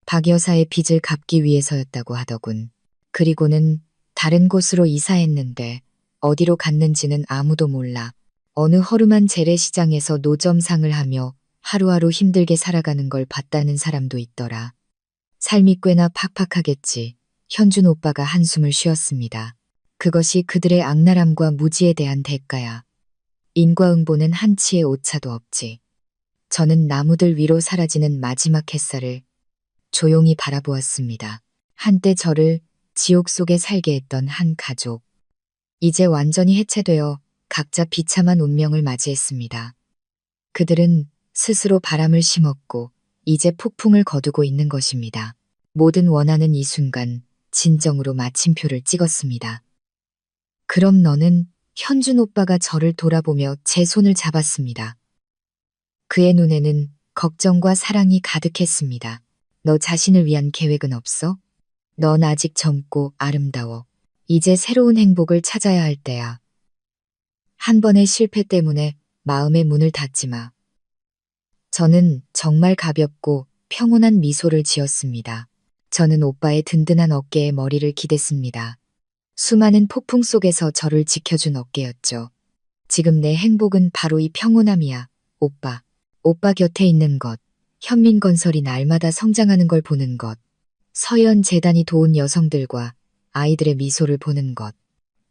박 여사의 빚을 갚기 위해서였다고 하더군. 그리고는 다른 곳으로 이사했는데 어디로 갔는지는 아무도 몰라. 어느 허름한 재래시장에서 노점상을 하며 하루하루 힘들게 살아가는 걸 봤다는 사람도 있더라. 삶이 꽤나 팍팍하겠지. 현준 오빠가 한숨을 쉬었습니다. 그것이 그들의 악랄함과 무지에 대한 대가야. 인과응보는 한치의 오차도 없지. 저는 나무들 위로 사라지는 마지막 햇살을 조용히 바라보았습니다. 한때 저를 지옥 속에 살게 했던 한 가족. 이제 완전히 해체되어 각자 비참한 운명을 맞이했습니다. 그들은 스스로 바람을 심었고 이제 폭풍을 거두고 있는 것입니다. 모든 원하는 이 순간 진정으로 마침표를 찍었습니다. 그럼 너는 현준 오빠가 저를 돌아보며 제 손을 잡았습니다. 그의 눈에는 걱정과 사랑이 가득했습니다. 너 자신을 위한 계획은 없어? 넌 아직 젊고 아름다워. 이제 새로운 행복을 찾아야 할 때야. 한 번의 실패 때문에 마음의 문을 닫지 마. 저는 정말 가볍고 평온한 미소를 지었습니다. 저는 오빠의 든든한 어깨에 머리를 기댔습니다. 수많은 폭풍 속에서 저를 지켜준 어깨였죠. 지금 내 행복은 바로 이 평온함이야, 오빠. 오빠 곁에 있는 것, 현민건설이 날마다 성장하는 걸 보는 것, 서현 재단이 도운 여성들과 아이들의 미소를 보는 것.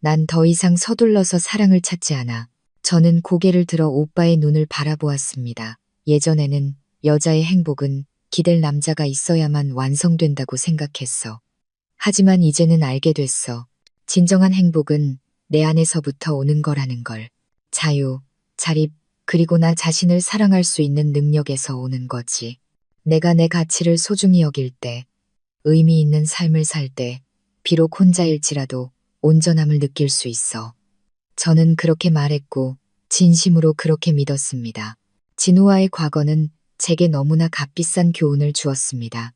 난 더 이상 서둘러서 사랑을 찾지 않아. 저는 고개를 들어 오빠의 눈을 바라보았습니다. 예전에는 여자의 행복은 기댈 남자가 있어야만 완성된다고 생각했어. 하지만 이제는 알게 됐어. 진정한 행복은 내 안에서부터 오는 거라는 걸. 자유, 자립, 그리고 나 자신을 사랑할 수 있는 능력에서 오는 거지. 내가 내 가치를 소중히 여길 때, 의미 있는 삶을 살 때, 비록 혼자일지라도 온전함을 느낄 수 있어. 저는 그렇게 말했고 진심으로 그렇게 믿었습니다. 진우와의 과거는 제게 너무나 값비싼 교훈을 주었습니다.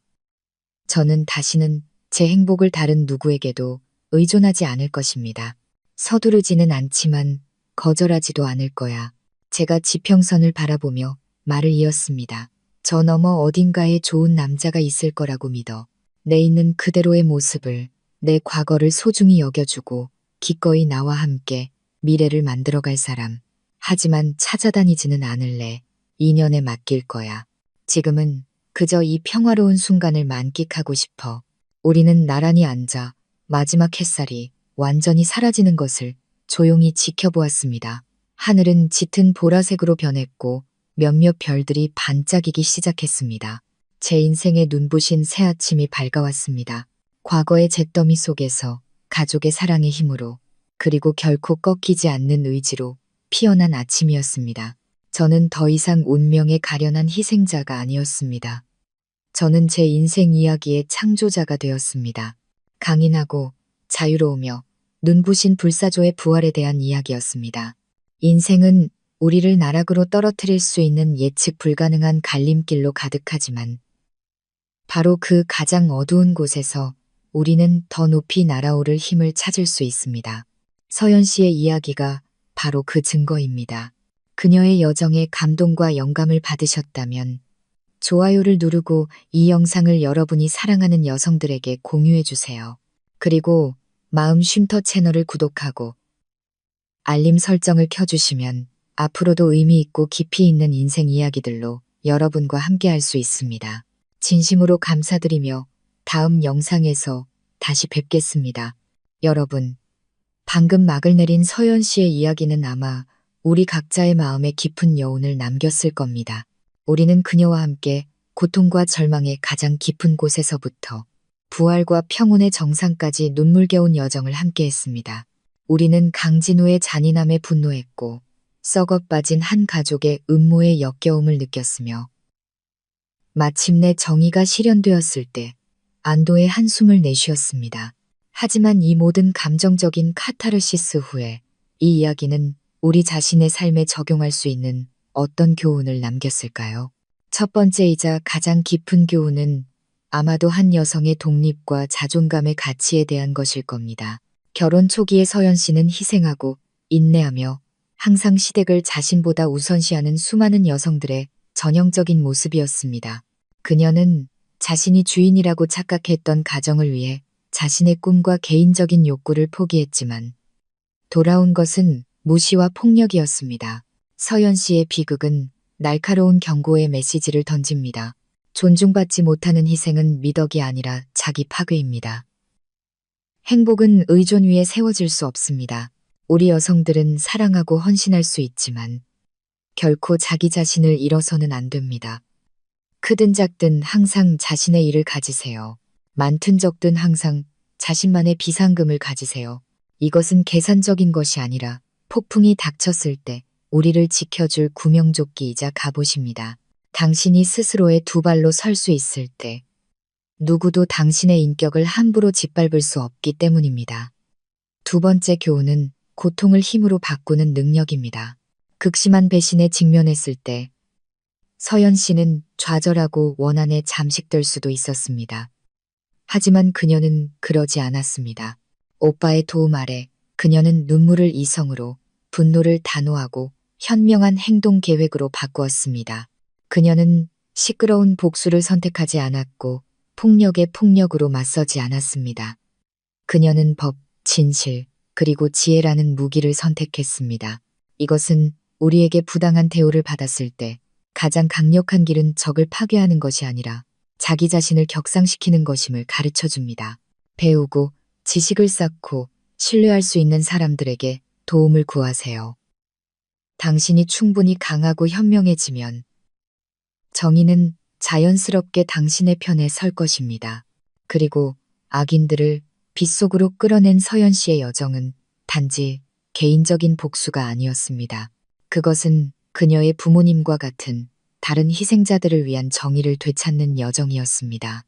저는 다시는 제 행복을 다른 누구에게도 의존하지 않을 것입니다. 서두르지는 않지만 거절하지도 않을 거야. 제가 지평선을 바라보며 말을 이었습니다. 저 너머 어딘가에 좋은 남자가 있을 거라고 믿어. 내 있는 그대로의 모습을, 내 과거를 소중히 여겨주고 기꺼이 나와 함께 미래를 만들어갈 사람. 하지만 찾아다니지는 않을래. 인연에 맡길 거야. 지금은 그저 이 평화로운 순간을 만끽하고 싶어. 우리는 나란히 앉아 마지막 햇살이 완전히 사라지는 것을 조용히 지켜보았습니다. 하늘은 짙은 보라색으로 변했고 몇몇 별들이 반짝이기 시작했습니다. 제 인생의 눈부신 새 아침이 밝아왔습니다. 과거의 잿더미 속에서 가족의 사랑의 힘으로 그리고 결코 꺾이지 않는 의지로 피어난 아침이었습니다. 저는 더 이상 운명에 가련한 희생자가 아니었습니다. 저는 제 인생 이야기의 창조자가 되었습니다. 강인하고 자유로우며 눈부신 불사조의 부활에 대한 이야기였습니다. 인생은 우리를 나락으로 떨어뜨릴 수 있는 예측 불가능한 갈림길로 가득하지만 바로 그 가장 어두운 곳에서 우리는 더 높이 날아오를 힘을 찾을 수 있습니다. 서연 씨의 이야기가 바로 그 증거입니다. 그녀의 여정에 감동과 영감을 받으셨다면 좋아요를 누르고 이 영상을 여러분이 사랑하는 여성들에게 공유해주세요. 그리고 마음 쉼터 채널을 구독하고 알림 설정을 켜주시면 앞으로도 의미 있고 깊이 있는 인생 이야기들로 여러분과 함께 할 수 있습니다. 진심으로 감사드리며 다음 영상에서 다시 뵙겠습니다. 여러분, 방금 막을 내린 서연 씨의 이야기는 아마 우리 각자의 마음에 깊은 여운을 남겼을 겁니다. 우리는 그녀와 함께 고통과 절망의 가장 깊은 곳에서부터 부활과 평온의 정상까지 눈물겨운 여정을 함께했습니다. 우리는 강진우의 잔인함에 분노했고 썩어 빠진 한 가족의 음모의 역겨움을 느꼈으며 마침내 정의가 실현되었을 때 안도의 한숨을 내쉬었습니다. 하지만 이 모든 감정적인 카타르시스 후에 이 이야기는 우리 자신의 삶에 적용할 수 있는 어떤 교훈을 남겼을까요? 첫 번째이자 가장 깊은 교훈은 아마도 한 여성의 독립과 자존감의 가치에 대한 것일 겁니다. 결혼 초기에 서연 씨는 희생하고 인내하며 항상 시댁을 자신보다 우선시하는 수많은 여성들의 전형적인 모습이었습니다. 그녀는 자신이 주인이라고 착각했던 가정을 위해 자신의 꿈과 개인적인 욕구를 포기했지만 돌아온 것은 무시와 폭력이었습니다. 서연 씨의 비극은 날카로운 경고의 메시지를 던집니다. 존중받지 못하는 희생은 미덕이 아니라 자기 파괴입니다. 행복은 의존 위에 세워질 수 없습니다. 우리 여성들은 사랑하고 헌신할 수 있지만 결코 자기 자신을 잃어서는 안 됩니다. 크든 작든 항상 자신의 일을 가지세요. 많든 적든 항상 자신만의 비상금을 가지세요. 이것은 계산적인 것이 아니라 폭풍이 닥쳤을 때 우리를 지켜줄 구명조끼이자 갑옷입니다. 당신이 스스로의 두 발로 설 수 있을 때 누구도 당신의 인격을 함부로 짓밟을 수 없기 때문입니다. 두 번째 교훈은 고통을 힘으로 바꾸는 능력입니다. 극심한 배신에 직면했을 때 서연 씨는 좌절하고 원한에 잠식될 수도 있었습니다. 하지만 그녀는 그러지 않았습니다. 오빠의 도움 아래 그녀는 눈물을 이성으로, 분노를 단호하고 현명한 행동 계획으로 바꾸었습니다. 그녀는 시끄러운 복수를 선택하지 않았고 폭력에 폭력으로 맞서지 않았습니다. 그녀는 법, 진실, 그리고 지혜라는 무기를 선택했습니다. 이것은 우리에게 부당한 대우를 받았을 때 가장 강력한 길은 적을 파괴하는 것이 아니라 자기 자신을 격상시키는 것임을 가르쳐 줍니다. 배우고 지식을 쌓고 신뢰할 수 있는 사람들에게 도움을 구하세요. 당신이 충분히 강하고 현명해지면 정의는 자연스럽게 당신의 편에 설 것입니다. 그리고 악인들을 빗속으로 끌어낸 서연 씨의 여정은 단지 개인적인 복수가 아니었습니다. 그것은 그녀의 부모님과 같은 다른 희생자들을 위한 정의를 되찾는 여정이었습니다.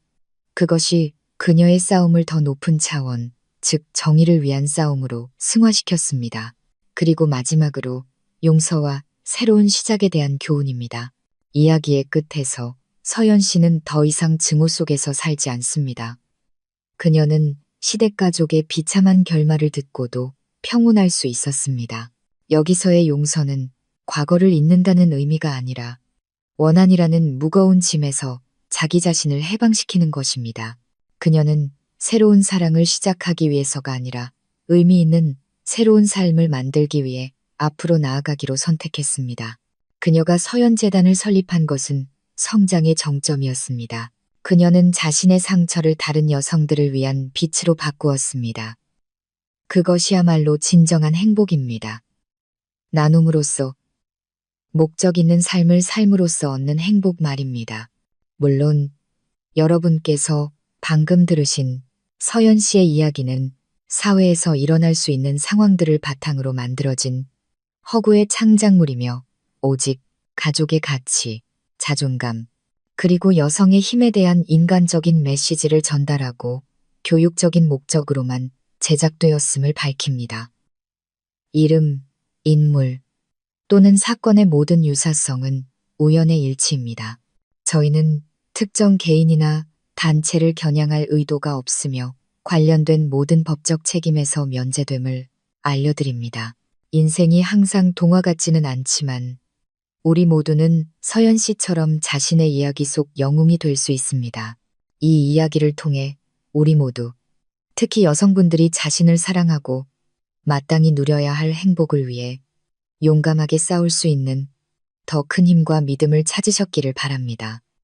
그것이 그녀의 싸움을 더 높은 차원, 즉 정의를 위한 싸움으로 승화시켰습니다. 그리고 마지막으로 용서와 새로운 시작에 대한 교훈입니다. 이야기의 끝에서 서연 씨는 더 이상 증오 속에서 살지 않습니다. 그녀는 시댁 가족의 비참한 결말을 듣고도 평온할 수 있었습니다. 여기서의 용서는 과거를 잊는다는 의미가 아니라 원한이라는 무거운 짐에서 자기 자신을 해방시키는 것입니다. 그녀는 새로운 사랑을 시작하기 위해서가 아니라 의미 있는 새로운 삶을 만들기 위해 앞으로 나아가기로 선택했습니다. 그녀가 서연재단을 설립한 것은 성장의 정점이었습니다. 그녀는 자신의 상처를 다른 여성들을 위한 빛으로 바꾸었습니다. 그것이야말로 진정한 행복입니다. 나눔으로써 목적 있는 삶을 삶으로써 얻는 행복 말입니다. 물론 여러분께서 방금 들으신 서연 씨의 이야기는 사회에서 일어날 수 있는 상황들을 바탕으로 만들어진 허구의 창작물이며 오직 가족의 가치, 자존감, 그리고 여성의 힘에 대한 인간적인 메시지를 전달하고 교육적인 목적으로만 제작되었음을 밝힙니다. 이름, 인물 또는 사건의 모든 유사성은 우연의 일치입니다. 저희는 특정 개인이나 단체를 겨냥할 의도가 없으며 관련된 모든 법적 책임에서 면제됨을 알려드립니다. 인생이 항상 동화 같지는 않지만 우리 모두는 서연 씨처럼 자신의 이야기 속 영웅이 될 수 있습니다. 이 이야기를 통해 우리 모두, 특히 여성분들이 자신을 사랑하고 마땅히 누려야 할 행복을 위해 용감하게 싸울 수 있는 더 큰 힘과 믿음을 찾으셨기를 바랍니다.